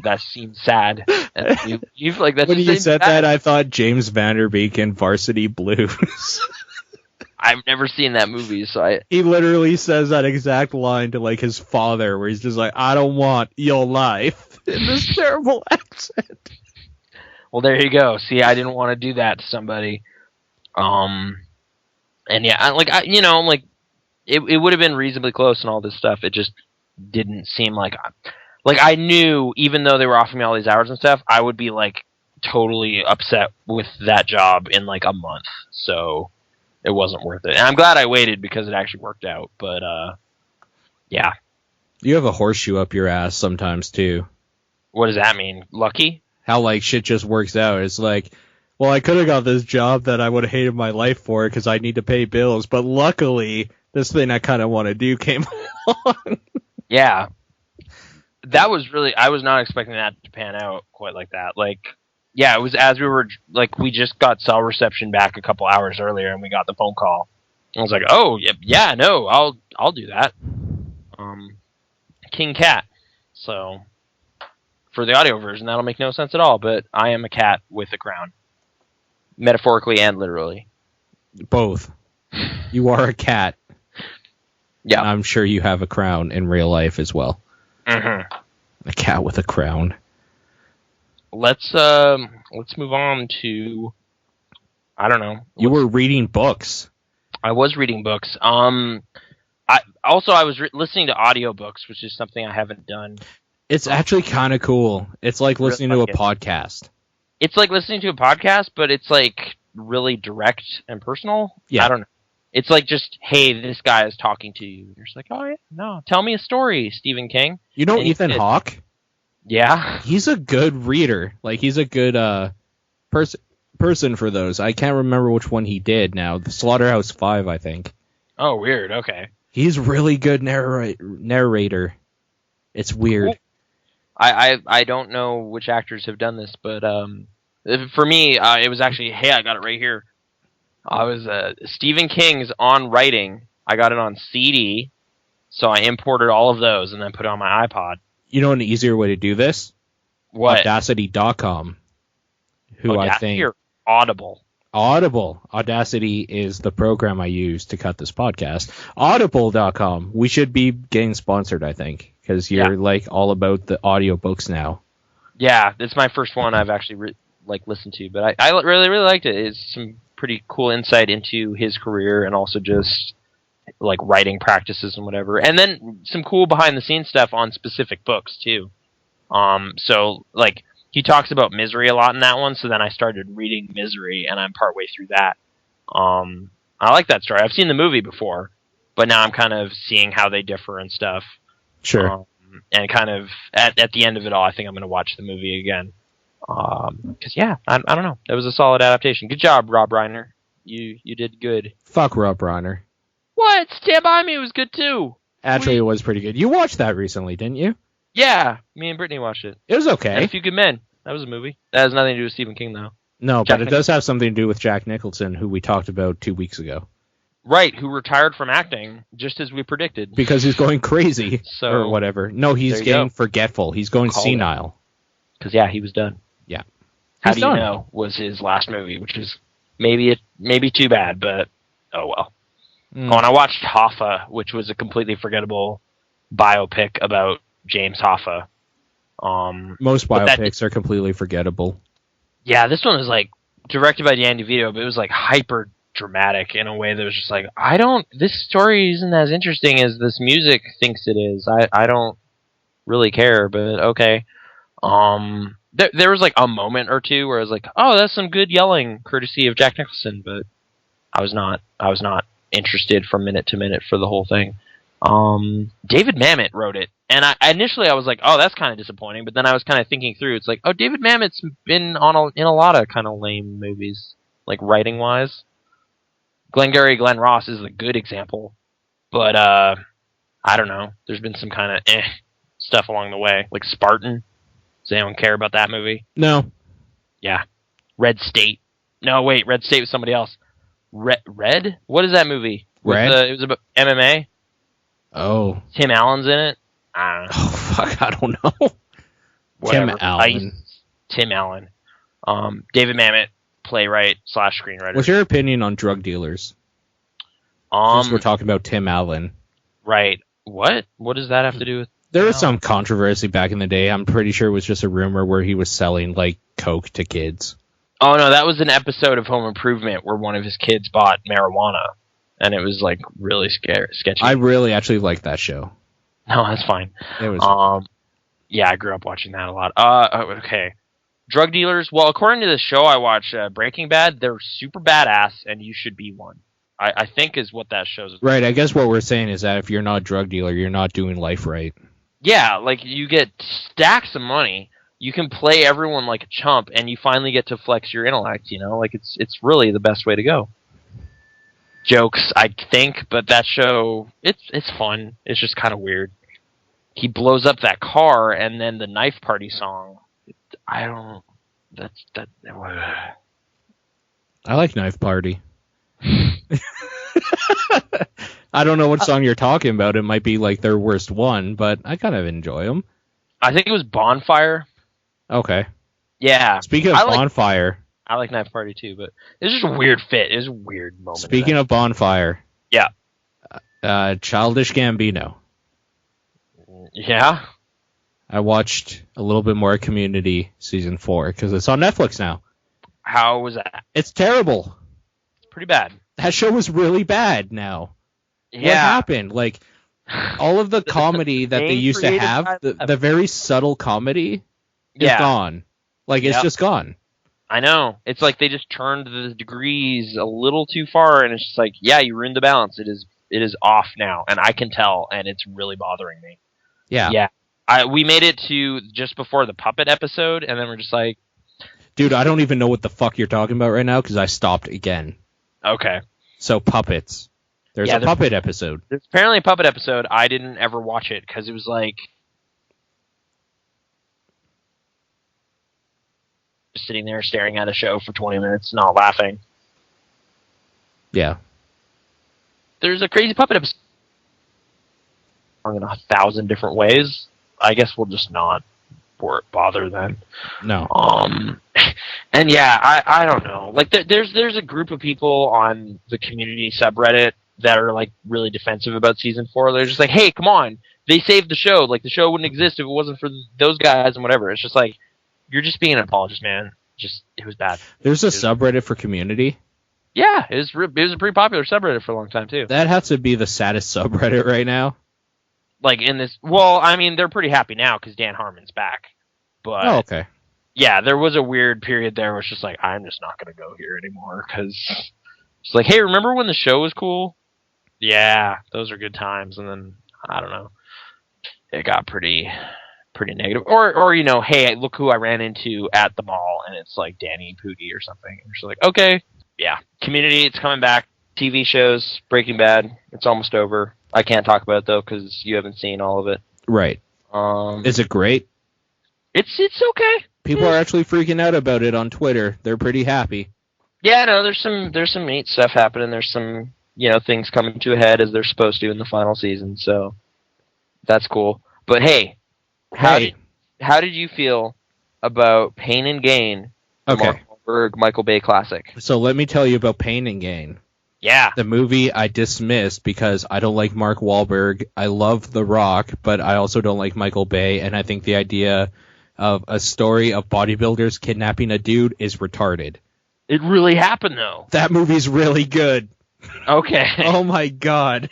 That seems sad. You've like that. When you said that, I thought James Vanderbeek in Varsity Blues. I've never seen that movie, so He literally says that exact line to like his father, where he's just like, "I don't want your life," in this terrible accent. Well, there you go. See, I didn't want to do that to somebody. And yeah, it would have been reasonably close and all this stuff. It just didn't seem like I knew, even though they were offering me all these hours and stuff, I would be like totally upset with that job in like a month. So it wasn't worth it. And I'm glad I waited because it actually worked out. But yeah. You have a horseshoe up your ass sometimes too. What does that mean? Lucky? How like shit just works out. It's like, well, I could have got this job that I would have hated my life for because I need to pay bills, but luckily this thing I kind of want to do came along. Yeah. That was really, I was not expecting that to pan out quite like that. Like, yeah, it was as we were, like, we just got cell reception back a couple hours earlier and we got the phone call. I was like, oh, yeah, no, I'll do that. King Cat. So, for the audio version, that'll make no sense at all, but I am a cat with a crown. Metaphorically and literally. Both. You are a cat Yeah. I'm sure you have a crown in real life as well. Mm-hmm. A cat with a crown. Let's move on to, I don't know. You were reading books. I was reading books. I was listening to audiobooks, which is something I haven't done. It's actually kind of cool. It's like listening to a podcast. It's like listening to a podcast, but it's like really direct and personal. Yeah. I don't know. It's like just, hey, this guy is talking to you. You're just like, oh, yeah, no, tell me a story, Stephen King. You know Ethan Hawke? Yeah. He's a good reader. Like, he's a good person for those. I can't remember which one he did now. The Slaughterhouse-5, I think. Oh, weird. Okay. He's really good narrator. It's weird. Cool. I don't know which actors have done this, but for me, it was actually, hey, I got it right here. I was Stephen King's On Writing. I got it on CD, so I imported all of those and then put it on my iPod. You know an easier way to do this? What? Audacity.com. Audacity, I think. Or Audible? Audible. Audacity is the program I use to cut this podcast. Audible.com. We should be getting sponsored, I think, because you're like all about the audiobooks now. Yeah, it's my first one I've actually listened to, but I really, really liked it. It's some pretty cool insight into his career and also just like writing practices and whatever. And then some cool behind the scenes stuff on specific books too. So like he talks about Misery a lot in that one, so then I started reading Misery and I'm partway through that. I like that story. I've seen the movie before, but now I'm kind of seeing how they differ and stuff. Sure. And kind of at the end of it all, I think I'm going to watch the movie again. Because I don't know, that was a solid adaptation. Good job, Rob Reiner. You did good. Fuck Rob Reiner. What? Stand By Me was good too. Actually, it was pretty good. You watched that recently, didn't you? Yeah, me and Brittany watched it. It was okay. And A Few Good Men. That was a movie. That has nothing to do with Stephen King, though. No, but it does have something to do with Jack Nicholson, who we talked about 2 weeks ago. Right, who retired from acting, just as we predicted. Because he's going crazy, or whatever. No, he's getting forgetful. He's going senile. Because, he was done. Yeah. How Do You Know was his last movie, which is maybe too bad, but oh well. Oh, and I watched Hoffa, which was a completely forgettable biopic about James Hoffa. Most biopics are completely forgettable. Yeah, this one was like directed by Danny DeVito, but it was like hyper dramatic in a way that was just like, this story isn't as interesting as this music thinks it is. I don't really care, but okay. There was like a moment or two where I was like, oh, that's some good yelling courtesy of Jack Nicholson, but I was not interested from minute to minute for the whole thing. David Mamet wrote it, and initially I was like, oh, that's kind of disappointing, but then I was kind of thinking through, it's like, oh, David Mamet's been in a lot of kind of lame movies, like writing wise. Glengarry Glen Ross is a good example, but I don't know, there's been some kind of stuff along the way, like Spartan. Does anyone care about that movie? No. Yeah. Red State. No, wait, Red State was somebody else. Red? What is that movie? Red? It was about MMA. Oh. Tim Allen's in it. I don't know. Oh, fuck, I don't know. Whatever. Tim Allen. David Mamet, playwright / screenwriter. What's your opinion on drug dealers? Since we're talking about Tim Allen. Right. What? What does that have to do with... There was some controversy back in the day. I'm pretty sure it was just a rumor where he was selling, like, coke to kids. Oh, no, that was an episode of Home Improvement where one of his kids bought marijuana, and it was, like, really sketchy. I really actually liked that show. No, that's fine. It was... yeah, I grew up watching that a lot. Okay. Drug dealers, well, according to the show I watched, Breaking Bad, they're super badass, and you should be one. I think is what that shows. Right, I guess what we're saying is that if you're not a drug dealer, you're not doing life right. Yeah, like, you get stacks of money, you can play everyone like a chump, and you finally get to flex your intellect, you know? Like, it's really the best way to go. Jokes, I think, but that show, it's fun. It's just kind of weird. He blows up that car, and then the Knife Party song, I like Knife Party. I don't know what song you're talking about. It might be like their worst one, but I kind of enjoy them. I think it was Bonfire. Okay. Yeah. Speaking of Bonfire. I like Knife Party too, but it's just a weird fit. It's a weird moment. Speaking of Bonfire. Yeah. Childish Gambino. Yeah? I watched a little bit more Community season 4 because it's on Netflix now. How was that? It's terrible. It's pretty bad. That show was really bad now. Yeah. What happened? Like, all of the comedy that they used to have, the very subtle comedy is gone. Like, it's just gone. I know. It's like they just turned the degrees a little too far, and it's just like, yeah, you ruined the balance. It is off now, and I can tell, and it's really bothering me. Yeah. Yeah. We made it to just before the puppet episode, and then we're just like... Dude, I don't even know what the fuck you're talking about right now, because I stopped again. Okay. So, puppets. There's a puppet episode. There's apparently a puppet episode. I didn't ever watch it, because it was like... just sitting there staring at a show for 20 minutes, not laughing. Yeah. There's a crazy puppet episode in 1,000 different ways. I guess we'll just not bother then. No. And yeah, I don't know. Like there's a group of people on the Community subreddit that are like really defensive about season 4. They're just like, hey, come on, they saved the show. Like the show wouldn't exist if it wasn't for those guys and whatever. It's just like, you're just being an apologist, man. It was bad. There's a subreddit for Community. Yeah, it was a pretty popular subreddit for a long time too. That has to be the saddest subreddit right now. Like in this, well, I mean, they're pretty happy now because Dan Harmon's back. But okay. Yeah, there was a weird period there where it's just like, I'm just not going to go here anymore because it's like, hey, remember when the show was cool? Yeah, those are good times. And then I don't know, it got pretty negative. Or you know, hey, look who I ran into at the mall, and it's like Danny Pudi or something. And it's like, okay, yeah, Community, it's coming back. TV shows, Breaking Bad, it's almost over. I can't talk about it though because you haven't seen all of it. Right. Is it great? It's okay. People are actually freaking out about it on Twitter. They're pretty happy. Yeah, no, there's some neat stuff happening. There's some, you know, things coming to a head as they're supposed to in the final season. So that's cool. But hey, how did you feel about Pain and Gain? Okay. Mark Wahlberg, Michael Bay classic. So let me tell you about Pain and Gain. Yeah. The movie I dismissed because I don't like Mark Wahlberg. I love The Rock, but I also don't like Michael Bay, and I think the idea of a story of bodybuilders kidnapping a dude is retarded. It really happened, though. That movie's really good. Okay. Oh my god.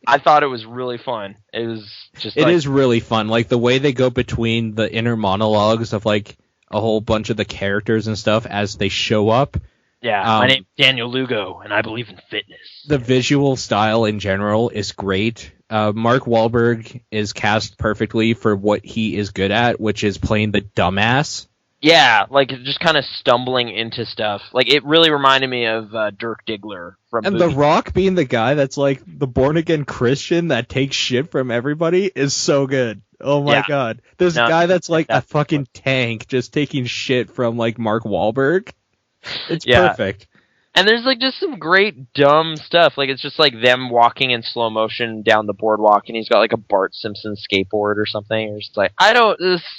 I thought it was really fun. It was just It is really fun. Like, the way they go between the inner monologues of, like, a whole bunch of the characters and stuff as they show up. Yeah, my name's Daniel Lugo, and I believe in fitness. The visual style in general is great. Mark Wahlberg is cast perfectly for what he is good at, which is playing the dumbass. Yeah, like just kind of stumbling into stuff. Like, it really reminded me of Dirk Diggler from And The Rock being the guy that's like the born-again Christian that takes shit from everybody is so good. Oh my god. This guy that's like a fucking tank just taking shit from like Mark Wahlberg. It's perfect. And there's like just some great dumb stuff. Like, it's just like them walking in slow motion down the boardwalk, and he's got like a Bart Simpson skateboard or something. Or just like,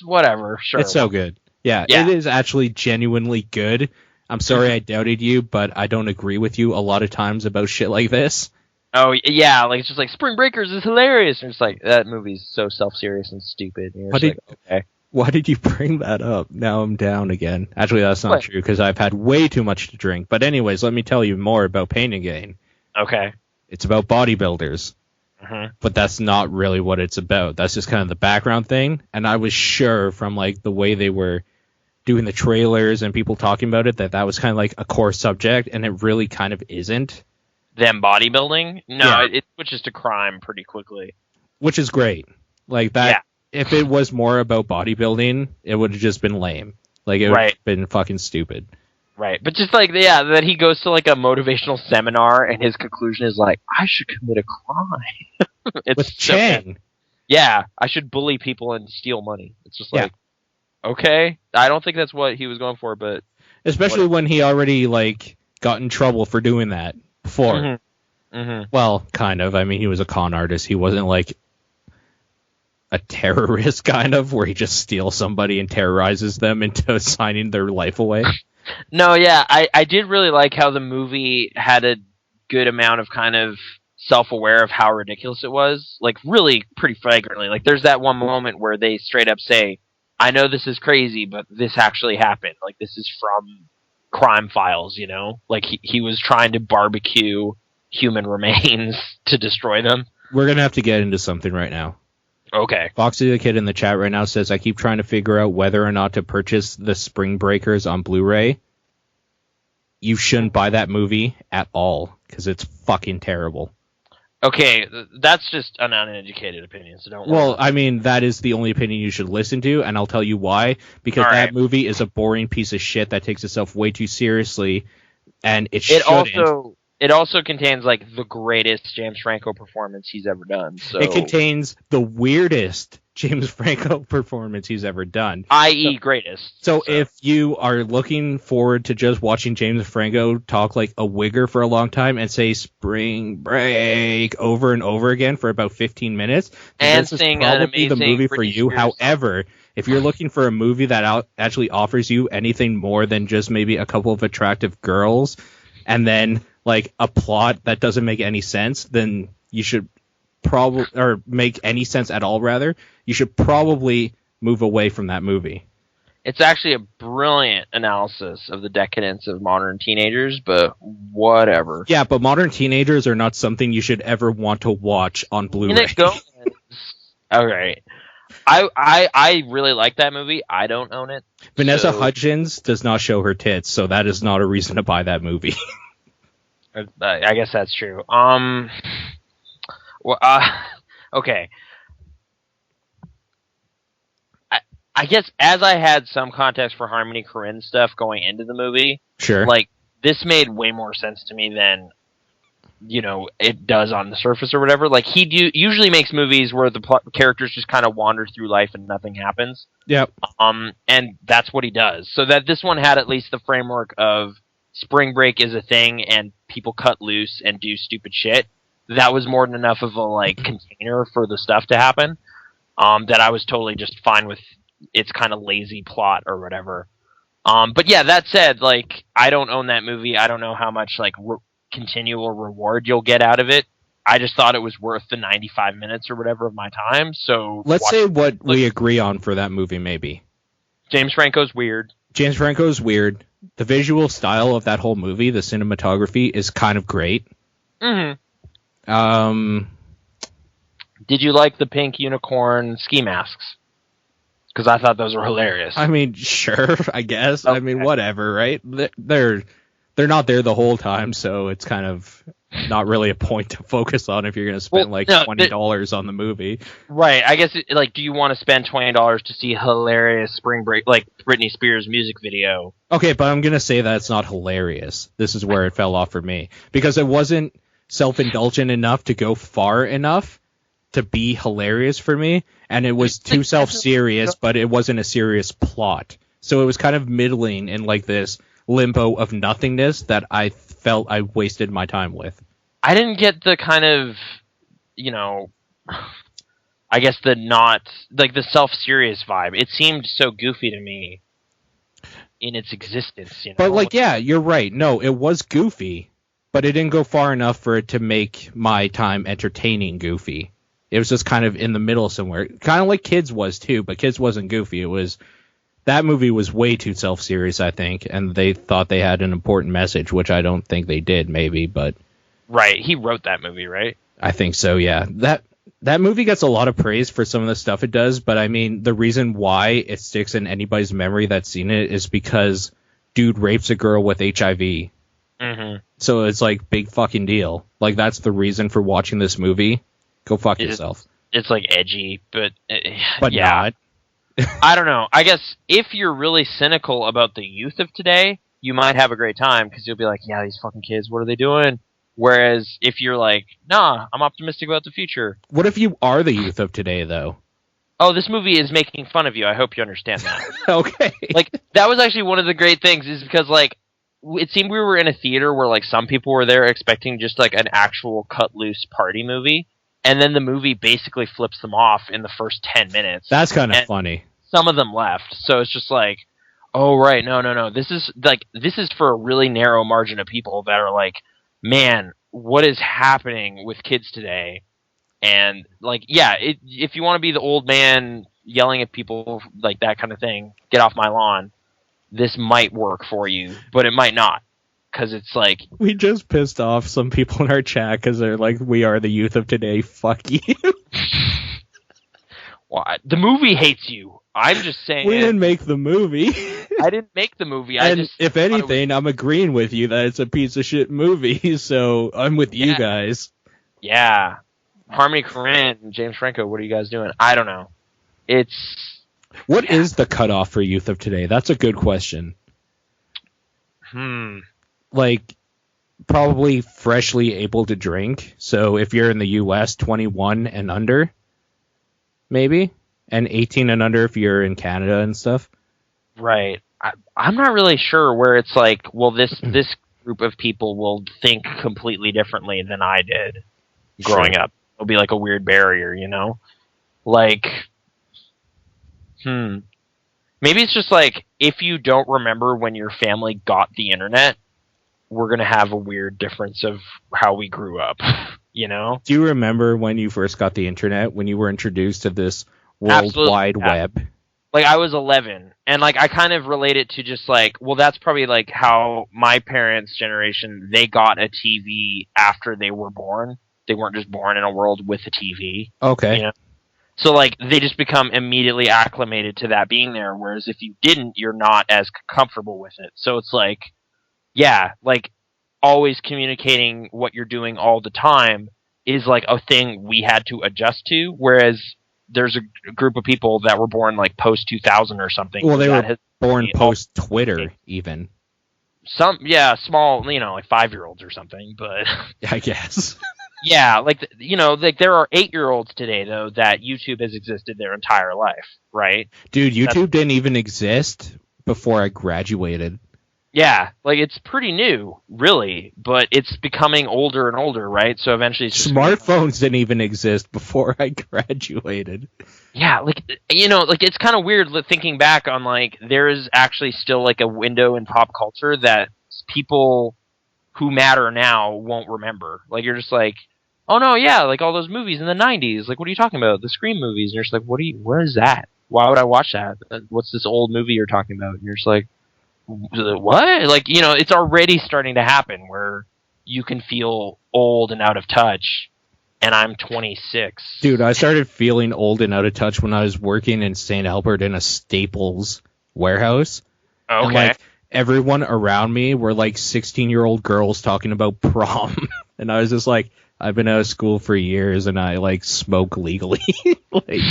whatever. Sure. It's so good. Yeah, it is actually genuinely good. I'm sorry I doubted you, but I don't agree with you a lot of times about shit like this. Oh, yeah, like, it's just like, Spring Breakers is hilarious. And it's like, that movie's so self-serious and stupid. And okay. Why did you bring that up? Now I'm down again. Actually, that's not true, because I've had way too much to drink. But anyways, let me tell you more about Pain and Gain. Okay. It's about bodybuilders. Mm-hmm. But that's not really what it's about. That's just kind of the background thing. And I was sure from like the way they were doing the trailers and people talking about it that was kind of like a core subject, and it really kind of isn't. Them bodybuilding? No, it switches to crime pretty quickly. Which is great. Like that. Yeah. If it was more about bodybuilding, it would have just been lame. Like, it would have been fucking stupid. Right. But just like, that he goes to like a motivational seminar and his conclusion is like, I should commit a crime. With Chang. Yeah, I should bully people and steal money. It's just like, okay. I don't think that's what he was going for, but... Especially when he already, like, got in trouble for doing that before. Mm-hmm. Mm-hmm. Well, kind of. I mean, he was a con artist. He wasn't, like, a terrorist, kind of, where he just steals somebody and terrorizes them into signing their life away. No, yeah. I did really like how the movie had a good amount of kind of self-aware of how ridiculous it was, like really pretty flagrantly. Like there's that one moment where they straight up say, I know this is crazy, but this actually happened. Like this is from crime files, you know? Like he was trying to barbecue human remains to destroy them. We're going to have to get into something right now. Okay. Foxy the Kid in the chat right now says, I keep trying to figure out whether or not to purchase the Spring Breakers on Blu-ray. You shouldn't buy that movie at all, because it's fucking terrible. Okay, that's just an uneducated opinion, so don't worry. Well, I mean, that is the only opinion you should listen to, and I'll tell you why. Because that movie is a boring piece of shit that takes itself way too seriously, and it shouldn't. It also contains, like, the greatest James Franco performance he's ever done. So. It contains the weirdest James Franco performance he's ever done. I.e. greatest. So if you are looking forward to just watching James Franco talk like a wigger for a long time and say Spring Break over and over again for about 15 minutes, and this is probably the movie for you. However, if you're looking for a movie that actually offers you anything more than just maybe a couple of attractive girls and then like a plot that doesn't make any sense, then you should probably, or make any sense at all rather, you should probably move away from that movie. It's actually a brilliant analysis of the decadence of modern teenagers, but whatever. Yeah, but modern teenagers are not something you should ever want to watch on Blu-ray. Okay. I really like that movie. I don't own it. Vanessa Hudgens does not show her tits, so that is not a reason to buy that movie. I guess that's true. Okay. I guess as I had some context for Harmony Korine stuff going into the movie, sure, like this made way more sense to me than it does on the surface or whatever. Like he usually makes movies where the characters just kind of wander through life and nothing happens. Yep. And that's what he does. So that this one had at least the framework of spring break is a thing and people cut loose and do stupid shit. That was more than enough of a container for the stuff to happen. That I was totally just fine with its kind of lazy plot or whatever. But yeah, that said, I don't own that movie. I don't know how much continual reward you'll get out of it. I just thought it was worth the 95 minutes or whatever of my time. So let's say what we agree on for that movie. Maybe James Franco's weird. The visual style of that whole movie, the cinematography, is kind of great. Mm-hmm. Did you like the pink unicorn ski masks? Because I thought those were hilarious. I mean, sure, I guess. Okay. I mean, whatever, right? They're not there the whole time, so it's kind of not really a point to focus on if you're going to spend $20 on the movie. Right. I guess, do you want to spend $20 to see hilarious spring break, Britney Spears music video? Okay, but I'm going to say that it's not hilarious. This is where it fell off for me. Because it wasn't self-indulgent enough to go far enough to be hilarious for me, and it was too self-serious, but it wasn't a serious plot. So it was kind of middling in this limbo of nothingness that I felt I wasted my time with. I didn't get the kind of, I guess the self-serious vibe. It seemed so goofy to me in its existence, But yeah, you're right. No, it was goofy, but it didn't go far enough for it to make my time entertaining goofy. It was just kind of in the middle somewhere. Kind of like Kids was too, but Kids wasn't goofy. That movie was way too self-serious, I think, and they thought they had an important message, which I don't think they did, maybe, but... Right, he wrote that movie, right? I think so, yeah. That movie gets a lot of praise for some of the stuff it does, but I mean, the reason why it sticks in anybody's memory that's seen it is because dude rapes a girl with HIV. Mm-hmm. So it's big fucking deal. That's the reason for watching this movie. Go fuck yourself. It's edgy, but yeah. Not. I don't know. I guess if you're really cynical about the youth of today, you might have a great time because you'll be like, yeah, these fucking kids, what are they doing? Whereas if you're nah, I'm optimistic about the future. What if you are the youth of today, though? Oh, this movie is making fun of you. I hope you understand that. Okay. That was actually one of the great things is because, it seemed we were in a theater where, some people were there expecting just, an actual cut-loose party movie. And then the movie basically flips them off in the first 10 minutes. That's kind of funny. Some of them left. So it's just oh, right, no. This is for a really narrow margin of people that are man, what is happening with kids today. And, like, yeah, if you want to be the old man yelling at people, like, that kind of thing, get off my lawn, this might work for you, but it might not. Because it's like... We just pissed off some people in our chat because they're like, we are the youth of today, fuck you. Well, the movie hates you. I'm just saying... We didn't make the movie. I didn't make the movie. If anything, I'm agreeing with you that it's a piece of shit movie, so I'm with you guys. Yeah. Harmony Korine and James Franco, what are you guys doing? I don't know. What is the cutoff for youth of today? That's a good question. Like, probably freshly able to drink. So if you're in the U.S., 21 and under, maybe, and 18 and under if you're in Canada and stuff. Right. I'm not really sure where it's like, well, this group of people will think completely differently than I did growing up. It'll be like a weird barrier, you know? Like, maybe it's just like, if you don't remember when your family got the internet, we're going to have a weird difference of how we grew up, you know? Do you remember when you first got the internet, when you were introduced to this World Wide Web? Like, I was 11, and, like, I kind of relate it to just, like, well, that's probably, like, how my parents' generation, they got a TV after they were born. They weren't just born in a world with a TV. Okay. You know? So, like, they just become immediately acclimated to that being there, whereas if you didn't, you're not as comfortable with it. So it's like, yeah, like, always communicating what you're doing all the time is, like, a thing we had to adjust to, whereas there's a group of people that were born, like, post-2000 or something. Well, they were born post-Twitter, even. Small, you know, like 5-year-olds or something, but... I guess. Yeah, like, you know, like, there are 8-year-olds today, though, that YouTube has existed their entire life, right? Dude, YouTube didn't even exist before I graduated. Yeah, like, it's pretty new, really, but it's becoming older and older, right? So eventually it's just... Smartphones didn't even exist before I graduated. Yeah, like, you know, like, it's kind of weird thinking back on, like, there is actually still, like, a window in pop culture that people who matter now won't remember. Like, you're just like, oh no, yeah, like, all those movies in the 90s, like, what are you talking about? The Scream movies. And you're just like, what is that? Why would I watch that? What's this old movie you're talking about? And you're just like, what? Like, you know, it's already starting to happen where you can feel old and out of touch, and I'm 26. Dude, I started feeling old and out of touch when I was working in St. Albert in a Staples warehouse. Okay. And, like, everyone around me were, like, 16-year-old girls talking about prom. And I was just like, I've been out of school for years, and I, like, smoke legally. Like,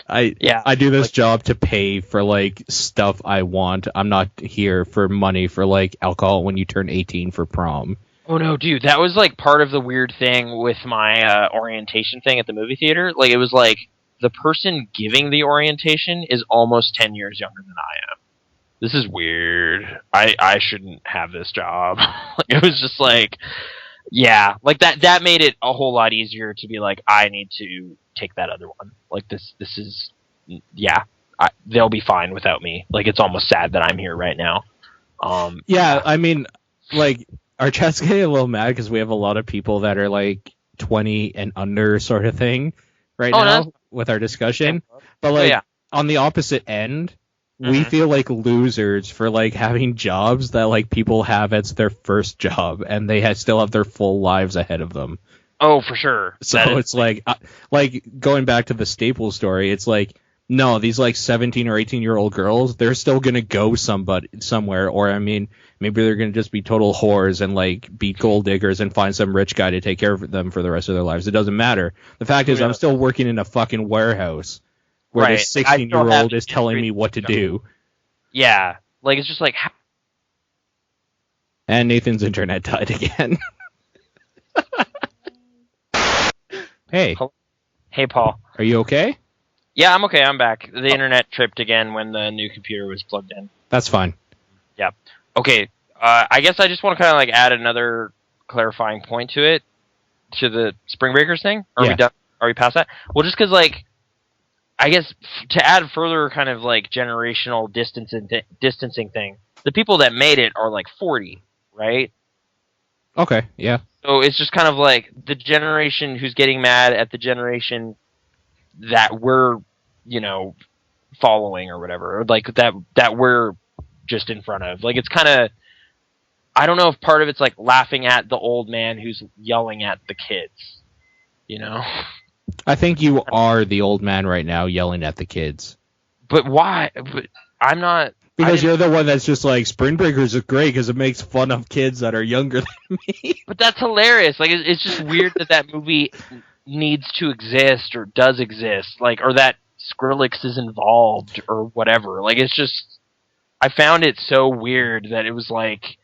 I do this job to pay for, like, stuff I want. I'm not here for money for, like, alcohol when you turn 18 for prom. Oh, no, dude. That was, like, part of the weird thing with my orientation thing at the movie theater. Like, it was like, the person giving the orientation is almost 10 years younger than I am. This is weird. I shouldn't have this job. It was just like... Yeah, like that made it a whole lot easier to be like, I need to take that other one. Like, this is, yeah, they'll be fine without me. Like, it's almost sad that I'm here right now. Yeah, I mean, like, our chat's getting a little mad because we have a lot of people that are, like, 20 and under sort of thing now with our discussion. But, like, on the opposite end... We feel like losers for, like, having jobs that, like, people have as their first job, and they still have their full lives ahead of them. Oh, for sure. So it's like going back to the Staples story, it's like, no, these, like, 17 or 18-year-old girls, they're still gonna go somewhere, or, I mean, maybe they're gonna just be total whores and, like, be gold diggers and find some rich guy to take care of them for the rest of their lives. It doesn't matter. The fact is, I'm still working in a fucking warehouse. Where this 16-year-old is telling me what to do. Yeah. Like, it's just like... And Nathan's internet died again. Hey. Hey, Paul. Are you okay? Yeah, I'm okay. I'm back. The internet tripped again when the new computer was plugged in. That's fine. Yeah. Okay. I guess I just want to kind of, like, add another clarifying point to it. To the Spring Breakers thing. Are we done? Are we past that? Well, just because, like... I guess to add further kind of like generational distancing thing, the people that made it are like 40, right? Okay, yeah. So it's just kind of like the generation who's getting mad at the generation that we're, following or whatever, or like that we're just in front of. Like, it's kind of, I don't know if part of it's like laughing at the old man who's yelling at the kids, I think you are the old man right now yelling at the kids. But why? But I'm not. Because you're the one that's just like, Spring Breakers is great because it makes fun of kids that are younger than me. But that's hilarious. Like, it's just weird that movie needs to exist or does exist, like, or that Skrillex is involved or whatever. Like, it's just, I found it so weird that it was like,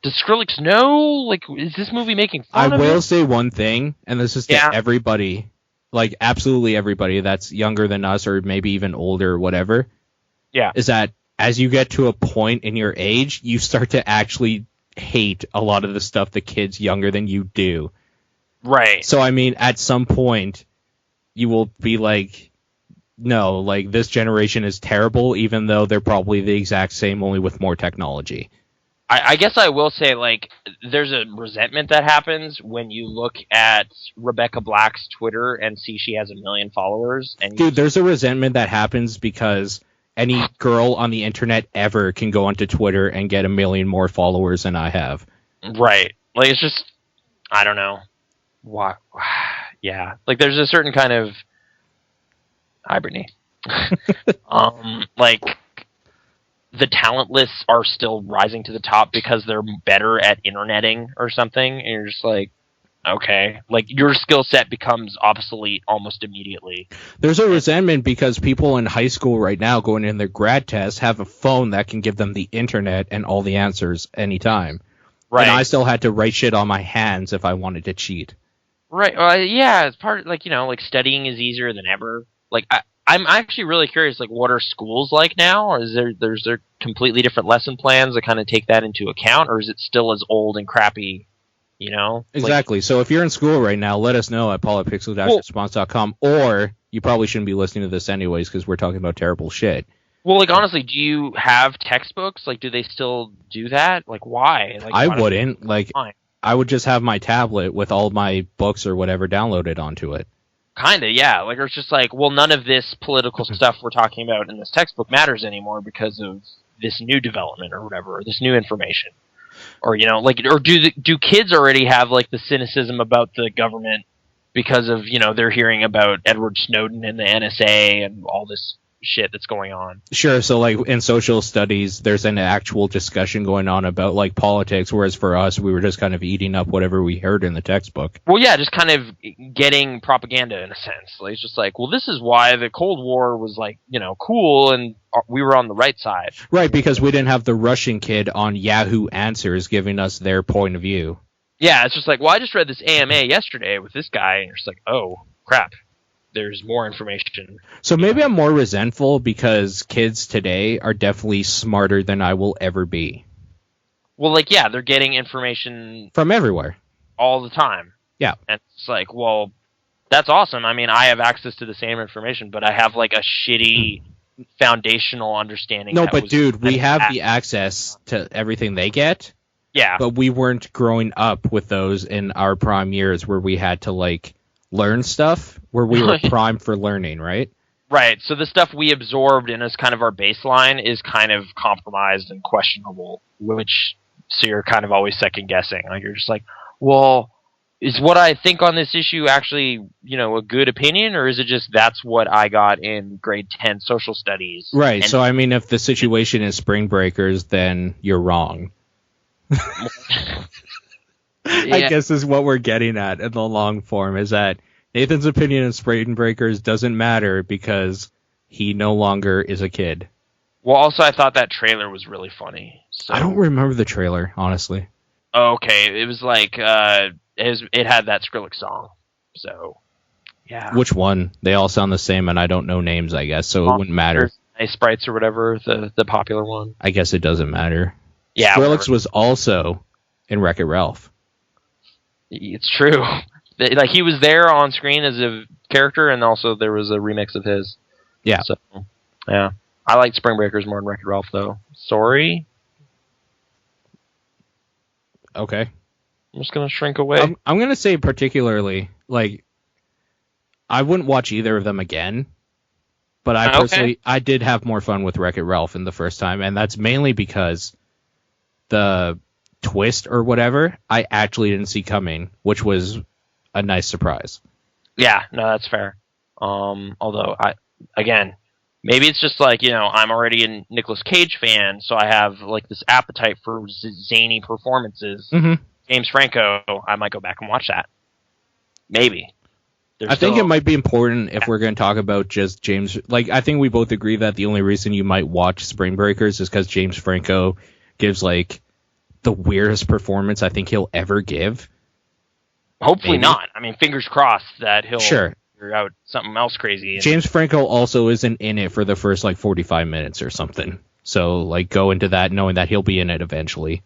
does Skrillex know? Like, is this movie making fun of him? I will say one thing, and this is to everybody, like absolutely everybody that's younger than us or maybe even older or whatever, is that as you get to a point in your age, you start to actually hate a lot of the stuff the kids younger than you do. Right. So, I mean, at some point, you will be like, no, like, this generation is terrible, even though they're probably the exact same, only with more technology. I guess I will say, like, there's a resentment that happens when you look at Rebecca Black's Twitter and see she has 1 million followers. And dude, there's a resentment that happens because any girl on the internet ever can go onto Twitter and get 1 million more followers than I have. Right. Like, it's just, I don't know. Why? Yeah. Like, there's a certain kind of... Hi, Brittany. Like, the talentless are still rising to the top because they're better at interneting or something, and you're just like, okay. Like, your skill set becomes obsolete almost immediately. There's a resentment because people in high school right now going in their grad tests have a phone that can give them the internet and all the answers anytime. Right. And I still had to write shit on my hands if I wanted to cheat. Right. Yeah, it's part, like, like, studying is easier than ever. Like, I'm actually really curious, like, what are schools like now? Or is there completely different lesson plans that kind of take that into account? Or is it still as old and crappy, Exactly. Like, so if you're in school right now, let us know at paul@pixel-response.com, or you probably shouldn't be listening to this anyways because we're talking about terrible shit. Well, like, honestly, do you have textbooks? Like, do they still do that? Like, why? Like, I wouldn't. Like, I would just have my tablet with all my books or whatever downloaded onto it. Kinda, yeah. Like, it's just like, well, none of this political stuff we're talking about in this textbook matters anymore because of this new development or whatever, or this new information. Or, like, or do kids already have, like, the cynicism about the government because of, they're hearing about Edward Snowden and the NSA and all this shit that's going on? Sure. So, like, in social studies, there's an actual discussion going on about, like, politics, whereas for us, we were just kind of eating up whatever we heard in the textbook. Well, yeah, just kind of getting propaganda in a sense. Like, it's just like, well, this is why the Cold War was, like, cool and we were on the right side. Right, because we didn't have the Russian kid on Yahoo Answers giving us their point of view. Yeah, it's just like, well, I just read this AMA yesterday with this guy, and you're just like, oh, crap. There's more information. So maybe I'm more resentful because kids today are definitely smarter than I will ever be. Well, like, yeah, they're getting information from everywhere all the time. Yeah. And it's like, well, that's awesome. I mean, I have access to the same information, but I have, like, a shitty foundational understanding. No, but dude, we have the access to everything they get. Yeah. But we weren't growing up with those in our prime years where we had to, like, learn stuff, where we were primed for learning, right? Right. So the stuff we absorbed in as kind of our baseline is kind of compromised and questionable, so you're kind of always second guessing. Like, you're just like, well, is what I think on this issue actually, a good opinion, or is it just that's what I got in grade 10 social studies? Right. So, I mean, if the situation is Spring Breakers, then you're wrong. Yeah. I guess is what we're getting at in the long form, is that Nathan's opinion in Spring Breakers doesn't matter because he no longer is a kid. Well, also, I thought that trailer was really funny. So. I don't remember the trailer, honestly. Oh, okay. It was like, it had that Skrillex song. So, yeah. Which one? They all sound the same, and I don't know names, I guess, so it wouldn't matter. Ice Sprites or whatever, the popular one. I guess it doesn't matter. Yeah. Skrillex was also in Wreck-It Ralph. It's true. Like, he was there on screen as a character, and also there was a remix of his. Yeah. So, yeah. I like Spring Breakers more than Wreck-It Ralph, though. Sorry. Okay. I'm just gonna shrink away. I'm gonna say particularly, like, I wouldn't watch either of them again. But I personally, I did have more fun with Wreck-It Ralph in the first time, and that's mainly because the twist or whatever I actually didn't see coming, which was a nice surprise. Yeah, no, that's fair. Although maybe it's just like, I'm already a Nicolas Cage fan, so I have like this appetite for zany performances. Mm-hmm. James Franco, I might go back and watch that. Maybe. I think it might be important if we're going to talk about just James. Like, I think we both agree that the only reason you might watch Spring Breakers is because James Franco gives, like, the weirdest performance I think he'll ever give. Hopefully not. I mean, fingers crossed that he'll figure out something else crazy. James Franco also isn't in it for the first, like, 45 minutes or something. So, like, go into that knowing that he'll be in it eventually.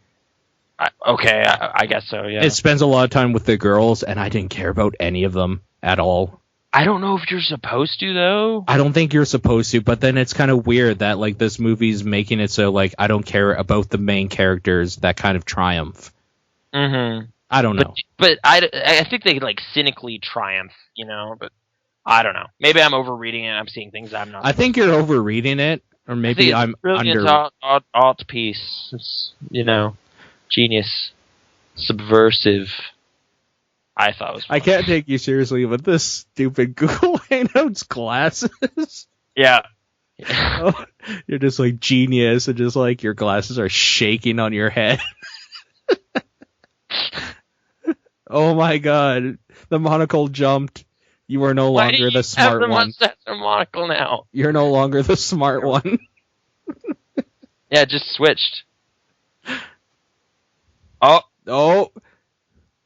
I guess so, yeah. It spends a lot of time with the girls, and I didn't care about any of them at all. I don't know if you're supposed to, though. I don't think you're supposed to, but then it's kind of weird that, like, this movie's making it so, like, I don't care about the main characters that kind of triumph. Mm-hmm. I don't know. But I think they, like, cynically triumph, but I don't know. Maybe I'm overreading it. I'm seeing things I'm not. I think you're overreading it, or maybe I'm under. Art piece. It's, genius. Subversive. I thought it was funny. I can't take you seriously with this stupid Google Hangouts glasses. Yeah. You're just like genius, and just like your glasses are shaking on your head. Oh my god. The monocle jumped. You are no longer the smart one. Why do you have the monocle now? You're no longer the smart one. Yeah, it just switched. Oh.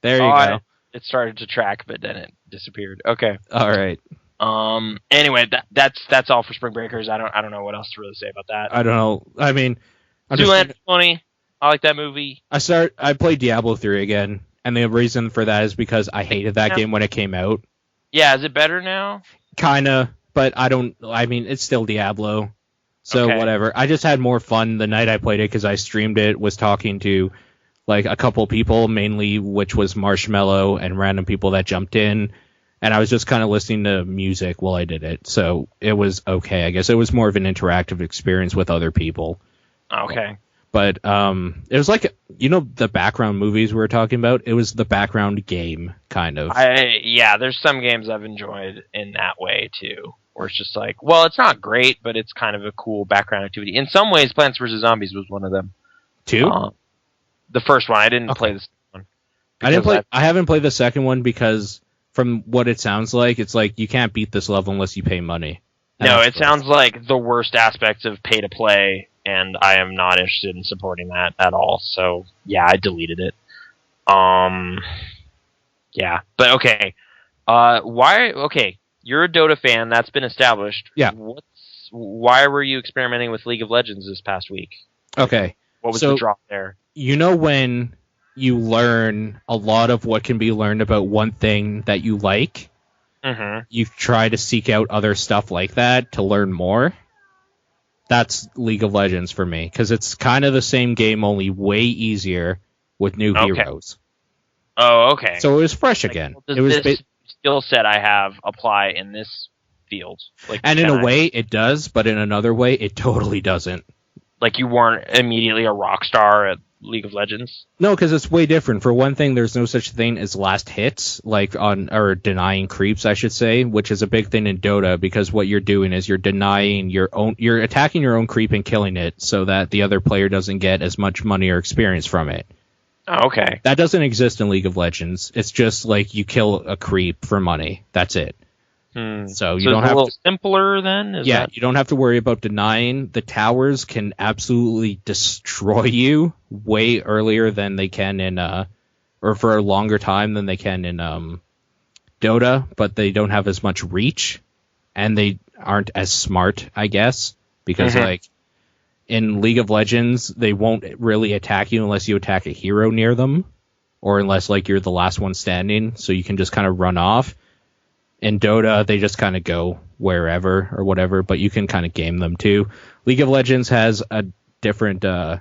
There you go. It started to track, but then it disappeared. Okay. All right. Anyway, that's all for Spring Breakers. I don't know what else to really say about that. I don't know. I mean, Zoolander's funny. I like that movie. I played Diablo 3 again, and the reason for that is because I hated that game when it came out. Yeah, is it better now? Kinda, but it's still Diablo. So whatever. I just had more fun the night I played it because I streamed it, was talking to like a couple people, mainly, which was Marshmallow and random people that jumped in. And I was just kind of listening to music while I did it. So it was okay. I guess it was more of an interactive experience with other people. Okay. But it was like, the background movies we were talking about? It was the background game, kind of. There's some games I've enjoyed in that way, too. Where it's just like, well, it's not great, but it's kind of a cool background activity. In some ways, Plants vs. Zombies was one of them. Two? The first one. I didn't play the second one. I haven't played the second one because from what it sounds like, it's like you can't beat this level unless you pay money. No, it sounds like the worst aspects of pay to play, and I am not interested in supporting that at all. So yeah, I deleted it. Yeah, but okay. Why? Okay, you're a Dota fan. That's been established. Yeah. Why were you experimenting with League of Legends this past week? Okay. What was the drop there? When you learn a lot of what can be learned about one thing that you like, you try to seek out other stuff like that to learn more. That's League of Legends for me, because it's kind of the same game, only way easier with new heroes. Oh, okay. So it was fresh again. Does it was this skill set I have apply in this field? And in a way, it does, but in another way, it totally doesn't. Like you weren't immediately a rock star at League of Legends? No, because it's way different. For one thing, there's no such thing as last hits, or denying creeps, I should say, which is a big thing in Dota, because what you're doing is you're attacking your own creep and killing it so that the other player doesn't get as much money or experience from it. Oh, okay. That doesn't exist in League of Legends. It's just like you kill a creep for money. That's it. So you don't have a little simpler then? You don't have to worry about denying. The towers can absolutely destroy you way earlier than they can or for a longer time than they can in Dota, but they don't have as much reach, and they aren't as smart, I guess, because like in League of Legends, they won't really attack you unless you attack a hero near them, or unless like you're the last one standing, so you can just kind of run off. In Dota, they just kind of go wherever or whatever, but you can kind of game them too. League of Legends has a different kind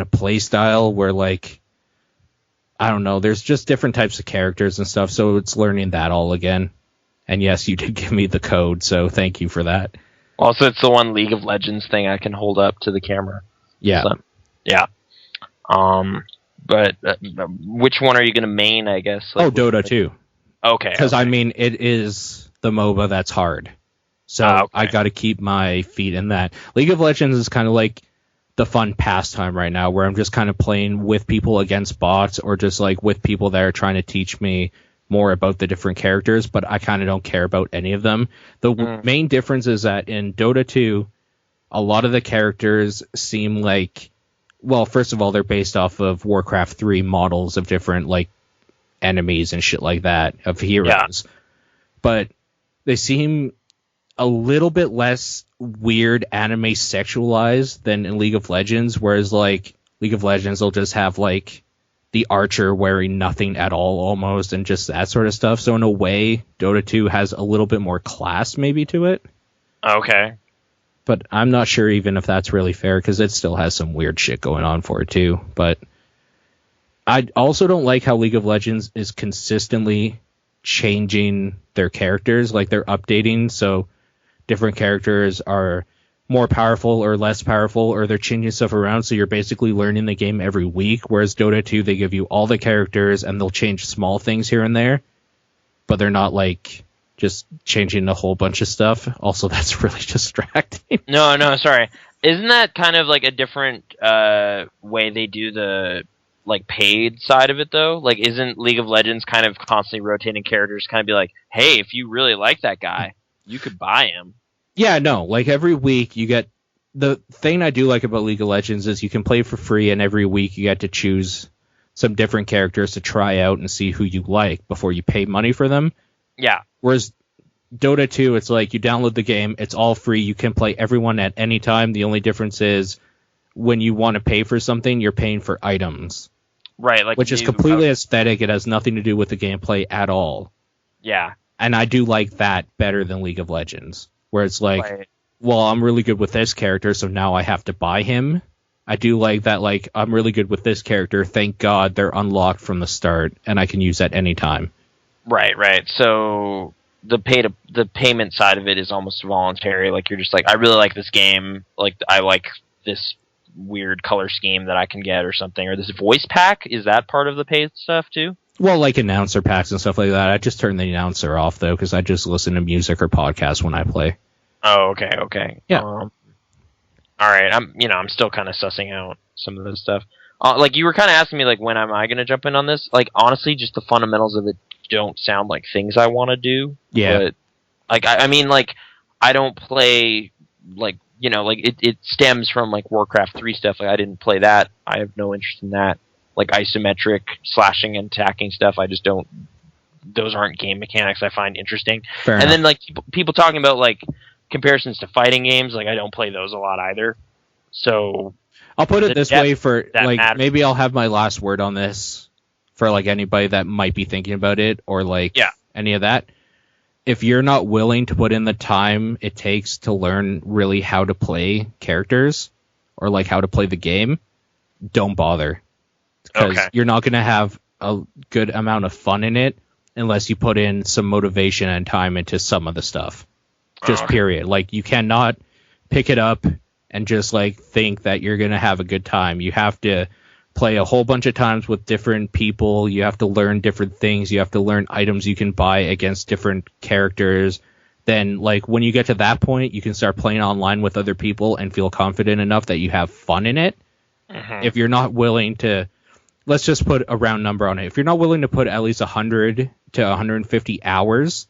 of play style where like I don't know. There's just different types of characters and stuff, so it's learning that all again. And yes, you did give me the code, so thank you for that. Also, it's the one League of Legends thing I can hold up to the camera. Yeah. So, yeah. But which one are you going to main, I guess? Dota 2. Okay. Because, I mean, it is the MOBA that's hard. So I got to keep my feet in that. League of Legends is kind of like the fun pastime right now, where I'm just kind of playing with people against bots, or just like with people that are trying to teach me more about the different characters, but I kind of don't care about any of them. The main difference is that in Dota 2, a lot of the characters seem like, well, first of all, they're based off of Warcraft 3 models of different like enemies and shit like that, of heroes. Yeah. But they seem a little bit less weird anime sexualized than in League of Legends, whereas like League of Legends will just have like the archer wearing nothing at all almost, and just that sort of stuff. So in a way, Dota 2 has a little bit more class maybe to it. Okay. But I'm not sure even if that's really fair, because it still has some weird shit going on for it too. But I also don't like how League of Legends is consistently changing their characters, like they're updating, so different characters are more powerful or less powerful, or they're changing stuff around, so you're basically learning the game every week, whereas Dota 2, they give you all the characters and they'll change small things here and there, but they're not like just changing a whole bunch of stuff. Also, that's really distracting. No, sorry. Isn't that kind of like a different way they do the like paid side of it though? Like, isn't League of Legends kind of constantly rotating characters, kind of be like, hey, if you really like that guy, you could buy him? Yeah, no, like every week you get, the thing I do like about League of Legends is you can play for free, and every week you get to choose some different characters to try out and see who you like before you pay money for them. Yeah. Whereas Dota 2, it's like you download the game, it's all free, you can play everyone at any time. The only difference is when you want to pay for something, you're paying for items. Right, like, which is completely aesthetic. It has nothing to do with the gameplay at all. Yeah. And I do like that better than League of Legends, where it's like, well, I'm really good with this character, so now I have to buy him. I do like that, like, I'm really good with this character, thank God they're unlocked from the start, and I can use at any time. Right. So the payment side of it is almost voluntary. Like, you're just like, I really like this game. Like, I like this weird color scheme that I can get or something. Or this voice pack, is that part of the paid stuff too? Well, like announcer packs and stuff like that. I just turn the announcer off though, because I just listen to music or podcasts when I play. Oh, okay. Yeah. All right. I'm still kind of sussing out some of this stuff. Like, you were kind of asking me, like, when am I going to jump in on this? Like, honestly, just the fundamentals of it don't sound like things I want to do. Yeah. But, like, I mean, like, I don't play, like, you know, like, it stems from, like, Warcraft 3 stuff. Like, I didn't play that. I have no interest in that. Like, isometric slashing and attacking stuff, I just don't... Those aren't game mechanics I find interesting. Fair enough. Then, like, people talking about, like, comparisons to fighting games, like, I don't play those a lot either. So... I'll put it this way, for, like, matters. Maybe I'll have my last word on this for, like, anybody that might be thinking about it, or, like, any of that. If you're not willing to put in the time it takes to learn really how to play characters, or, like, how to play the game, don't bother. Because you're not going to have a good amount of fun in it unless you put in some motivation and time into some of the stuff. Just period. Like, you cannot pick it up and just, like, think that you're going to have a good time. You have to play a whole bunch of times with different people. You have to learn different things. You have to learn items you can buy against different characters. Then, like, when you get to that point, you can start playing online with other people and feel confident enough that you have fun in it. Mm-hmm. If you're not willing to, let's just put a round number on it. If you're not willing to put at least 100 to 150 hours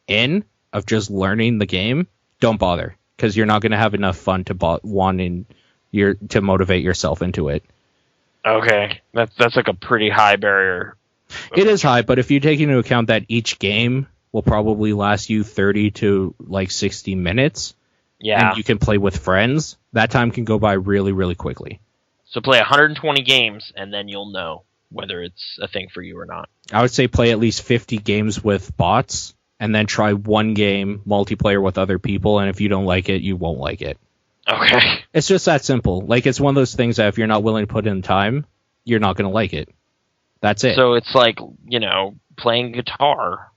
in of just learning the game, don't bother. Because you're not going to have enough fun to to motivate yourself into it. Okay, that's like a pretty high barrier. It is high, but if you take into account that each game will probably last you 30 to like 60 minutes, and you can play with friends, that time can go by really, really quickly. So play 120 games, and then you'll know whether it's a thing for you or not. I would say play at least 50 games with bots, and then try one game multiplayer with other people, and if you don't like it, you won't like it. Okay. It's just that simple. Like, it's one of those things that if you're not willing to put in time, you're not going to like it. That's it. So it's like, playing guitar.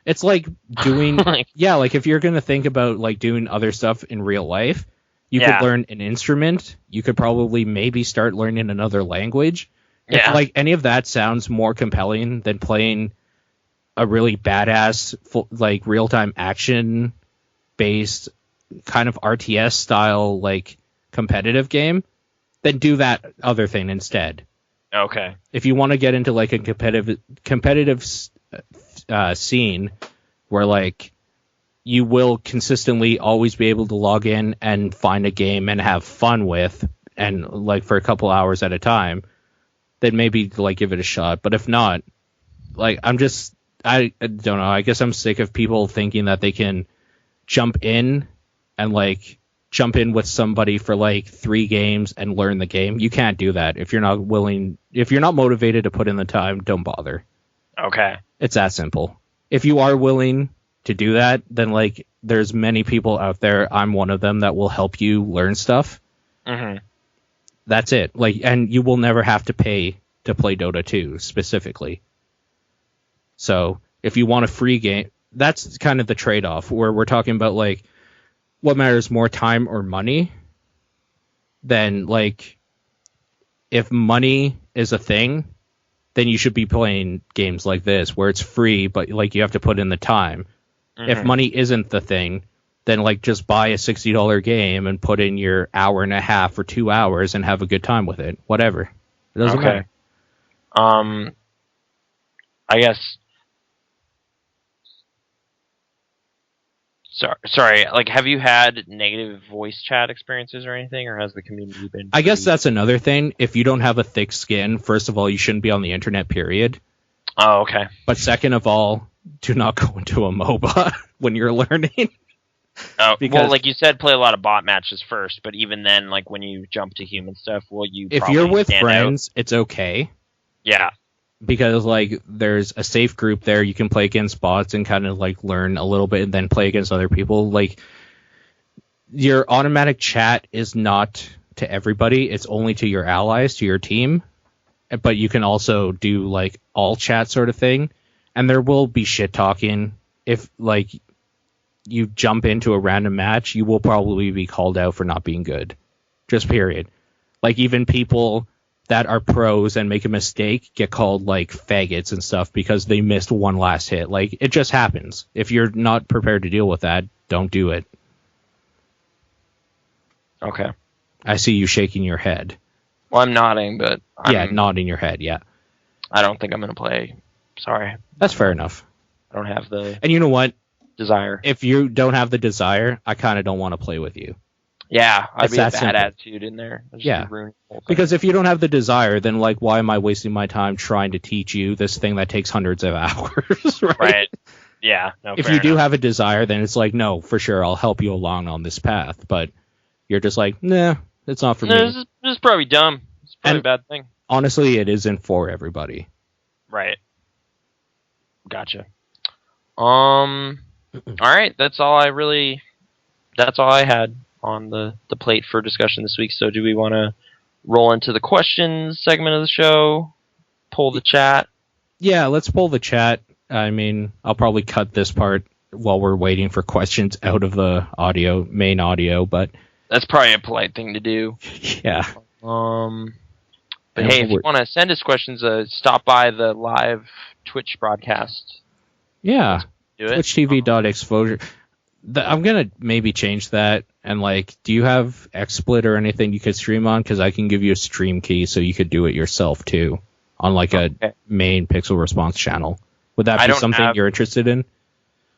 It's like doing, like if you're going to think about like doing other stuff in real life, you could learn an instrument. You could probably maybe start learning another language. Yeah. If like any of that sounds more compelling than playing a really badass, like real-time action-based kind of RTS style, like competitive game, then do that other thing instead. Okay. If you want to get into like a competitive scene where like you will consistently always be able to log in and find a game and have fun with, and like for a couple hours at a time, then maybe like give it a shot. But if not, like I don't know. I guess I'm sick of people thinking that they can jump in with somebody for like 3 games and learn the game. You can't do that. If you're not motivated to put in the time, don't bother. Okay. It's that simple. If you are willing to do that, then like there's many people out there, I'm one of them, that will help you learn stuff. Mm-hmm. That's it. Like, and you will never have to pay to play Dota 2 specifically. So if you want a free game, that's kind of the trade-off where we're talking about like what matters more, time or money. Then like if money is a thing, then you should be playing games like this where it's free, but like you have to put in the time. Mm-hmm. If money isn't the thing, then like just buy a $60 game and put in your hour and a half or 2 hours and have a good time with it. Whatever. It doesn't matter. I guess. Sorry. Like, have you had negative voice chat experiences or anything, or has the community been? I guess that's another thing. If you don't have a thick skin, first of all, you shouldn't be on the internet. Period. Oh, okay. But second of all, do not go into a MOBA when you're learning. Oh, well, like you said, play a lot of bot matches first. But even then, like when you jump to human stuff, if you're with friends, it's okay. Yeah. Because like there's a safe group there, you can play against bots and kind of like learn a little bit and then play against other people. Like your automatic chat is not to everybody, it's only to your allies, to your team. But you can also do like all chat sort of thing, and there will be shit talking. If like you jump into a random match, you will probably be called out for not being good. Just period. Like even people that are pros and make a mistake get called like faggots and stuff because they missed one last hit. Like it just happens. If you're not prepared to deal with that, don't do it. Okay. I see you shaking your head. Well, I'm nodding, but nodding your head. Yeah. I don't think I'm gonna play. Sorry. That's fair enough. I don't have the. And you know what? Desire. If you don't have the desire, I kind of don't want to play with you. Yeah, I'd be a bad attitude in there. Yeah, because if you don't have the desire, then like, why am I wasting my time trying to teach you this thing that takes hundreds of hours? Right. Yeah. No, if you do have a desire, then it's like, no, for sure, I'll help you along on this path. But you're just like, nah, it's not for me. This is probably dumb. It's probably a bad thing. Honestly, it isn't for everybody. Right. Gotcha. All right. That's all I had on the plate for discussion this week. So do we want to roll into the questions segment of the show? Pull the chat? Yeah, let's pull the chat. I mean, I'll probably cut this part while we're waiting for questions out of the main audio, but that's probably a polite thing to do. Yeah. But hey, if you want to send us questions, stop by the live Twitch broadcast. Yeah. TwitchTV.exposure. I'm going to maybe change that. And like, do you have XSplit or anything you could stream on? Because I can give you a stream key so you could do it yourself too on like a main Pixel Response channel. Would that be something you're interested in?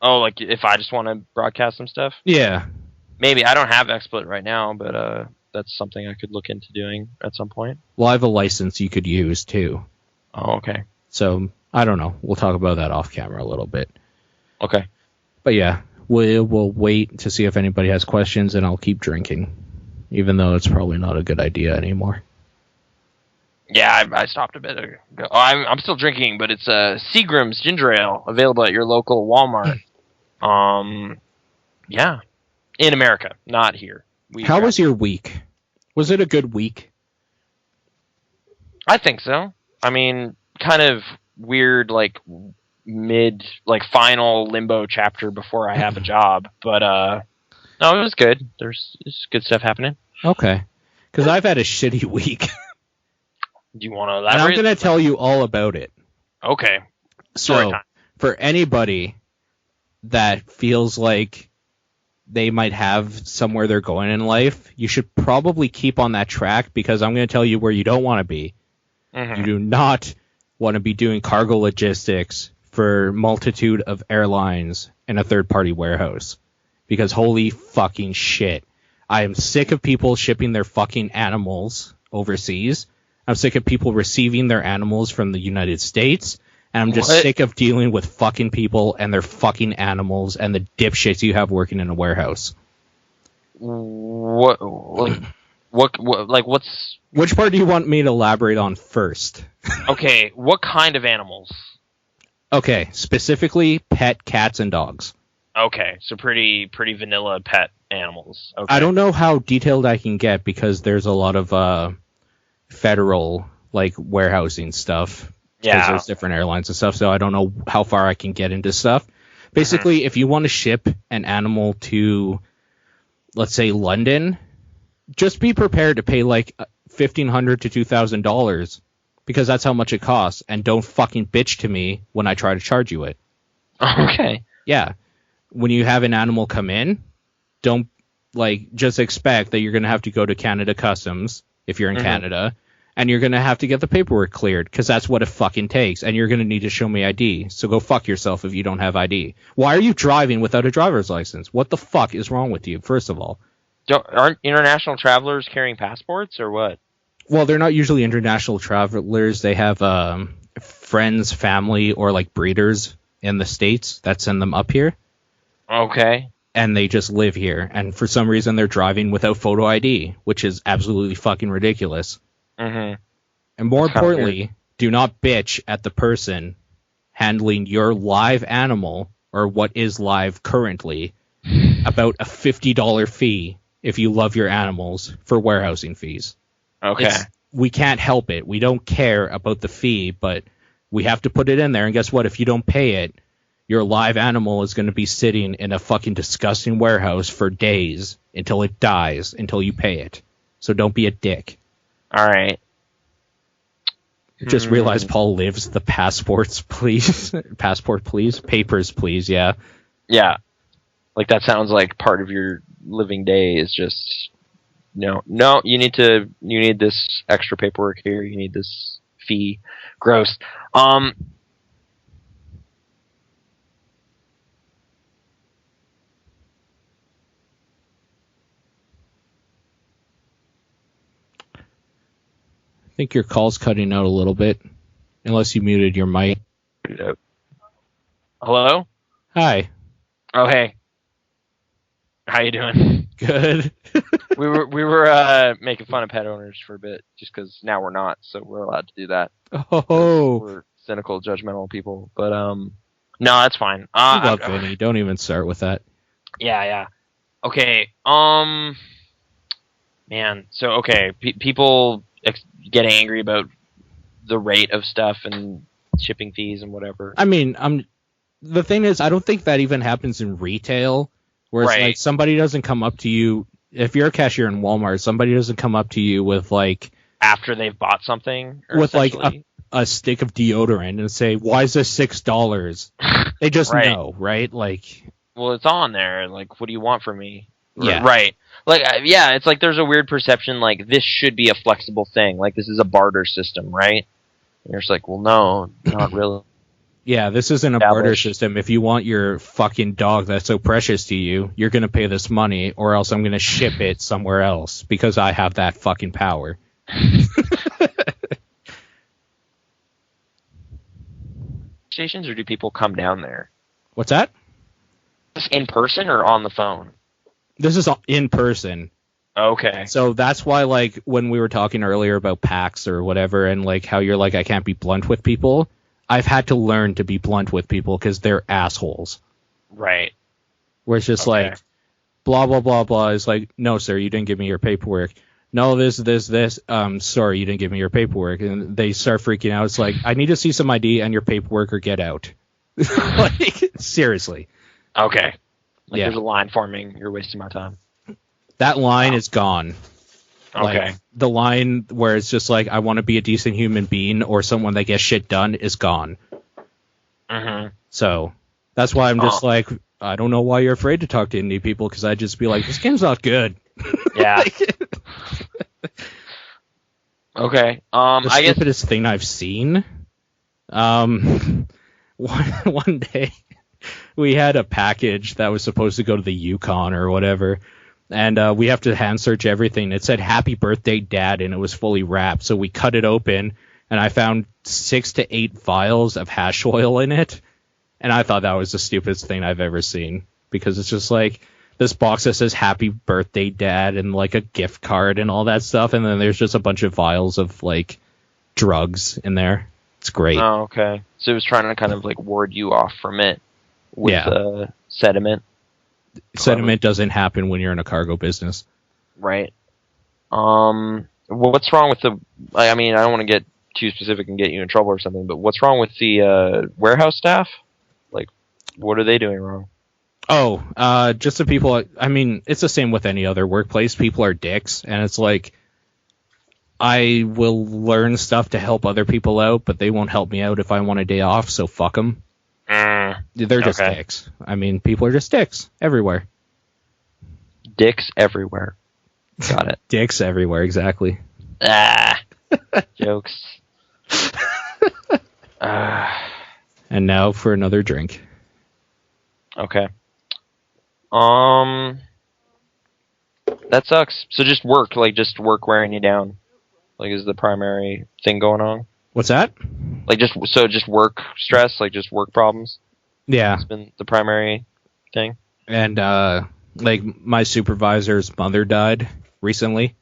Oh, like if I just want to broadcast some stuff? Yeah. Maybe. I don't have XSplit right now, but that's something I could look into doing at some point. Well, I have a license you could use too. Oh, okay. So, I don't know. We'll talk about that off camera a little bit. Okay. But yeah, we'll wait to see if anybody has questions, and I'll keep drinking, even though it's probably not a good idea anymore. Yeah, I stopped a bit ago. Oh, I'm still drinking, but it's Seagram's Ginger Ale, available at your local Walmart. Yeah. In America, not here. How was your week? Was it a good week? I think so. I mean, kind of weird, like final limbo chapter before I have a job. But no, it was good. There's good stuff happening. Okay, because I've had a shitty week. Do you want to elaborate? And I'm going to tell you all about it. Okay. So, for anybody that feels like they might have somewhere they're going in life, you should probably keep on that track, because I'm going to tell you where you don't want to be. Mm-hmm. You do not want to be doing cargo logistics for multitude of airlines in a third-party warehouse. Because holy fucking shit. I am sick of people shipping their fucking animals overseas. I'm sick of people receiving their animals from the United States. And I'm just sick of dealing with fucking people and their fucking animals and the dipshits you have working in a warehouse. What's... Which part do you want me to elaborate on first? Okay, what kind of animals? Okay, specifically pet cats and dogs. Okay, so pretty vanilla pet animals. Okay. I don't know how detailed I can get, because there's a lot of federal warehousing stuff. Yeah, there's different airlines and stuff, so I don't know how far I can get into stuff. Basically, if you want to ship an animal to, let's say, London, just be prepared to pay $1,500 to $2,000, because that's how much it costs, and don't fucking bitch to me when I try to charge you it. Okay. Yeah. When you have an animal come in, don't just expect that you're going to have to go to Canada Customs if you're in Canada, and you're going to have to get the paperwork cleared, because that's what it fucking takes, and you're going to need to show me ID. So go fuck yourself if you don't have ID. Why are you driving without a driver's license? What the fuck is wrong with you, first of all? Aren't international travelers carrying passports, or what? Well, they're not usually international travelers. They have friends, family, or breeders in the States that send them up here. Okay. And they just live here. And for some reason, they're driving without photo ID, which is absolutely fucking ridiculous. Mm-hmm. And more importantly, do not bitch at the person handling your live animal, or what is live currently, about a $50 fee if you love your animals for warehousing fees. Okay. We can't help it. We don't care about the fee, but we have to put it in there. And guess what? If you don't pay it, your live animal is going to be sitting in a fucking disgusting warehouse for days until it dies, until you pay it. So don't be a dick. All right. Just realized Paul lives the passports, please. Passport, please. Papers, please. Yeah. Yeah. That sounds like part of your living day is just, no, you need this extra paperwork here. You need this fee. Gross. I think your call's cutting out a little bit, unless you muted your mic. Hello? Hi. Oh, hey. How you doing? Good. we were making fun of pet owners for a bit, just because now we're not, so we're allowed to do that. Oh. We're cynical, judgmental people, but no, that's fine. I love Vinny. Don't even start with that. Yeah. Okay. Man. So people get angry about the rate of stuff and shipping fees and whatever. I mean, the thing is, I don't think that even happens in retail, where it's somebody doesn't come up to you. If you're a cashier in Walmart, somebody doesn't come up to you with after they've bought something, with a stick of deodorant and say, "Why is this $6?" They just know, right? Well, it's on there. What do you want from me? Yeah. Right. It's there's a weird perception this should be a flexible thing. This is a barter system, right? And you're just well, no, not really. Yeah, this isn't a barter system. If you want your fucking dog that's so precious to you, you're going to pay this money, or else I'm going to ship it somewhere else, because I have that fucking power. Stations, or do people come down there? What's that? In person or on the phone? This is in person. Okay. So that's why, when we were talking earlier about PAX or whatever, and how you're I can't be blunt with people, I've had to learn to be blunt with people because they're assholes. Right. Where it's just blah, blah, blah, blah. It's no, sir, you didn't give me your paperwork. no, this. Sorry, you didn't give me your paperwork. And they start freaking out. It's like, I need to see some ID and your paperwork or get out. Like, seriously. Okay. Like, there's a line forming. You're wasting my time. That line is gone. Okay. Like, the line where it's just like, I want to be a decent human being or someone that gets shit done is gone. Mm-hmm. So, that's why I'm just like, I don't know why you're afraid to talk to indie people, because I'd just be like, this game's not good. Yeah. Okay. The stupidest thing I've seen. One day, we had a package that was supposed to go to the Yukon or whatever, and we have to hand search everything. It said "Happy Birthday, Dad," and it was fully wrapped. So we cut it open, and I found 6 to 8 vials of hash oil in it, and I thought that was the stupidest thing I've ever seen, because it's just like this box that says "Happy Birthday, Dad" and like a gift card and all that stuff, and then there's just a bunch of vials of like drugs in there. It's great. Oh, okay. So it was trying to kind of like ward you off from it with sediment. Sediment doesn't happen when you're in a cargo business. Right. What's wrong with the... I mean, I don't want to get too specific and get you in trouble or something, but what's wrong with the warehouse staff? Like, what are they doing wrong? Oh, just the people... I mean, it's the same with any other workplace. People are dicks, and it's like, I will learn stuff to help other people out, but they won't help me out if I want a day off, so fuck them. They're just dicks. I mean, people are just dicks everywhere. Dicks everywhere. Got it. Dicks everywhere, exactly. Jokes. And now for another drink. Okay. That sucks. So just work wearing you down. Like, is the primary thing going on? What's that? Like, just work stress, like just work problems? Yeah. It's been the primary thing. And, like, my supervisor's mother died recently.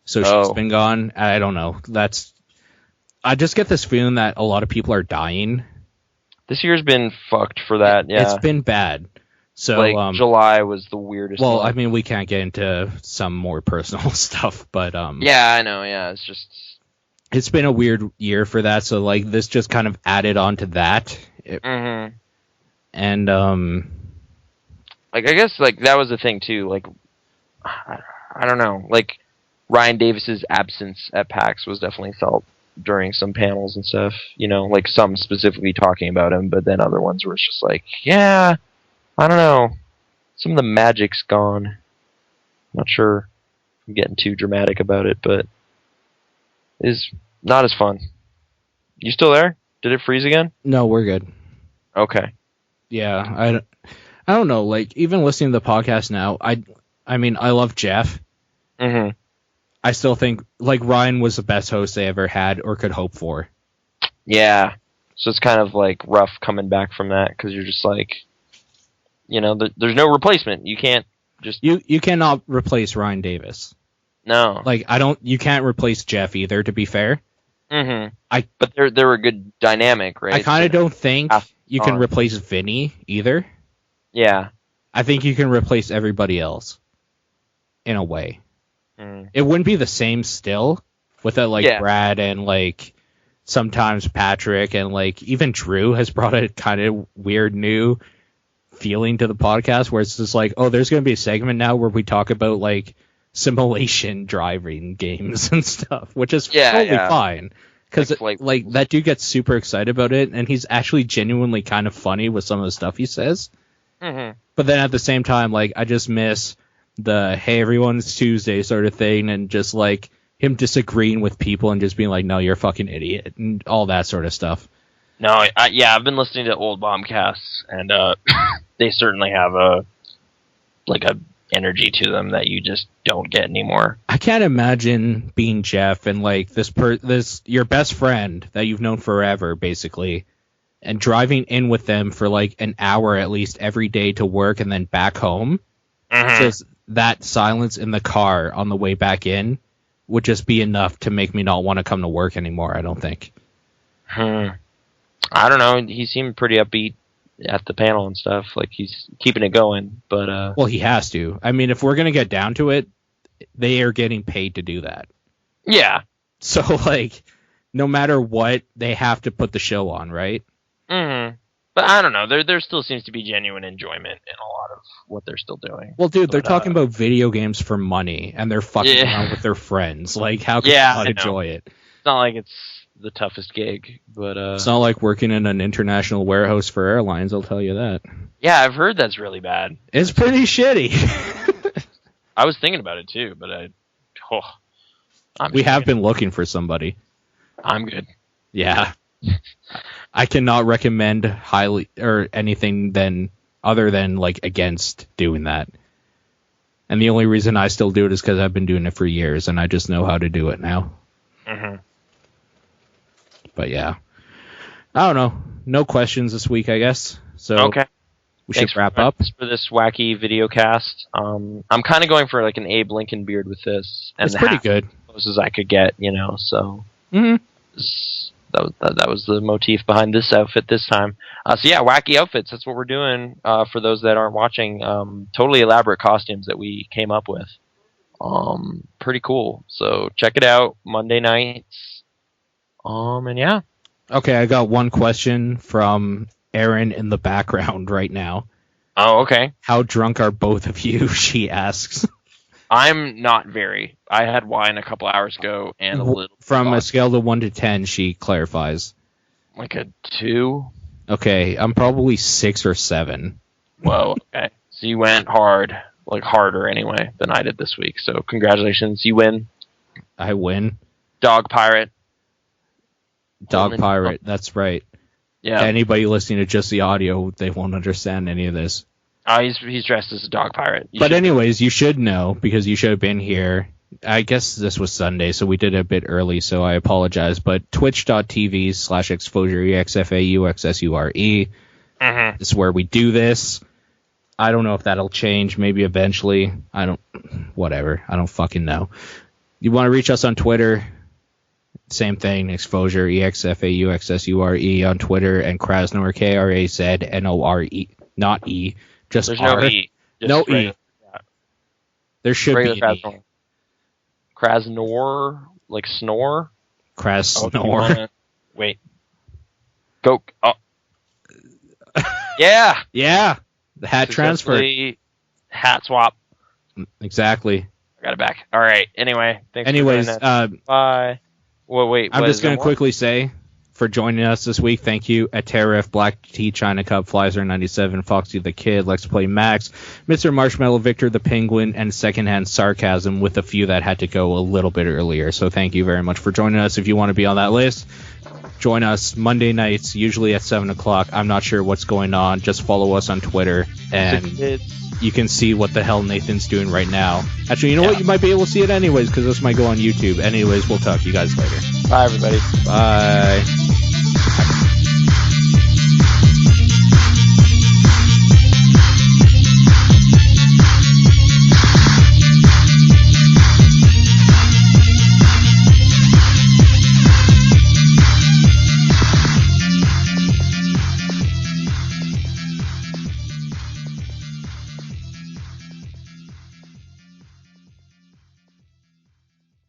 So she's been gone. I don't know. I just get this feeling that a lot of people are dying. This year's been fucked for that, yeah. It's been bad. So, like, July was the weirdest Well, one. I mean, we can't get into some more personal stuff, but, yeah, I know, yeah, it's just... It's been a weird year for that, so, like, this just kind of added on to that. Mm-hmm. And, like, I guess, like, that was the thing, too, like, I don't know, like, Ryan Davis's absence at PAX was definitely felt during some panels and stuff, you know, like, some specifically talking about him, but then other ones where it's just like, yeah, I don't know, some of the magic's gone. Not sure I'm getting too dramatic about it, but it's not as fun. You still there? Did it freeze again? No, we're good. Okay. Yeah, I don't know, like, even listening to the podcast now, I mean, I love Jeff. Mm-hmm. I still think, like, Ryan was the best host they ever had or could hope for. Yeah. So it's kind of, like, rough coming back from that, because you're just like, you know, there's no replacement. You can't just... You cannot replace Ryan Davis. No. Like, you can't replace Jeff either, to be fair. Mm-hmm. But they're a good dynamic, right? I kind of don't think you can replace Vinny either. Yeah. I think you can replace everybody else. In a way. Mm. It wouldn't be the same still, without, like, Brad and, like, sometimes Patrick and, like, even Drew has brought a kind of weird new feeling to the podcast where it's just like, oh, there's going to be a segment now where we talk about, like, simulation driving games and stuff, which is totally fine. Because, like, that dude gets super excited about it, and he's actually genuinely kind of funny with some of the stuff he says. Mm-hmm. But then at the same time, like, I just miss the, hey, everyone's Tuesday sort of thing, and just, like, him disagreeing with people and just being like, no, you're a fucking idiot, and all that sort of stuff. No, I've been listening to old Bombcasts, and they certainly have a energy to them that you just don't get anymore. I can't imagine being Jeff and, like, this your best friend that you've known forever, basically, and driving in with them for, like, an hour at least every day to work and then back home. Mm-hmm. Just that silence in the car on the way back in would just be enough to make me not want to come to work anymore, I don't think. I don't know. He seemed pretty upbeat at the panel and stuff. Like, he's keeping it going, but... Well, he has to. I mean, if we're going to get down to it, they are getting paid to do that. Yeah. So, like, no matter what, they have to put the show on, right? Mm-hmm. But I don't know. There still seems to be genuine enjoyment in a lot of what they're still doing. Well, dude, they're talking about video games for money, and they're fucking around with their friends. Like, how can you not enjoy it? It's not like it's the toughest gig, but... It's not like working in an international warehouse for airlines, I'll tell you that. Yeah, I've heard that's really bad. It's pretty shitty. I was thinking about it, too, but we have been looking for somebody. I'm good. Yeah. I cannot recommend highly or anything other than like against doing that. And the only reason I still do it is because I've been doing it for years and I just know how to do it now. Mm-hmm. But yeah, I don't know. No questions this week, I guess. So okay. We should wrap up for this wacky video cast. I'm kind of going for like an Abe Lincoln beard with this, and it's pretty good, as close as I could get, So. Mm-hmm. That was the motif behind this outfit this time. So yeah, wacky outfits. That's what we're doing. For those that aren't watching, totally elaborate costumes that we came up with. Pretty cool. So check it out Monday nights. And yeah. Okay, I got one question from Erin in the background right now. Oh, okay. How drunk are both of you? She asks. I'm not very. I had wine a couple hours ago and a little. From a scale of 1 to 10, she clarifies. Like a 2. Okay, I'm probably 6 or 7. Whoa. Okay. So you went hard, like harder anyway than I did this week. So congratulations, you win. I win. Dog pirate. Dog pirate. That's right. Yeah. Anybody listening to just the audio, they won't understand any of this. He's dressed as a dog pirate. But anyways, you should know, because you should have been here. I guess this was Sunday, so we did it a bit early, so I apologize. But twitch.tv/exposure, EXFAUXSURE. Mm-hmm. This is where we do this. I don't know if that'll change, maybe eventually. Whatever. I don't fucking know. You want to reach us on Twitter? Same thing, exposure, EXFAUXSURE on Twitter, and Krasnor, KRAZNORE, not E. Just There's R. no E. Just no regular, E. Yeah. There should be an E. Krasnor, like snore? Krasnor. Wait. Go. Oh. Yeah. Yeah. The hat transfer. Hat swap. Exactly. I got it back. All right. Anyway. Thanks Anyways, for doing that. Bye. Well, wait. I'm just going to quickly say, for joining us this week, thank you. Aterif, Black Tea, China Cup, Flyzer97, Foxy the Kid, Let's Play Max, Mr. Marshmallow, Victor the Penguin, and Secondhand Sarcasm, with a few that had to go a little bit earlier. So thank you very much for joining us. If you want to be on that list, join us Monday nights, usually at 7 o'clock. I'm not sure what's going on. Just follow us on Twitter, and you can see what the hell Nathan's doing right now. Actually, you know what? You might be able to see it anyways, because this might go on YouTube. Anyways, we'll talk to you guys later. Bye, everybody. Bye.